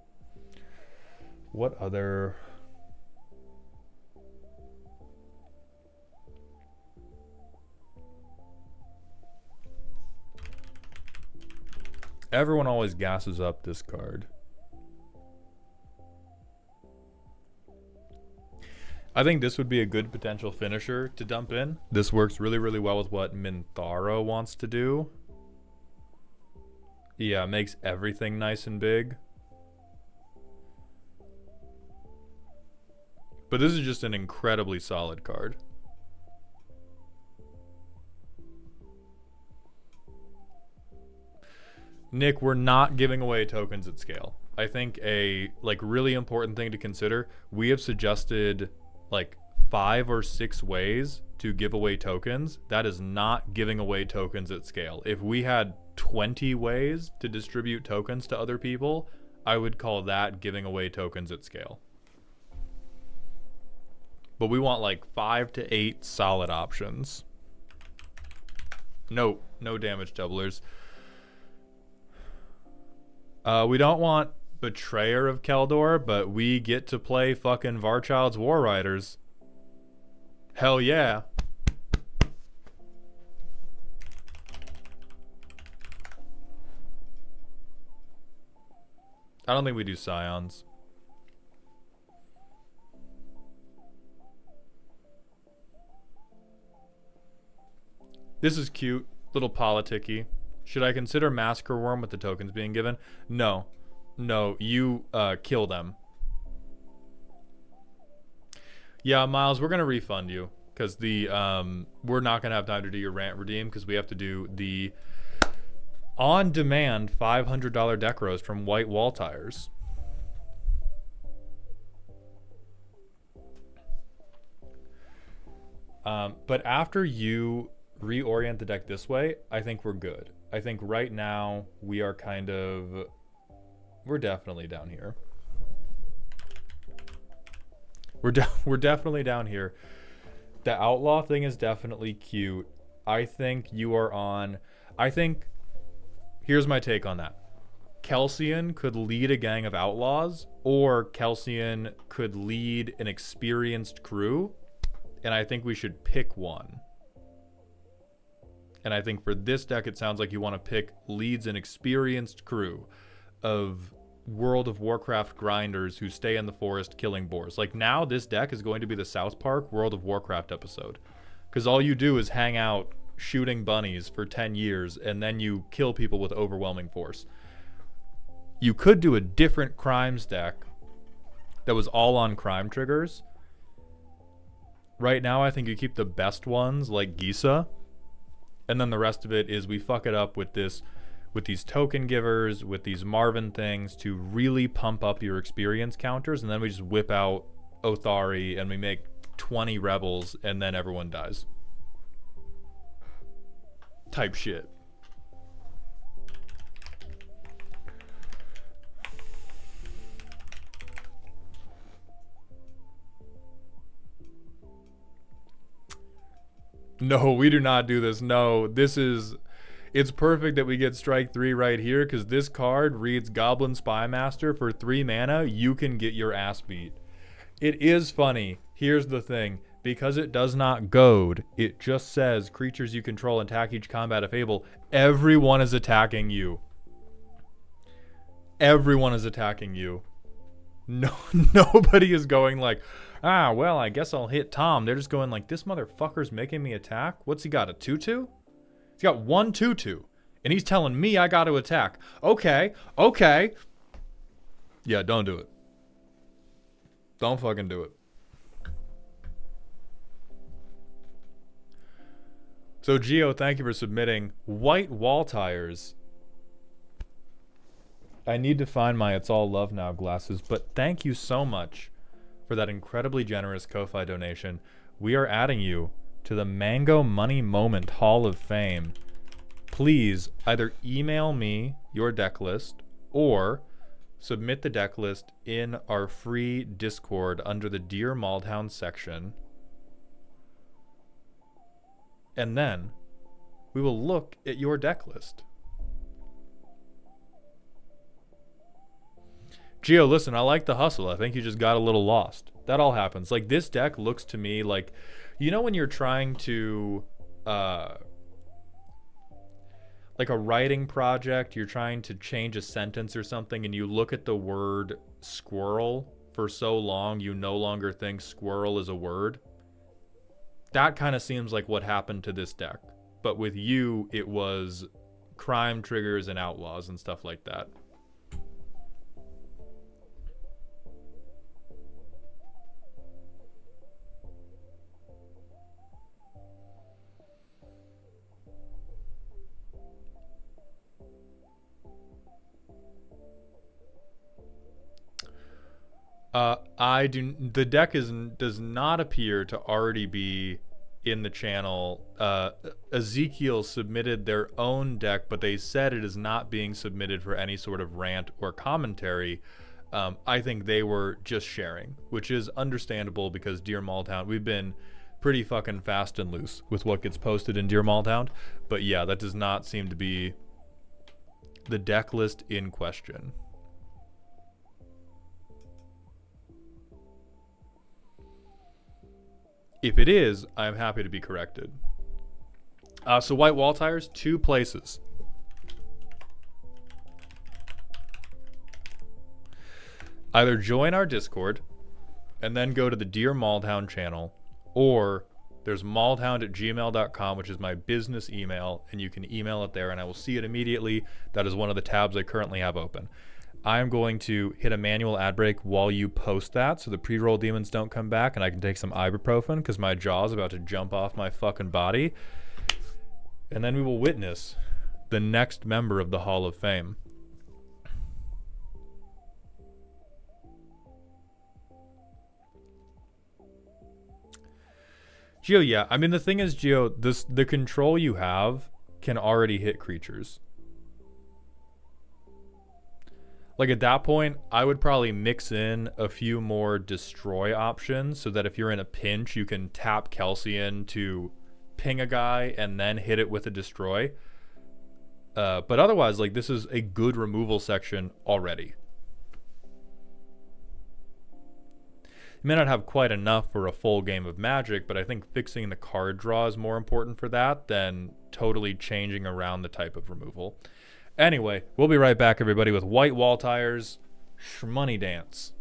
What other? Everyone always gasses up this card. I think this would be a good potential finisher to dump in. This works really, really well with what Minthara wants to do. Yeah, makes everything nice and big. But this is just an incredibly solid card. Nick, we're not giving away tokens at scale. I think a really important thing to consider, we have suggested 5 or 6 ways to give away tokens. That is not giving away tokens at scale. If we had 20 ways to distribute tokens to other people, I would call that giving away tokens at scale. But we want 5 to 8 solid options. No damage doublers. We don't want Betrayer of Keldor, but we get to play fucking Varchild's War Riders. Hell yeah. I don't think we do Scions. This is cute, little politicky. Should I consider Massacre Worm with the tokens being given? No, you kill them. Yeah, Miles, we're gonna refund you because we're not gonna have time to do your rant redeem because we have to do the on-demand $500 deck roast from White Wall Tires. But after you reorient the deck this way, I think we're good. I think right now we are we're definitely down here. We're definitely down here. The Outlaw thing is definitely cute. I think you are on. Here's my take on that. Kelsien could lead a gang of outlaws, or Kelsien could lead an experienced crew, and I think we should pick one. And I think for this deck, it sounds like you want to pick leads an experienced crew of World of Warcraft grinders who stay in the forest killing boars. Now this deck is going to be the South Park World of Warcraft episode. Because all you do is hang out shooting bunnies for 10 years and then you kill people with overwhelming force. You could do a different crimes deck that was all on crime triggers. Right now, I think you keep the best ones like Gisa. And then the rest of it is we fuck it up with these token givers, with these Marvin things to really pump up your experience counters, and then we just whip out Othari and we make 20 rebels and then everyone dies. Type shit. No, we do not do this. No, it's perfect that we get strike 3 right here because this card reads Goblin Spymaster for 3 mana. You can get your ass beat. It is funny. Here's the thing. Because it does not goad, it just says creatures you control attack each combat if able. Everyone is attacking you. Everyone is attacking you. No, nobody is going like, ah, well, I guess I'll hit Tom. They're just going like, this motherfucker's making me attack. What's he got? A tutu? He's got one tutu, and he's telling me I got to attack. Okay, okay. Yeah, don't do it. Don't fucking do it. So, Gio, thank you for submitting white wall tires. I need to find my It's All Love Now glasses, but thank you so much for that incredibly generous Ko-Fi donation. We are adding you to the Mango Money Moment Hall of Fame. Please either email me your deck list or submit the deck list in our free Discord under the Dear Maldhound section. And then we will look at your deck list. Gio, listen, I like the hustle. I think you just got a little lost. That all happens. Like, this deck looks to me like, you know when you're trying to, like a writing project, you're trying to change a sentence or something, and you look at the word squirrel for so long, you no longer think squirrel is a word? That kind of seems like what happened to this deck. But with you, it was crime triggers and outlaws and stuff like that. The deck does not appear to already be in the channel. Ezekiel submitted their own deck, but they said it is not being submitted for any sort of rant or commentary. I think they were just sharing, which is understandable because Dear Maldhound, we've been pretty fucking fast and loose with what gets posted in Dear Maldhound. But yeah, that does not seem to be the deck list in question. If it is, I'm happy to be corrected. So white wall tires, 2 places. Either join our Discord and then go to the Dear Maldhound channel, or there's maldhound@gmail.com, which is my business email, and you can email it there and I will see it immediately. That is one of the tabs I currently have open. I'm going to hit a manual ad break while you post that so the pre-roll demons don't come back and I can take some ibuprofen because my jaw is about to jump off my fucking body. And then we will witness the next member of the Hall of Fame. Gio, yeah. I mean, the thing is, Gio, the control you have can already hit creatures. Like, at that point, I would probably mix in a few more destroy options so that if you're in a pinch, you can tap Kelsien to ping a guy and then hit it with a destroy. But otherwise, like, this is a good removal section already. You may not have quite enough for a full game of Magic, but I think fixing the card draw is more important for that than totally changing around the type of removal. Anyway, we'll be right back, everybody, with white wall tires, Shmoney Dance.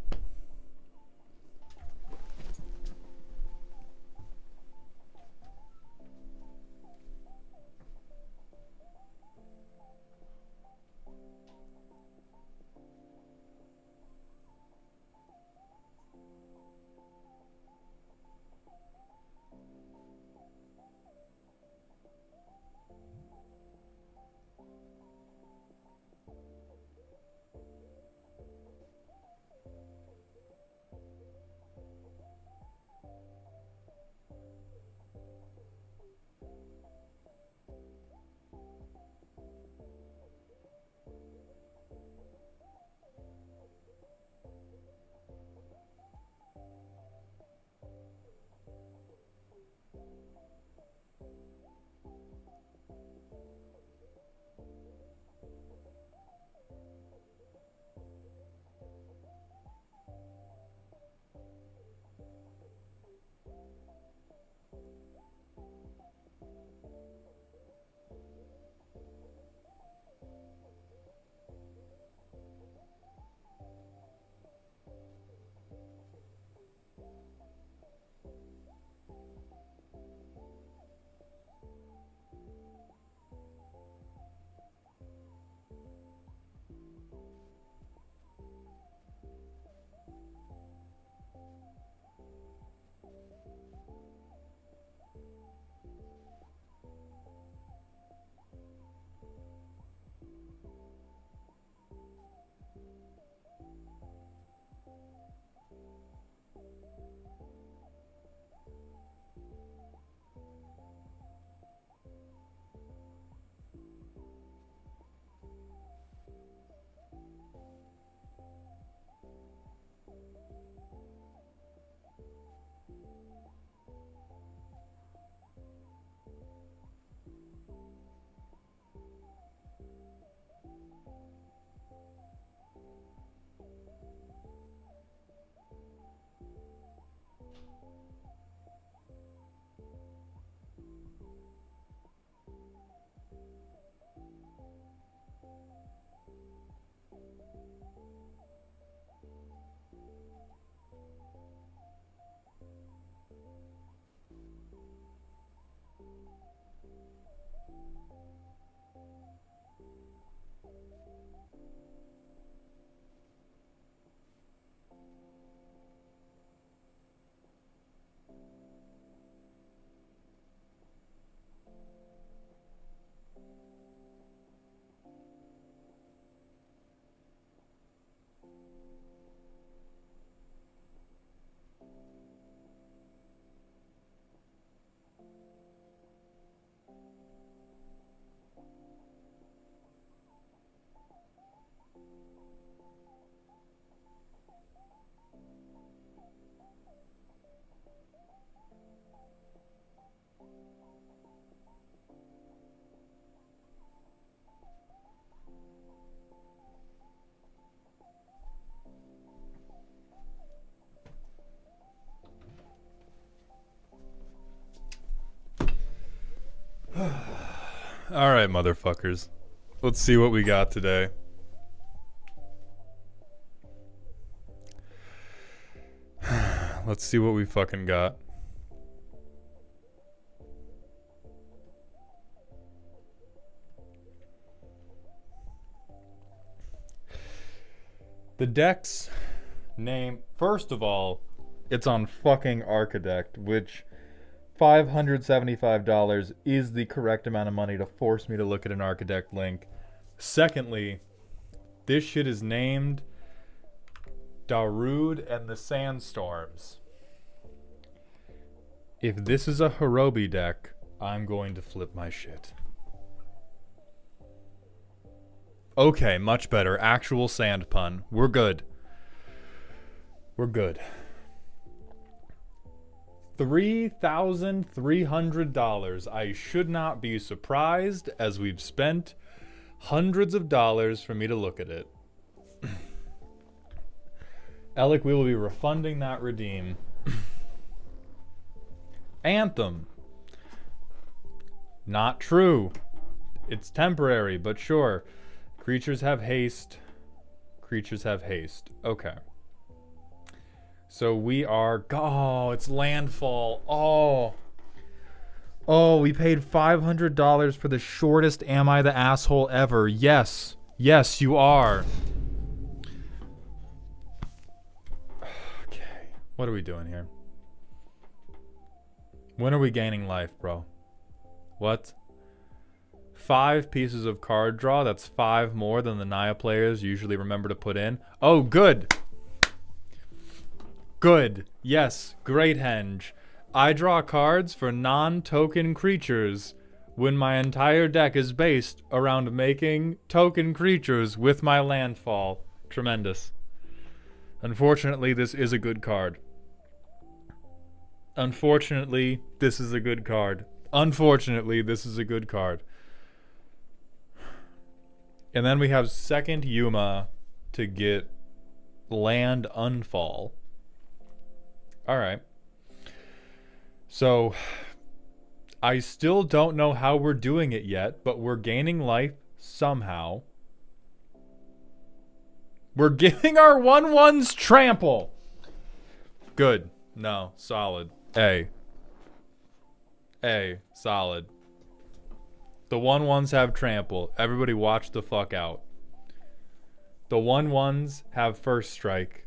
All right, motherfuckers. Let's see what we got today. Let's see what we fucking got. The deck's name, first of all, it's on fucking Archidect, which $575 is the correct amount of money to force me to look at an Archidect link. Secondly, this shit is named Darude and the Sandstorms. If this is a Hirobi deck, I'm going to flip my shit. Okay, much better. Actual sand pun. We're good. We're good. $3,300. I should not be surprised, as we've spent hundreds of dollars for me to look at it. Alec, we will be refunding that redeem. Anthem. Not true. It's temporary, but sure. Creatures have haste. Creatures have haste. Okay. So we are... Oh, it's landfall. Oh, we paid $500 for the shortest Am I the Asshole ever. Yes. Yes, you are. Okay. What are we doing here? When are we gaining life, bro? What? 5 pieces of card draw. That's 5 more than the Naya players usually remember to put in. Oh, good. Good. Yes. Great, Henge. I draw cards for non-token creatures when my entire deck is based around making token creatures with my landfall. Tremendous. Unfortunately, this is a good card. Unfortunately, this is a good card. Unfortunately, this is a good card. And then we have second Yuma to get land unfall. Alright. So, I still don't know how we're doing it yet, but we're gaining life somehow. We're giving our 1/1s trample. Good. No. Solid. A. Solid. The 1/1s have trample. Everybody watch the fuck out. The 1/1s have first strike.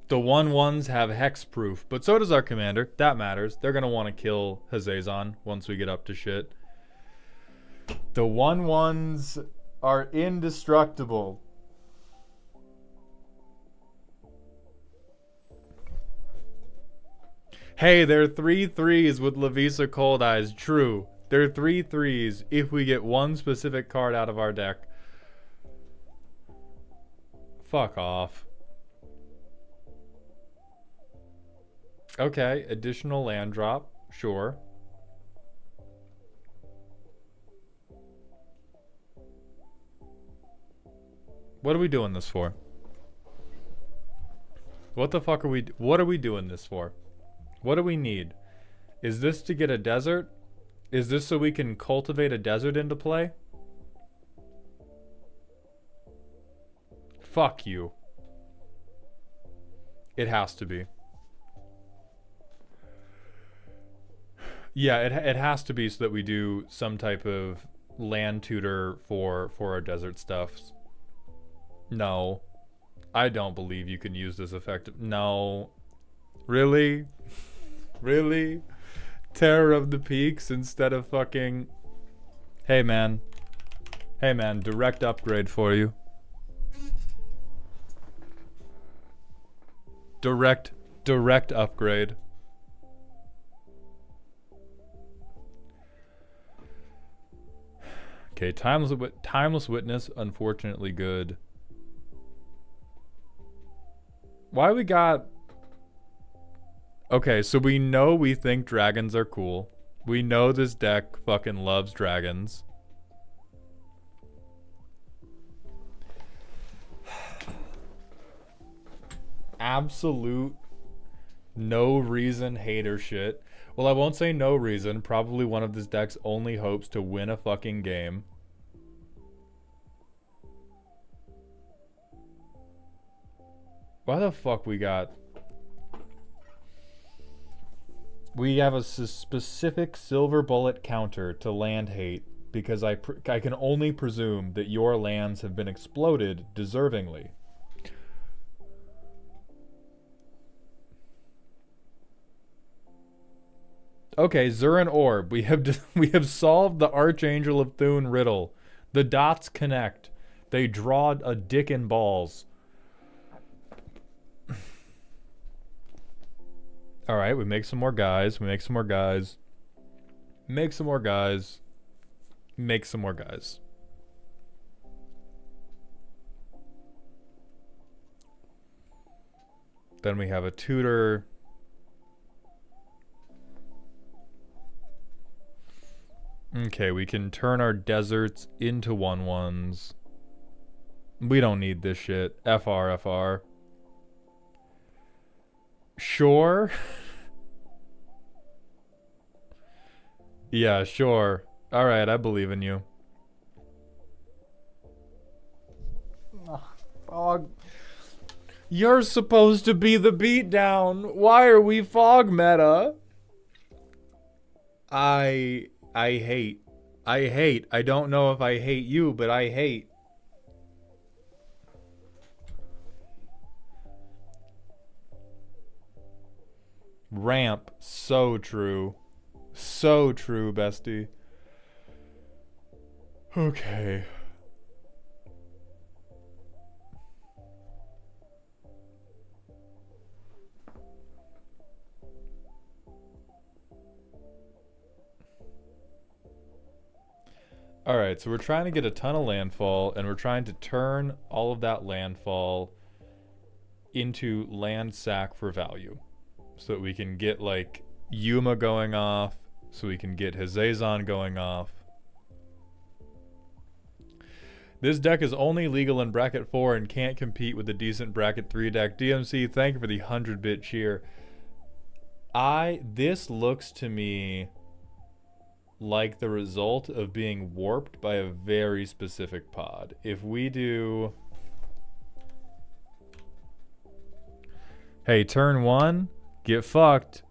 The 1/1s have hexproof, but so does our commander. That matters. They're gonna want to kill Hazazon once we get up to shit. The 1/1s are indestructible. Hey, they're 3/3s with Lavisa Cold Eyes. True. They're 3/3s if we get one specific card out of our deck. Fuck off. Okay, additional land drop. Sure. What are we doing this for? What the fuck are we... What are we doing this for? What do we need? Is this to get a desert? Is this so we can cultivate a desert into play? Fuck you. It has to be. Yeah, it has to be so that we do some type of land tutor for our desert stuffs. No. I don't believe you can use this effect. No. Really? Really? Terror of the Peaks instead of fucking... Hey, man. Hey, man. Direct upgrade for you. Direct upgrade. Okay, Timeless Witness, unfortunately good. Why we got... Okay, so we know we think dragons are cool. We know this deck fucking loves dragons. Absolute no reason hater shit. Well, I won't say no reason. Probably one of this deck's only hopes to win a fucking game. Why the fuck we got... We have a specific silver bullet counter to land hate because I can only presume that your lands have been exploded deservingly. Okay, Zurin Orb. We have solved the Archangel of Thune riddle. The dots connect. They draw a dick and balls. Alright, we make some more guys. We make some more guys. Make some more guys. Make some more guys. Then we have a tutor. Okay, we can turn our deserts into 1/1s. We don't need this shit. FR. Sure. Yeah, sure. Alright, I believe in you. Fog. You're supposed to be the beatdown. Why are we fog meta? I hate. I don't know if I hate you, but I hate. Ramp. So true. So true, bestie. Okay. Alright, so we're trying to get a ton of landfall, and we're trying to turn all of that landfall into land sack for value. So that we can get, like, Yuma going off, so we can get Hazazon going off. This deck is only legal in bracket 4 and can't compete with a decent bracket 3 deck. DMC, thank you for the 100-bit cheer. This looks to me like the result of being warped by a very specific pod. If we do... Hey, turn 1, get fucked.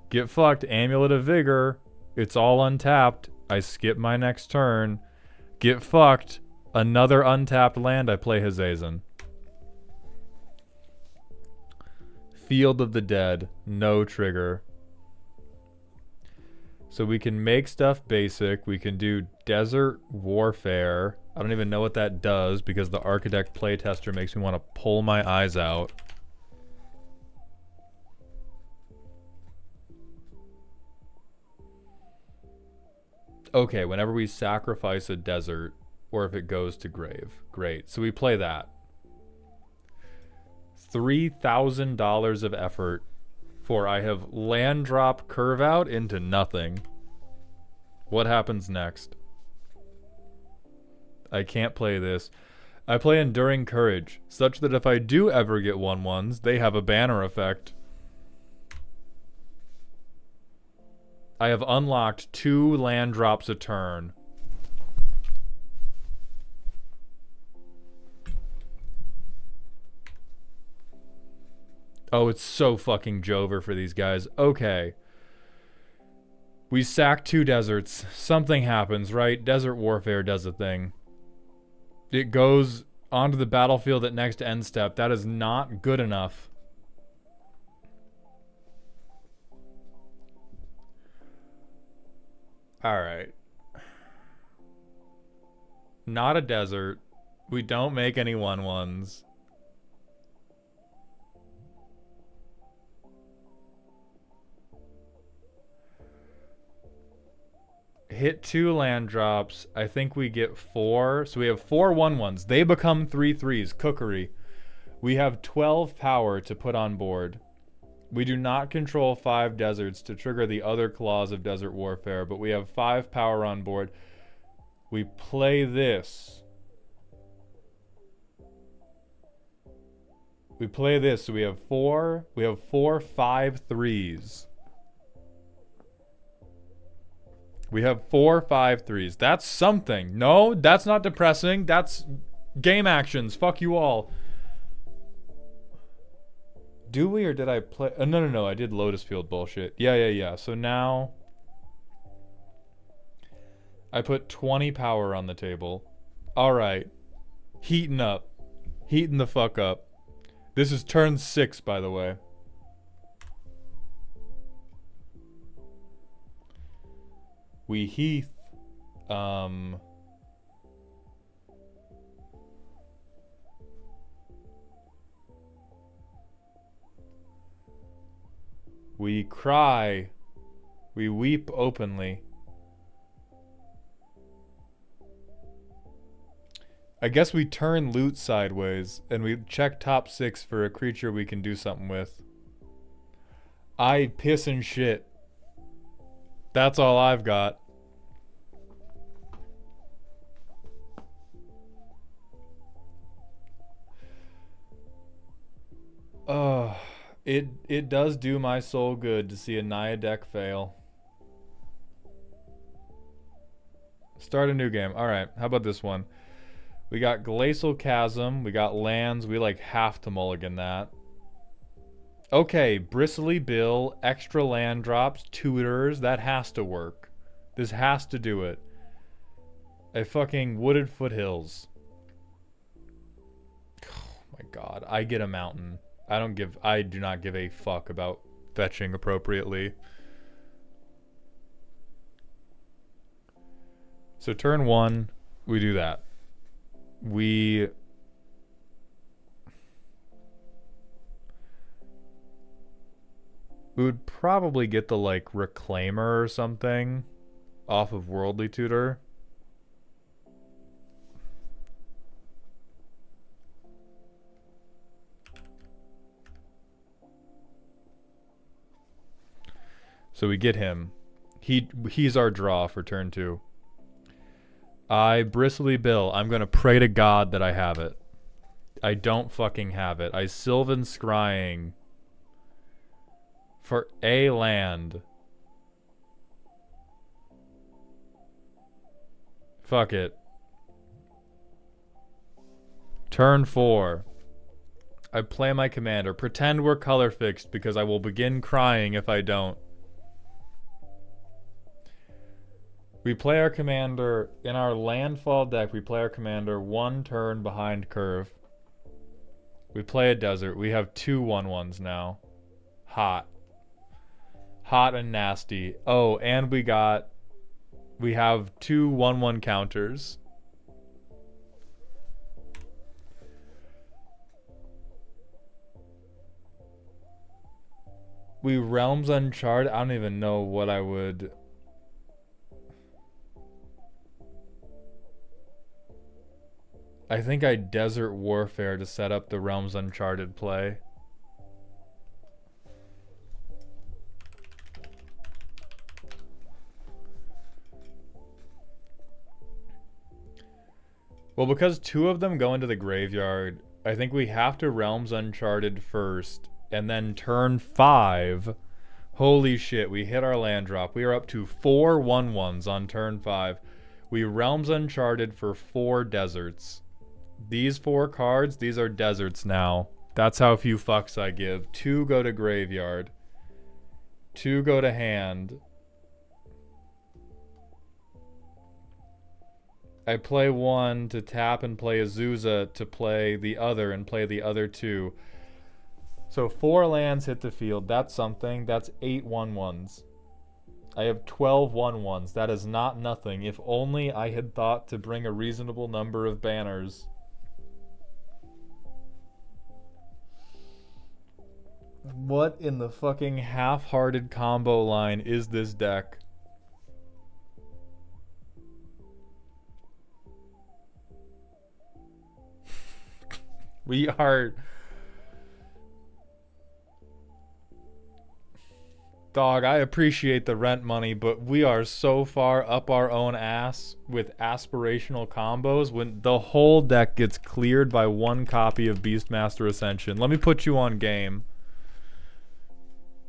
Get fucked, Amulet of Vigor. It's all untapped. I skip my next turn. Get fucked. Another untapped land, I play Hazazon. Field of the Dead, no trigger. So we can make stuff basic. We can do Desert Warfare. I don't even know what that does because the Architect playtester makes me want to pull my eyes out. Okay, whenever we sacrifice a desert, or if it goes to grave. Great. So we play that. $3,000 of effort for I have land drop curve out into nothing. What happens next? I can't play this. I play Enduring Courage, such that if I do ever get 1/1s, they have a banner effect. I have unlocked 2 land drops a turn. Oh, it's so fucking Jover for these guys. Okay. We sack 2 deserts. Something happens, right? Desert Warfare does a thing. It goes onto the battlefield at next end step. That is not good enough. Alright. Not a desert. We don't make any 1/1s. Hit 2 land drops. I think we get 4. So we have 4 1/1s. They become 3/3s. Cookery. We have 12 power to put on board. We do not control 5 deserts to trigger the other clause of Desert Warfare, but we have 5 power on board. We play this. We play this, so we have 4 5 3s. We have 4, 5, 3s. That's something. No, that's not depressing. That's game actions. Fuck you all. Do we or did I play? No. I did Lotus Field bullshit. Yeah. So now I put 20 power on the table. All right. Heating up. Heating the fuck up. This is turn 6, by the way. We Heath. We cry. We weep openly. I guess we turn loot sideways and we check top 6 for a creature we can do something with. I piss and shit. That's all I've got. It does do my soul good to see a Naya deck fail. Start a new game. Alright, how about this one? We got Glacial Chasm, we got lands, we like have to mulligan that. Okay, Bristly Bill, extra land drops, tutors, that has to work. This has to do it. A fucking Wooded Foothills. Oh my god, I get a mountain. I do not give a fuck about fetching appropriately. So turn 1, we do that. We would probably get the like Reclaimer or something off of Worldly Tutor. So we get him. He's our draw for turn 2. I Bristly Bill. I'm gonna pray to God that I have it. I don't fucking have it. I Sylvan Scrying for a land. Fuck it. Turn 4. I play my commander. Pretend we're color fixed because I will begin crying if I don't. We play our commander, in our landfall deck, we play our commander 1 turn behind curve. We play a desert. We have 2 1/1s now. Hot. Hot and nasty. Oh, and we have 2 1/1 counters. We Realms Uncharted. I don't even know what I would... I think I Desert Warfare to set up the Realms Uncharted play. Well, because 2 of them go into the graveyard, I think we have to Realms Uncharted first, and then turn 5. Holy shit, we hit our land drop. We are up to 4 1/1s on turn 5. We Realms Uncharted for 4 deserts. These 4 cards, these are deserts now. That's how few fucks I give. 2 go to graveyard. 2 go to hand. I play 1 to tap and play Azusa to play the other and play the other 2. So 4 lands hit the field. That's something. That's 8 1/1s. I have 12 1/1s. That is not nothing. If only I had thought to bring a reasonable number of banners. What in the fucking half-hearted combo line is this deck? We are... Dog, I appreciate the rent money, but we are so far up our own ass with aspirational combos when the whole deck gets cleared by 1 copy of Beastmaster Ascension. Let me put you on game.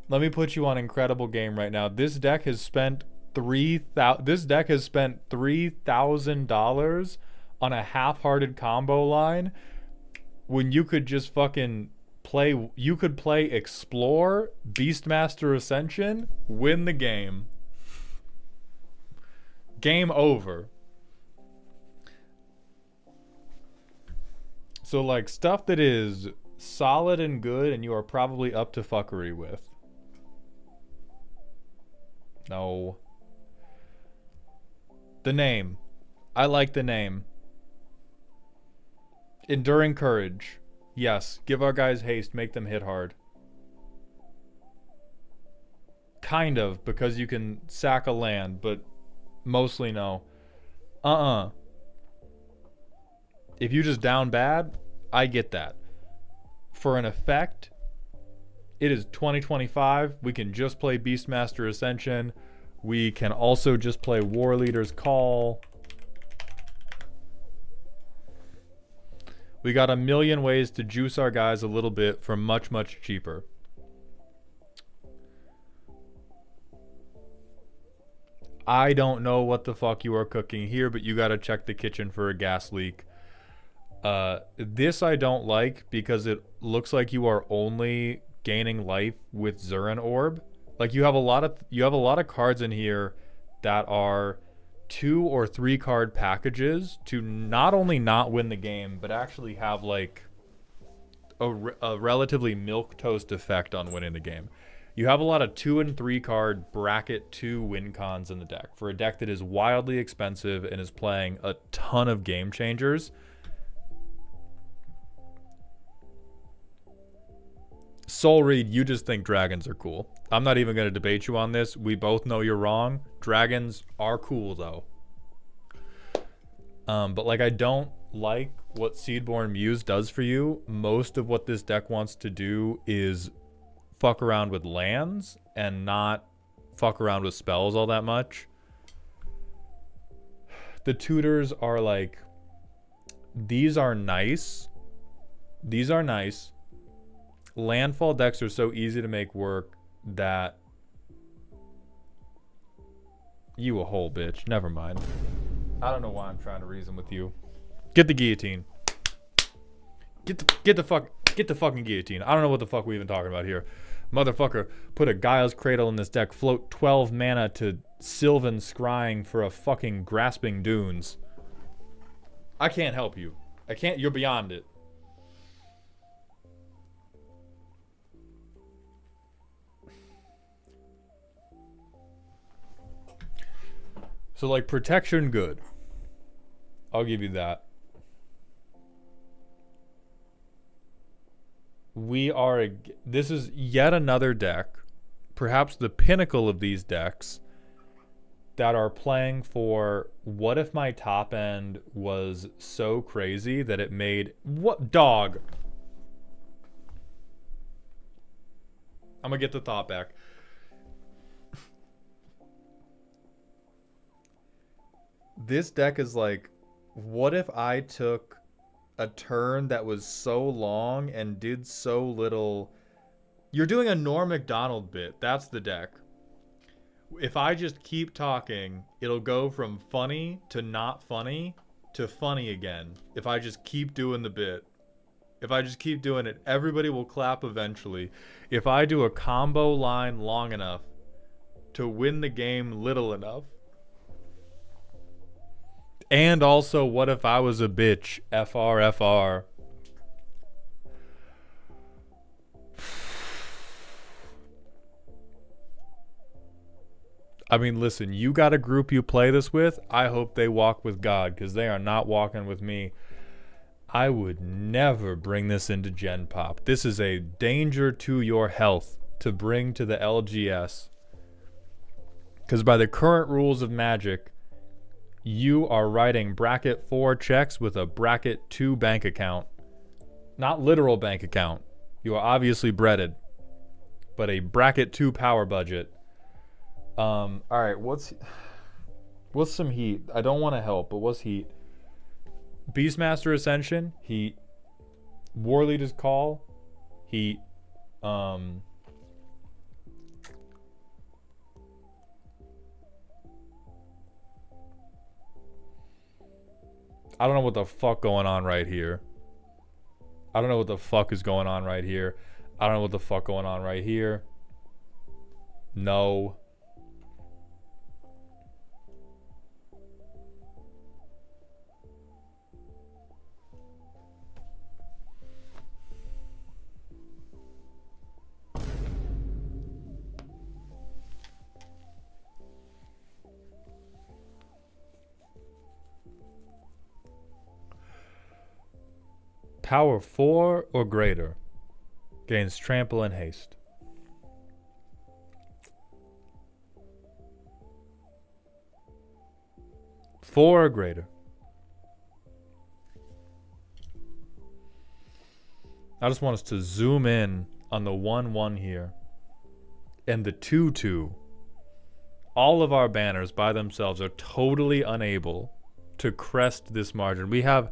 Let me put you on incredible game right now. This deck has spent this deck has spent $3,000 on a half-hearted combo line when you could just fucking play Explore, Beastmaster Ascension, win the game. Game over. So like stuff that is solid and good and you are probably up to fuckery with. No. The name. I like the name. Enduring Courage. Yes. Give our guys haste. Make them hit hard. Kind of, because you can sack a land, but mostly no. If you just down bad, I get that. For an effect, it is 2025. We can just play Beastmaster Ascension. We can also just play War Leader's Call. We got a million ways to juice our guys a little bit for much, much cheaper. I don't know what the fuck you are cooking here, but you gotta check the kitchen for a gas leak. This I don't like because it looks like you are only gaining life with Zuran Orb. Like you have a lot of cards in here that are 2 or 3 card packages to not only not win the game, but actually have like a relatively milquetoast effect on winning the game. You have a lot of 2 and 3 card bracket 2 win cons in the deck for a deck that is wildly expensive and is playing a ton of game changers. Soul Reed, you just think dragons are cool. I'm not even going to debate you on this. We both know you're wrong. Dragons are cool, though. But, like, I don't like what Seedborn Muse does for you. Most of what this deck wants to do is fuck around with lands and not fuck around with spells all that much. The tutors are, like... These are nice. These are nice. Landfall decks are so easy to make work that you a whole bitch. Never mind. I don't know why I'm trying to reason with you. Get the guillotine. Get the fucking guillotine. I don't know what the fuck we even talking about here. Motherfucker, put a Guile's Cradle in this deck. Float 12 mana to Sylvan Scrying for a fucking Grasping Dunes. I can't help you. I can't. You're beyond it. So, like, protection, good. I'll give you that. This is yet another deck, perhaps the pinnacle of these decks, that are playing for what if my top end was so crazy that it made... What? Dog! I'm gonna get the thought back. This deck is like, what if I took a turn that was so long and did so little... You're doing a Norm Macdonald bit. That's the deck. If I just keep talking, it'll go from funny to not funny to funny again. If I just keep doing the bit. If I just keep doing it, everybody will clap eventually. If I do a combo line long enough to win the game little enough. And also, what if I was a bitch? FR. I mean, listen, you got a group you play this with. I hope they walk with God, because they are not walking with me. I would never bring this into Gen Pop. This is a danger to your health to bring to the LGS. Because by the current rules of Magic, you are writing bracket 4 checks with a bracket 2 bank account. Not literal bank account. You are obviously breaded. But a bracket 2 power budget. Alright, what's some heat? I don't want to help, but what's heat? Beastmaster Ascension, heat. War Leader's Call, heat. I don't know what the fuck going on right here. I don't know what the fuck is going on right here. I don't know what the fuck going on right here. No. Power 4 or greater. Gains trample and haste. Four or greater. I just want us to zoom in on the 1-1 here. And the 2-2. All of our banners by themselves are totally unable to crest this margin. We have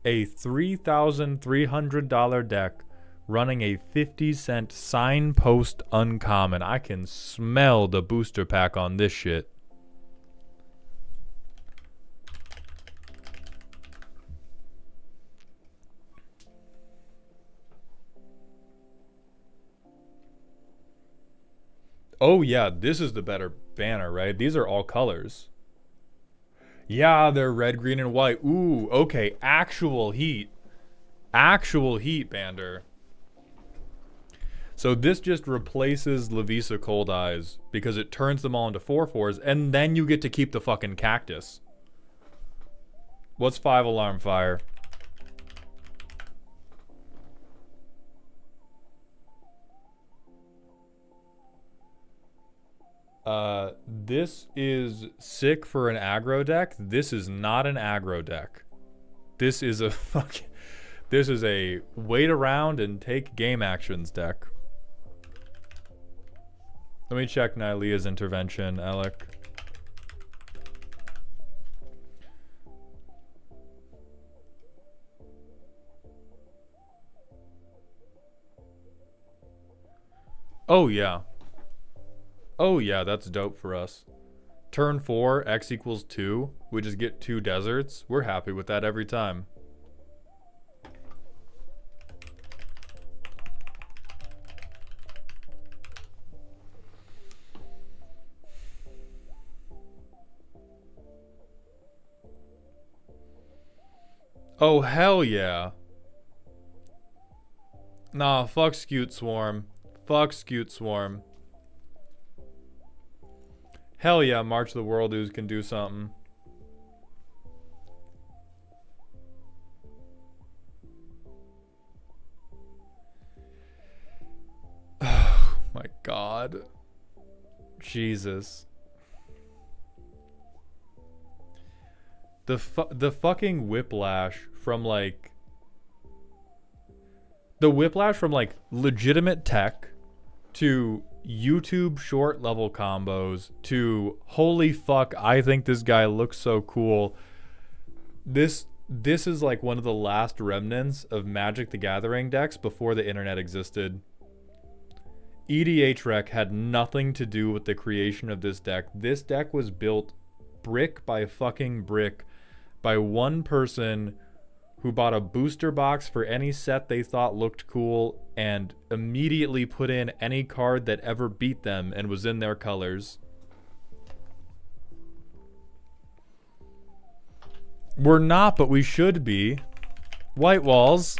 a $3,300 deck running a 50-cent signpost uncommon. I can smell the booster pack on this shit. Oh yeah, this is the better banner, right? These are all colors. Yeah, they're red, green, and white. Ooh, okay. Actual heat. Actual heat, Bander. So this just replaces Lavisa Cold Eyes because it turns them all into 4/4s, and then you get to keep the fucking cactus. What's 5 Alarm Fire? This is sick for an aggro deck. This is not an aggro deck. This is a fucking... This is a wait around and take game actions deck. Let me check Nylea's intervention, Alec. Oh yeah. Oh yeah, that's dope for us. Turn 4, X equals 2. We just get 2 deserts. We're happy with that every time. Oh hell yeah. Nah, fuck Scute Swarm. Fuck Scute Swarm. Hell yeah, March of the World Ooze can do something. Oh my god. Jesus. The fucking whiplash from like... The whiplash from like legitimate tech to YouTube short level combos to holy fuck, I think this guy looks so cool. This is like one of the last remnants of Magic the Gathering decks before the internet existed. EDH Rec had nothing to do with the creation of this deck. This deck was built brick by fucking brick by one person who bought a booster box for any set they thought looked cool and immediately put in any card that ever beat them and was in their colors. We're not, but we should be. White Walls.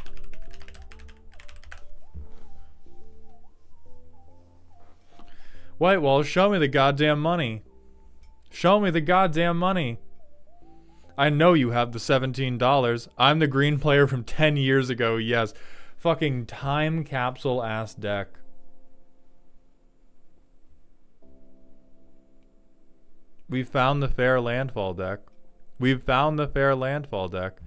White Walls, show me the goddamn money. Show me the goddamn money. I know you have the $17. I'm the green player from 10 years ago, yes. Fucking time capsule ass deck. We found the fair landfall deck. We've found the fair landfall deck.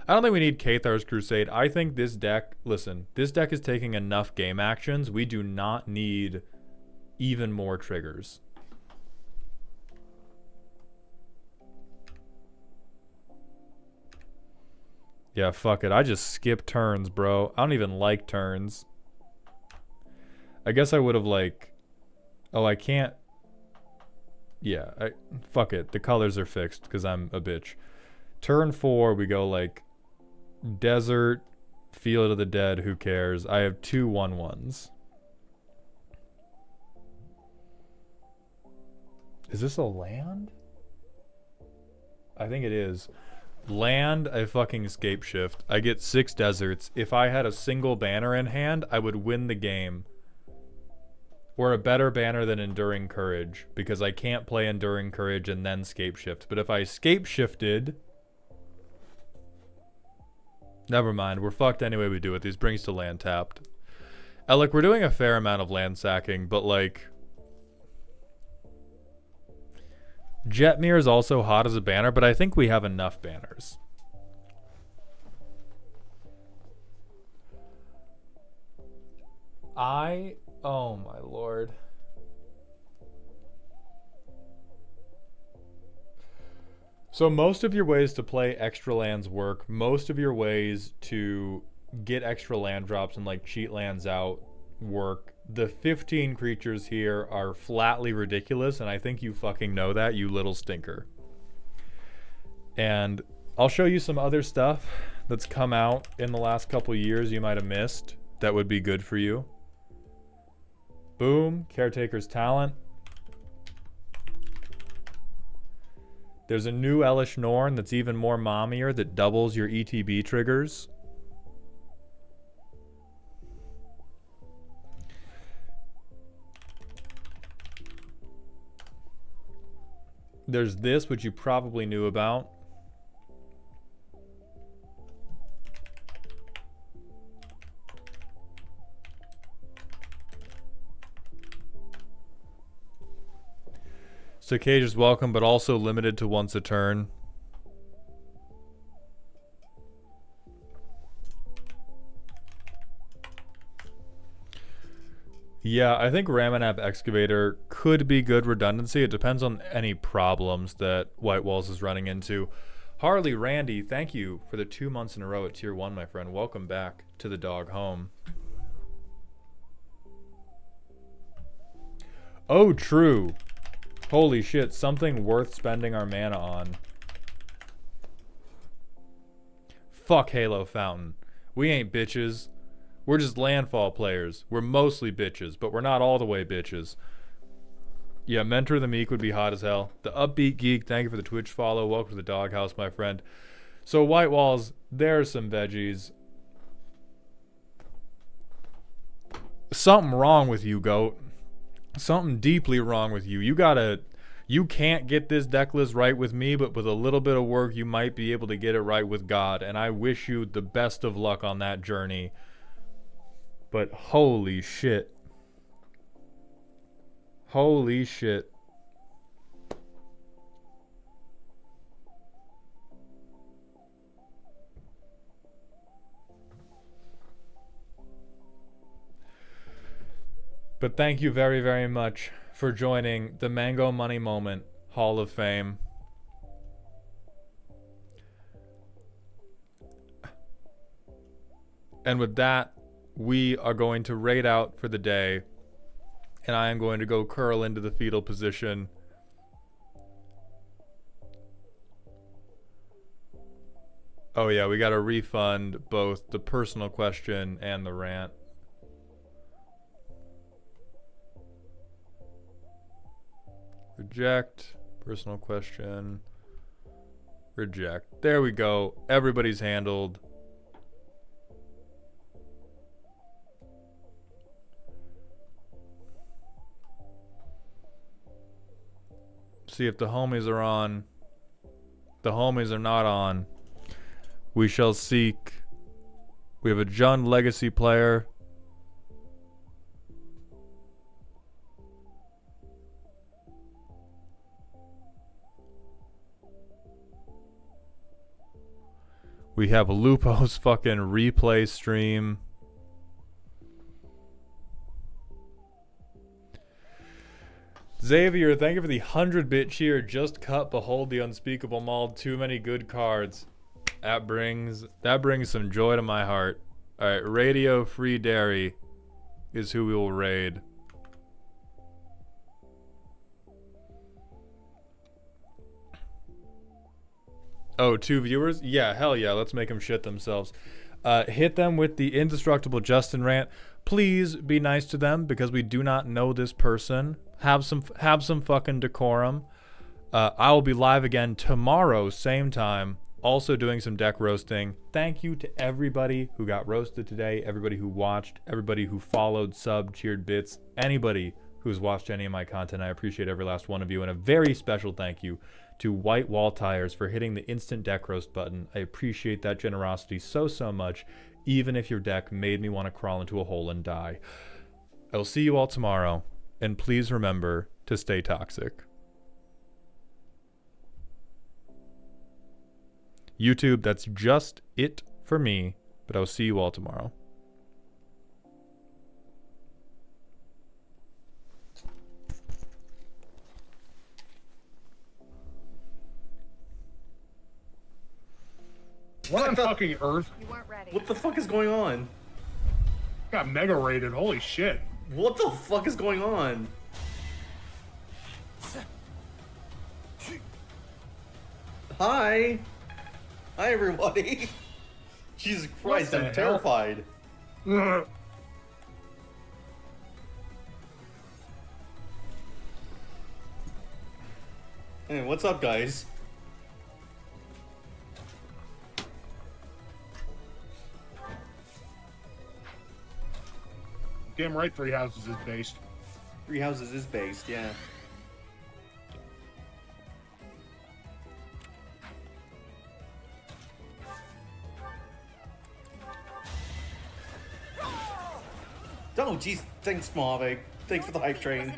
I don't think we need Cathar's Crusade. I think this deck, listen, this deck is taking enough game actions. We do not need even more triggers. Yeah, fuck it. I just skip turns, bro. I don't even like turns. I guess I would have like... Oh, I can't... Yeah, fuck it. The colors are fixed because I'm a bitch. Turn 4, we go like desert, Field of the Dead, who cares? I have 2 1/1s. Is this a land? I think it is. Land, I fucking escape shift. I get 6 deserts. If I had a single banner in hand, I would win the game. Or a better banner than Enduring Courage, because I can't play Enduring Courage and then scape shift. But if I scape shifted... Never mind, we're fucked anyway we do it. These brings to land tapped. Alec, we're doing a fair amount of land sacking, but like... Jetmir is also hot as a banner, but I think we have enough banners. Oh my lord. So most of your ways to play extra lands work. Most of your ways to get extra land drops and like cheat lands out work. The 15 creatures here are flatly ridiculous, and I think you fucking know that, you little stinker. And I'll show you some other stuff that's come out in the last couple years you might have missed that would be good for you. Boom, Caretaker's Talent. There's a new Elesh Norn that's even more mommier that doubles your ETB triggers. There's this, which you probably knew about. So Cage is welcome, but also limited to once a turn. Yeah, I think Ramanap Excavator could be good redundancy. It depends on any problems that White Walls is running into. Harley Randy, thank you for the 2 months in a row at Tier 1, my friend. Welcome back to the dog home. Oh, true. Holy shit, something worth spending our mana on. Fuck Halo Fountain. We ain't bitches. We're just landfall players. We're mostly bitches, but we're not all the way bitches. Yeah, Mentor the Meek would be hot as hell. The Upbeat Geek, thank you for the Twitch follow. Welcome to the doghouse, my friend. So White Walls, there's some veggies. Something wrong with you, goat. Something deeply wrong with you. You can't get this deck list right with me, but with a little bit of work, you might be able to get it right with God. And I wish you the best of luck on that journey. But holy shit. Holy shit. But thank you very, very much for joining the Mango Money Moment Hall of Fame. And with that, we are going to raid out for the day. And I am going to go curl into the fetal position. Oh yeah, we got to refund both the personal question and the rant. Reject. Personal question. Reject. There we go. Everybody's handled. See if the homies are on. The homies are not on. We shall seek. We have a Jund Legacy player. We have Lupo's fucking replay stream. Xavier, thank you for the 100-bit cheer. Just cut, behold the unspeakable mauled. Too many good cards. That brings some joy to my heart. Alright, Radio Free Dairy is who we will raid. Oh, 2 viewers? Yeah, hell yeah. Let's make them shit themselves. Hit them with the indestructible Justin rant. Please be nice to them because we do not know this person. Have some fucking decorum. I will be live again tomorrow, same time. Also doing some deck roasting. Thank you to everybody who got roasted today, everybody who watched, everybody who followed, subbed, cheered bits, anybody who's watched any of my content. I appreciate every last one of you, and a very special thank you to White Wall Tires for hitting the instant deck roast button. I appreciate that generosity so much, even if your deck made me want to crawl into a hole and die. I'll see you all tomorrow, and please remember to stay toxic. YouTube, that's just it for me, but I'll see you all tomorrow. What on fucking earth? You weren't ready. What the fuck is going on? Got mega rated. Holy shit. What the fuck is going on? Hi. Hi, everybody. Jesus Christ, the I'm hell? terrified. Hey, what's up, guys? Damn right, Three Houses is based. Three Houses is based, yeah. Oh, jeez. Thanks, Mavic. Thanks for the hype train.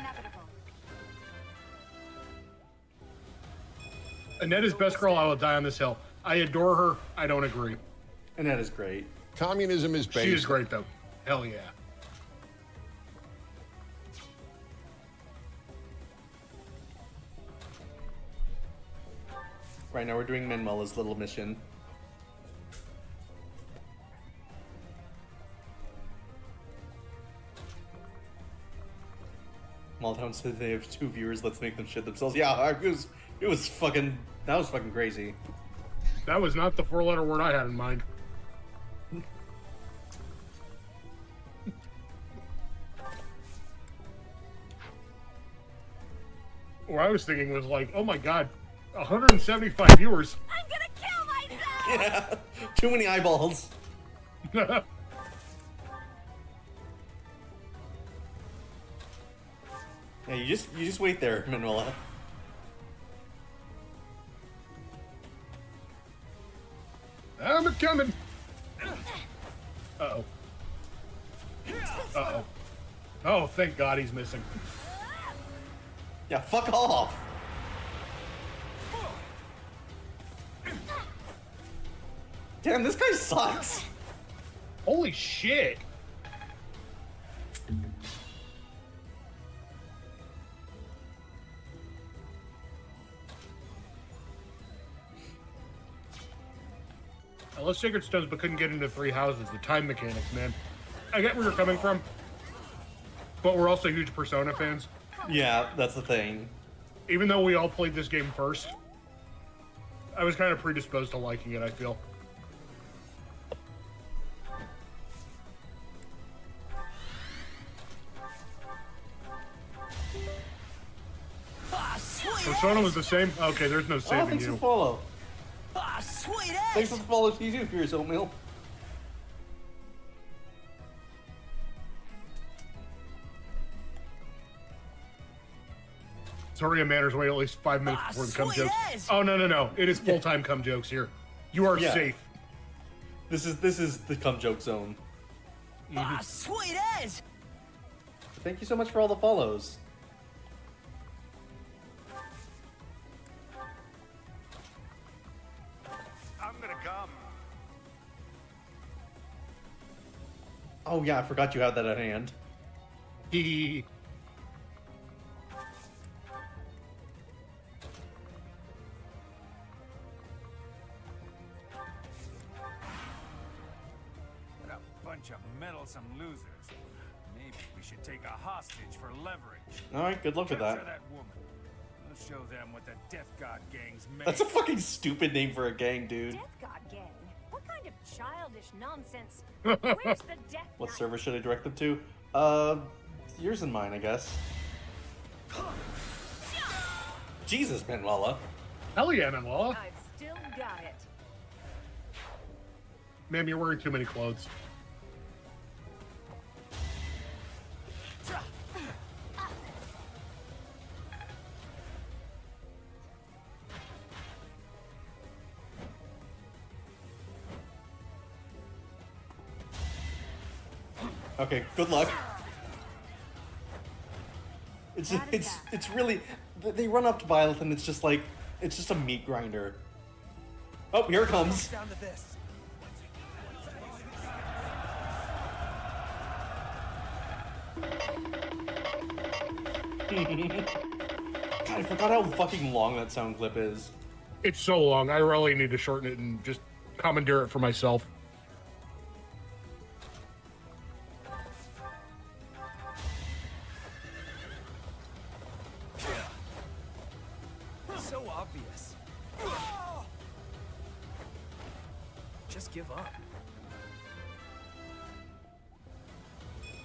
Annette is best girl. I will die on this hill. I adore her. I don't agree. And that is great. Communism is based. She is great, though. Hell yeah. Right now we're doing Manuela's little mission. Maltown said they have 2 viewers, let's make them shit themselves. Yeah, it was fucking, that was fucking crazy. That was not the 4-letter word I had in mind. What I was thinking was like, oh my god, 175 viewers. I'm gonna kill myself! Yeah, too many eyeballs. Yeah, you just wait there, Manuela. I'm coming. Uh-oh. Uh-oh. Oh, thank God he's missing. Yeah, fuck off. Damn, this guy sucks. Holy shit. I love Sacred Stones, but couldn't get into Three Houses. The time mechanics, man. I get where you're coming from, but we're also huge Persona fans. Yeah, that's the thing. Even though we all played this game first, I was kind of predisposed to liking it, I feel. Ah, sweet Persona ass. was the same? Okay, there's no Oh, saving thanks for the you. follow. Ah, sweet Thanks for ass. the follow to you too, Fierce Oatmeal. Toria Manor's wait at least 5 minutes Ah, before the cum sweet jokes. ass. Oh, no. It is full-time cum jokes here. You are Yeah. safe. This is the cum joke zone. Ah, sweet ass. Thank you so much for all the follows. I'm gonna come. Oh yeah, I forgot you had that at hand. Hee. What a bunch of meddlesome losers. Maybe we should take a hostage for leverage. All right, good luck with Capture that. that woman. show them what the Death God gang's made. That's a fucking stupid name for a gang, dude. Death God Gang? What kind of childish nonsense? Where's the Death What Knight? server should I direct them to? Yours and mine, I guess. Jesus, Manuela. Hell yeah, Manuela. I've still got it. Ma'am, you're wearing too many clothes. Okay, good luck. It's really they run up to Byleth and it's just like it's just a meat grinder. Oh, here it comes. Down to this. God, I forgot how fucking long that sound clip is. It's so long. I really need to shorten it and just commandeer it for myself. So obvious. Just give up.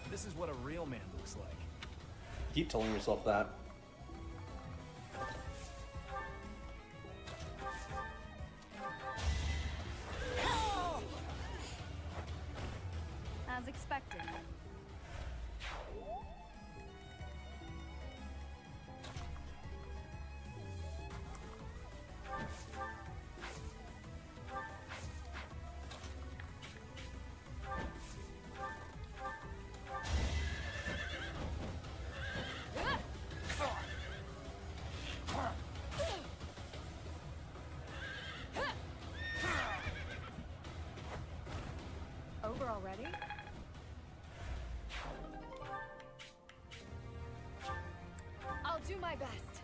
This is what a real man looks like. Keep telling yourself that. As expected. Over already? I'll do my best.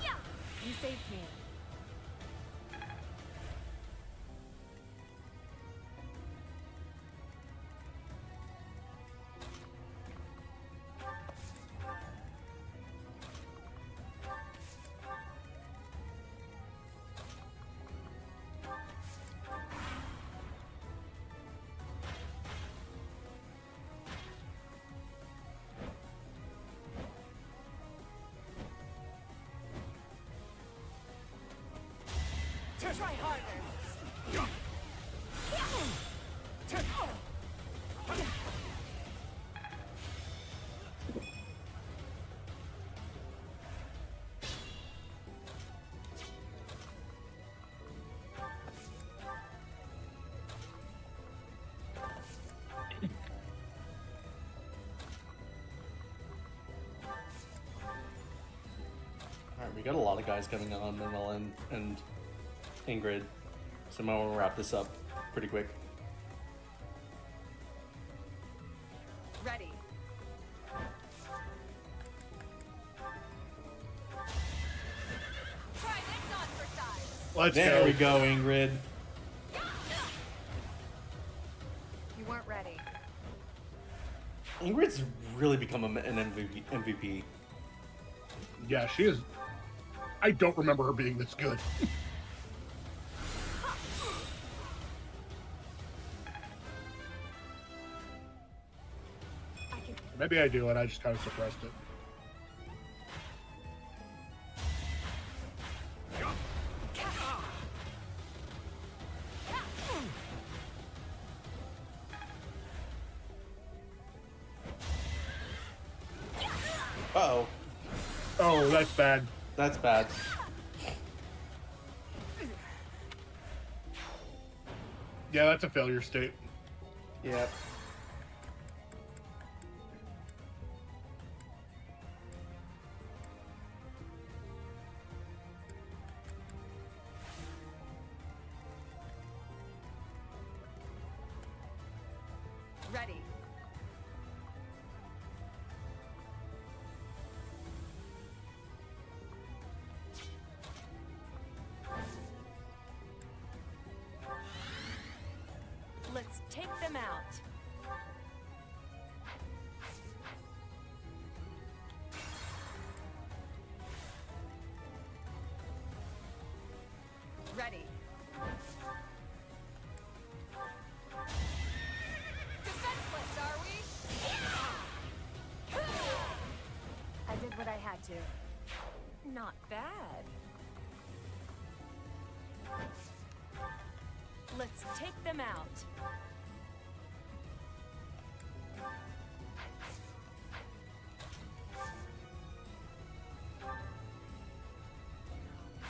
Yeah! You saved me. Try harder. Alright, we got a lot of guys coming on Manuela and Ingrid. So I want to wrap this up pretty quick. Ready. Try this on for size. Let's There go. we go, Ingrid. You weren't ready. Ingrid's really become an MVP. Yeah, she is. I don't remember her being this good. I can. Maybe I do, and I just kind of suppressed it. Uh-oh. Oh, that's bad. That's bad. Yeah, that's a failure state. Yep. Ready. Let's take them out. Not bad. Let's take them out.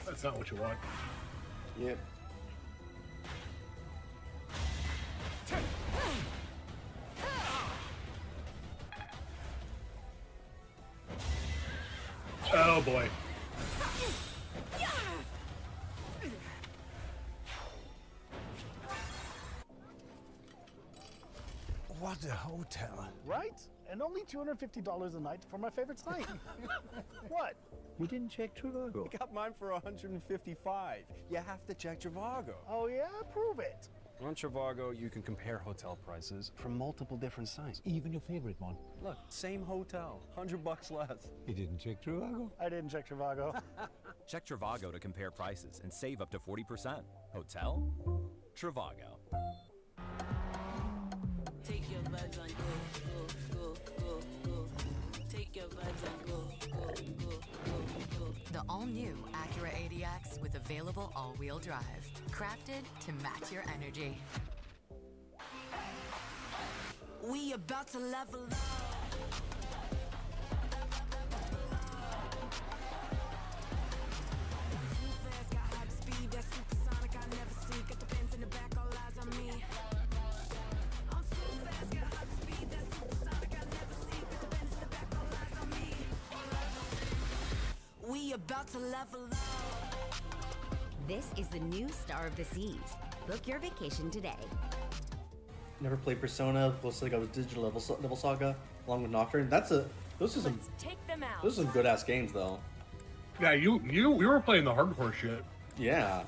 That's not what you want. Yep. Oh boy. What a hotel. Right? And only $250 a night for my favorite site. What? You didn't check Trivago. I got mine for 155. You have to check Trivago. Oh yeah? Prove it. On Trivago, you can compare hotel prices from multiple different sites. Even your favorite one. Look, same hotel, $100 less. You didn't check Trivago. I didn't check Trivago. Check Trivago to compare prices and save up to 40%. Hotel? Trivago. Take your vibes and go. Take your vibes and go. The all-new Acura ADX with available all-wheel drive. Crafted to match your energy. We about to level up. Too fast, got hype speed, that supersonic I never see. Got the pins in the back, all eyes on me. I'm too fast, got hype speed, that supersonic I never see. Got the pins in the back, all eyes on me. We about to level up. This is the new Star of the Seas. Book your vacation today. Never played Persona. Mostly got with Digital Level Saga along with Nocturne. Those are some Let's take them out. those are some good ass games though. Yeah, we were playing the hardcore shit. Yeah.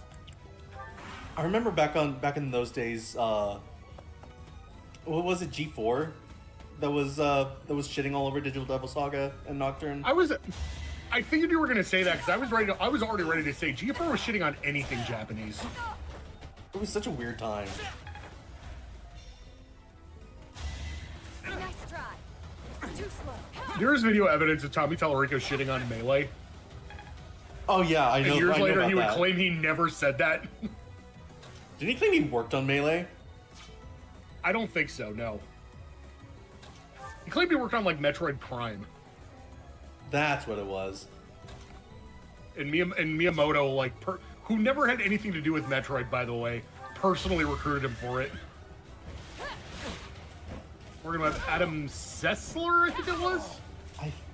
I remember back in those days. What was it? G4 that was shitting all over Digital Devil Saga and Nocturne. I figured you were gonna say that because I was already ready to say G4 was shitting on anything Japanese. It was such a weird time. Nice try. Too slow. There's video evidence of Tommy Tallarico shitting on Melee. Oh yeah, I know. And years I know later, about he would that. claim he never said that. Didn't he claim he worked on Melee? I don't think so. No. He claimed he worked on like Metroid Prime. That's what it was. And Miyamoto, who never had anything to do with Metroid, by the way, personally recruited him for it. We're gonna have Adam Sessler, I think it was.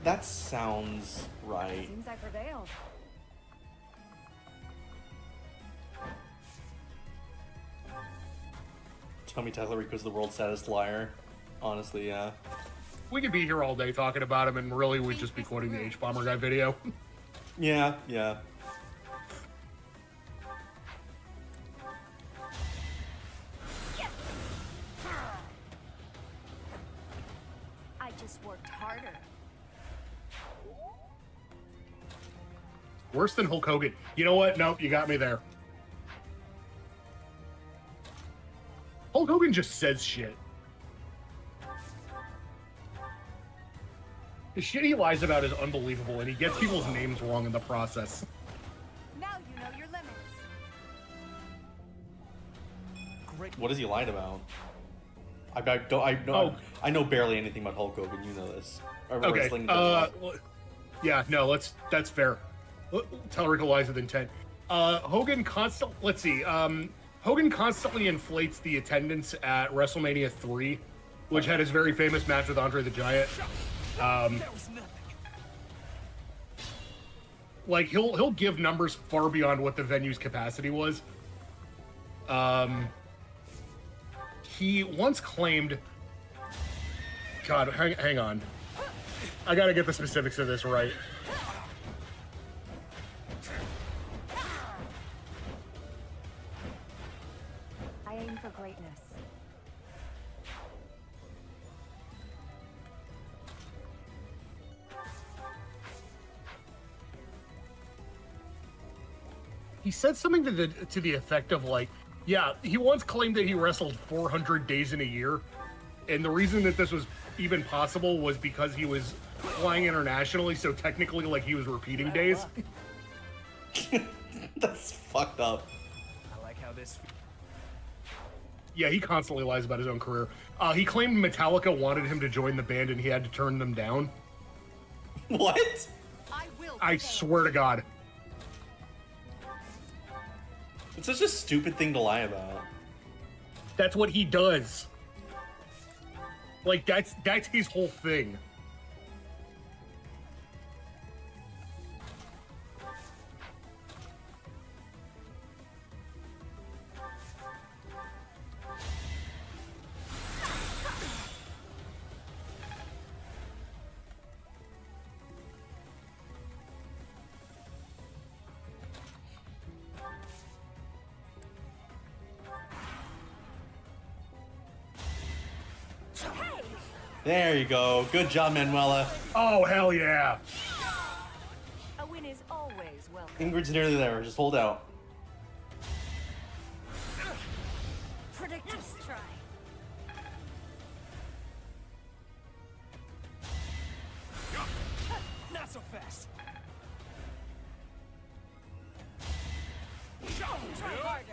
That sounds right. Seems I prevailed. Tommy Tallarico's the world's saddest liar. Honestly, yeah. We could be here all day talking about him, and really we'd just be quoting the H-Bomber Guy video. Yeah, yeah. I just worked harder. Worse than Hulk Hogan. You know what? Nope, you got me there. Hulk Hogan just says shit. The shit he lies about is unbelievable, and he gets people's names wrong in the process. Now you know your limits. What has he lied about? I know barely anything about Hulk Hogan. You know this. Or Okay. wrestling does Yeah, no, that's fair. Tellerico lies with intent. Hogan constantly inflates the attendance at WrestleMania 3, which had his very famous match with Andre the Giant. Like he'll give numbers far beyond what the venue's capacity was. He once claimed, God, hang on. I gotta get the specifics of this right. I aim for greatness. He said something to the effect of like, yeah, he once claimed that he wrestled 400 days in a year, and the reason that this was even possible was because he was flying internationally, so technically like he was repeating days. That's fucked up. I like how this. Yeah, he constantly lies about his own career. He claimed Metallica wanted him to join the band and he had to turn them down. What? I swear to God. It's such a stupid thing to lie about. That's what he does. Like, that's his whole thing. There you go. Good job, Manuela. Oh, hell yeah. A win is always welcome. Ingrid's nearly there. Just hold out. Predictive strike. Not so fast. Try harder.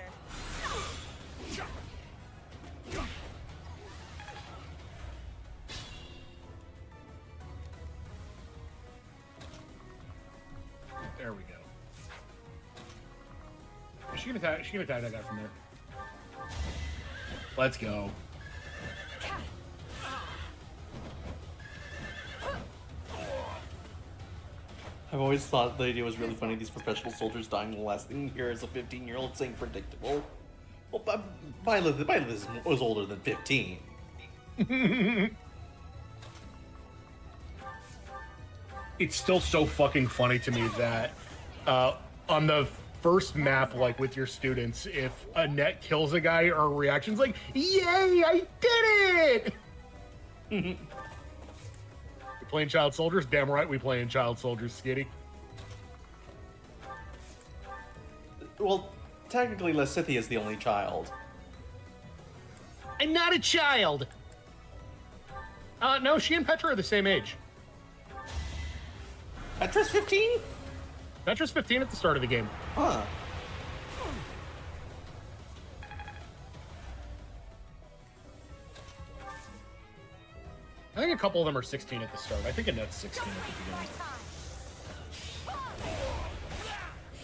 There we go. She can attack that guy from there. Let's go. I've always thought the idea was really funny. These professional soldiers dying, the last thing you hear is a 15-year-old saying predictable. Well, Byleth was older than 15. It's still so fucking funny to me that on the first map, like with your students, if Annette kills a guy, our reaction's like, "Yay, I did it!" We playing child soldiers? Damn right we playing child soldiers, Skitty. Well, technically, Lysithea is the only child. I'm not a child! No, she and Petra are the same age. Petra's 15? Petra's 15 at the start of the game. Huh. I think a couple of them are 16 at the start. I think Annette's 16 at the beginning.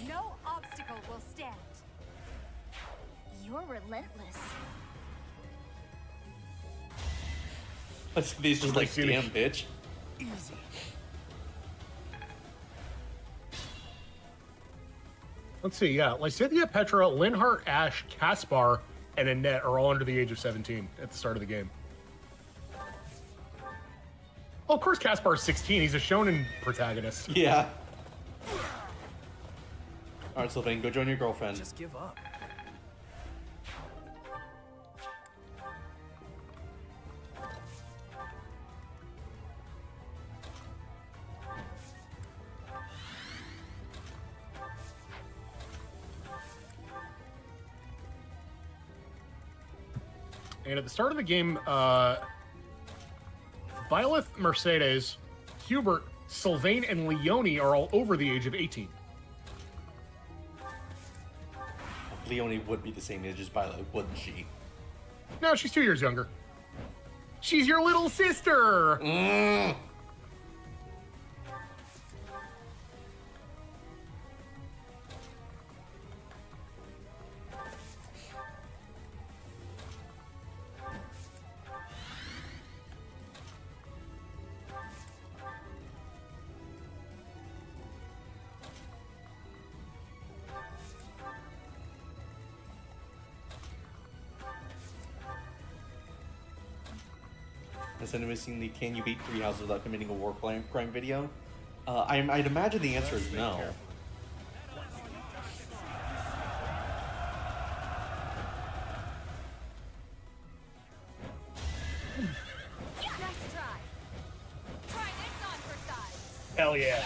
No obstacle will stand. You're relentless. Lysithea's just like, damn, bitch. Easy. Let's see, yeah. Lysithea, Petra, Linhardt, Ash, Caspar, and Annette are all under the age of 17 at the start of the game. Well, of course Caspar is 16. He's a shonen protagonist. Yeah. Alright, Sylvain, go join your girlfriend. Just give up. And at the start of the game, Byleth, Mercedes, Hubert, Sylvain, and Leonie are all over the age of 18. Leonie would be the same age as Byleth, wouldn't she? No, she's 2 years younger. She's your little sister! Has anyone seen the Can You Beat 3 Houses Without Committing a War Crime video? I'd imagine the answer is no. Nice try. Try this on for size. Hell yeah.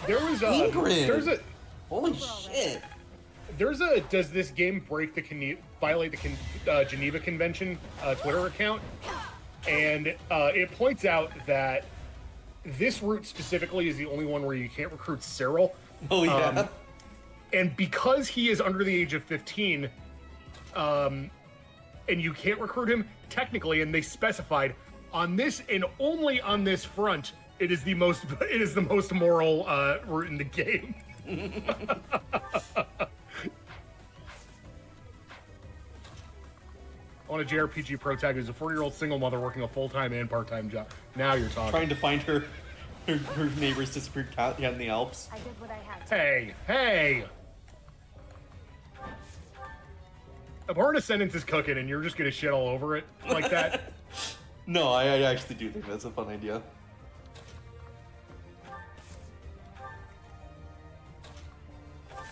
There was Ingrid! there's a Holy shit! There's a does this game break the violate the Geneva Convention Twitter account, and it points out that this route specifically is the only one where you can't recruit Cyril, Oh yeah. And because he is under the age of 15, and you can't recruit him technically, and they specified on this and only on this front, it is the most moral route in the game. On a JRPG protagonist who's a 40-year-old single mother working a full-time and part-time job. Now you're talking. Trying to find her neighbor's disappeared cat in the Alps. I did what I had to. Hey! Abhorrent Ascendance is cooking and you're just gonna shit all over it like that? No, I actually do think that's a fun idea.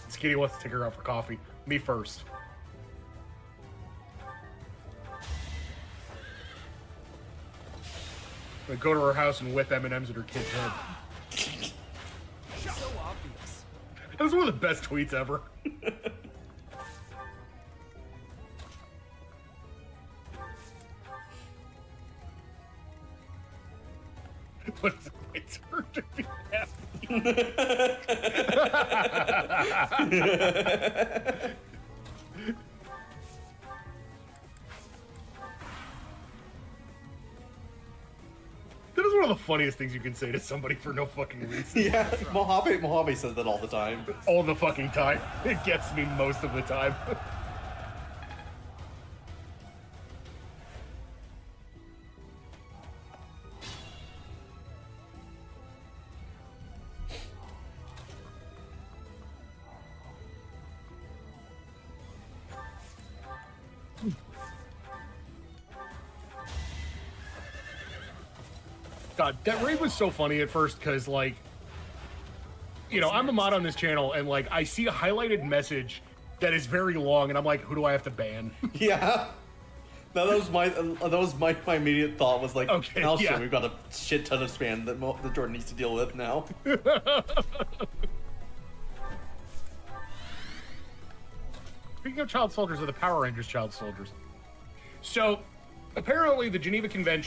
Skinny wants to take her out for coffee. Me first. I'm gonna go to her house and whip M&Ms at her kid's head. So obvious. That was one of the best tweets ever. But it's her to be happy. That is one of the funniest things you can say to somebody for no fucking reason. Yeah, Mojave says that all the time. All the fucking time. It gets me most of the time. God, that raid was so funny at first because, like, you know, I'm a mod on this channel and, like, I see a highlighted message that is very long and I'm like, who do I have to ban? Yeah. No, that was my immediate thought was like, okay, oh yeah. shit, we've got a shit ton of spam that Jordan needs to deal with now. Speaking of child soldiers, are the Power Rangers child soldiers? So, apparently the Geneva Convention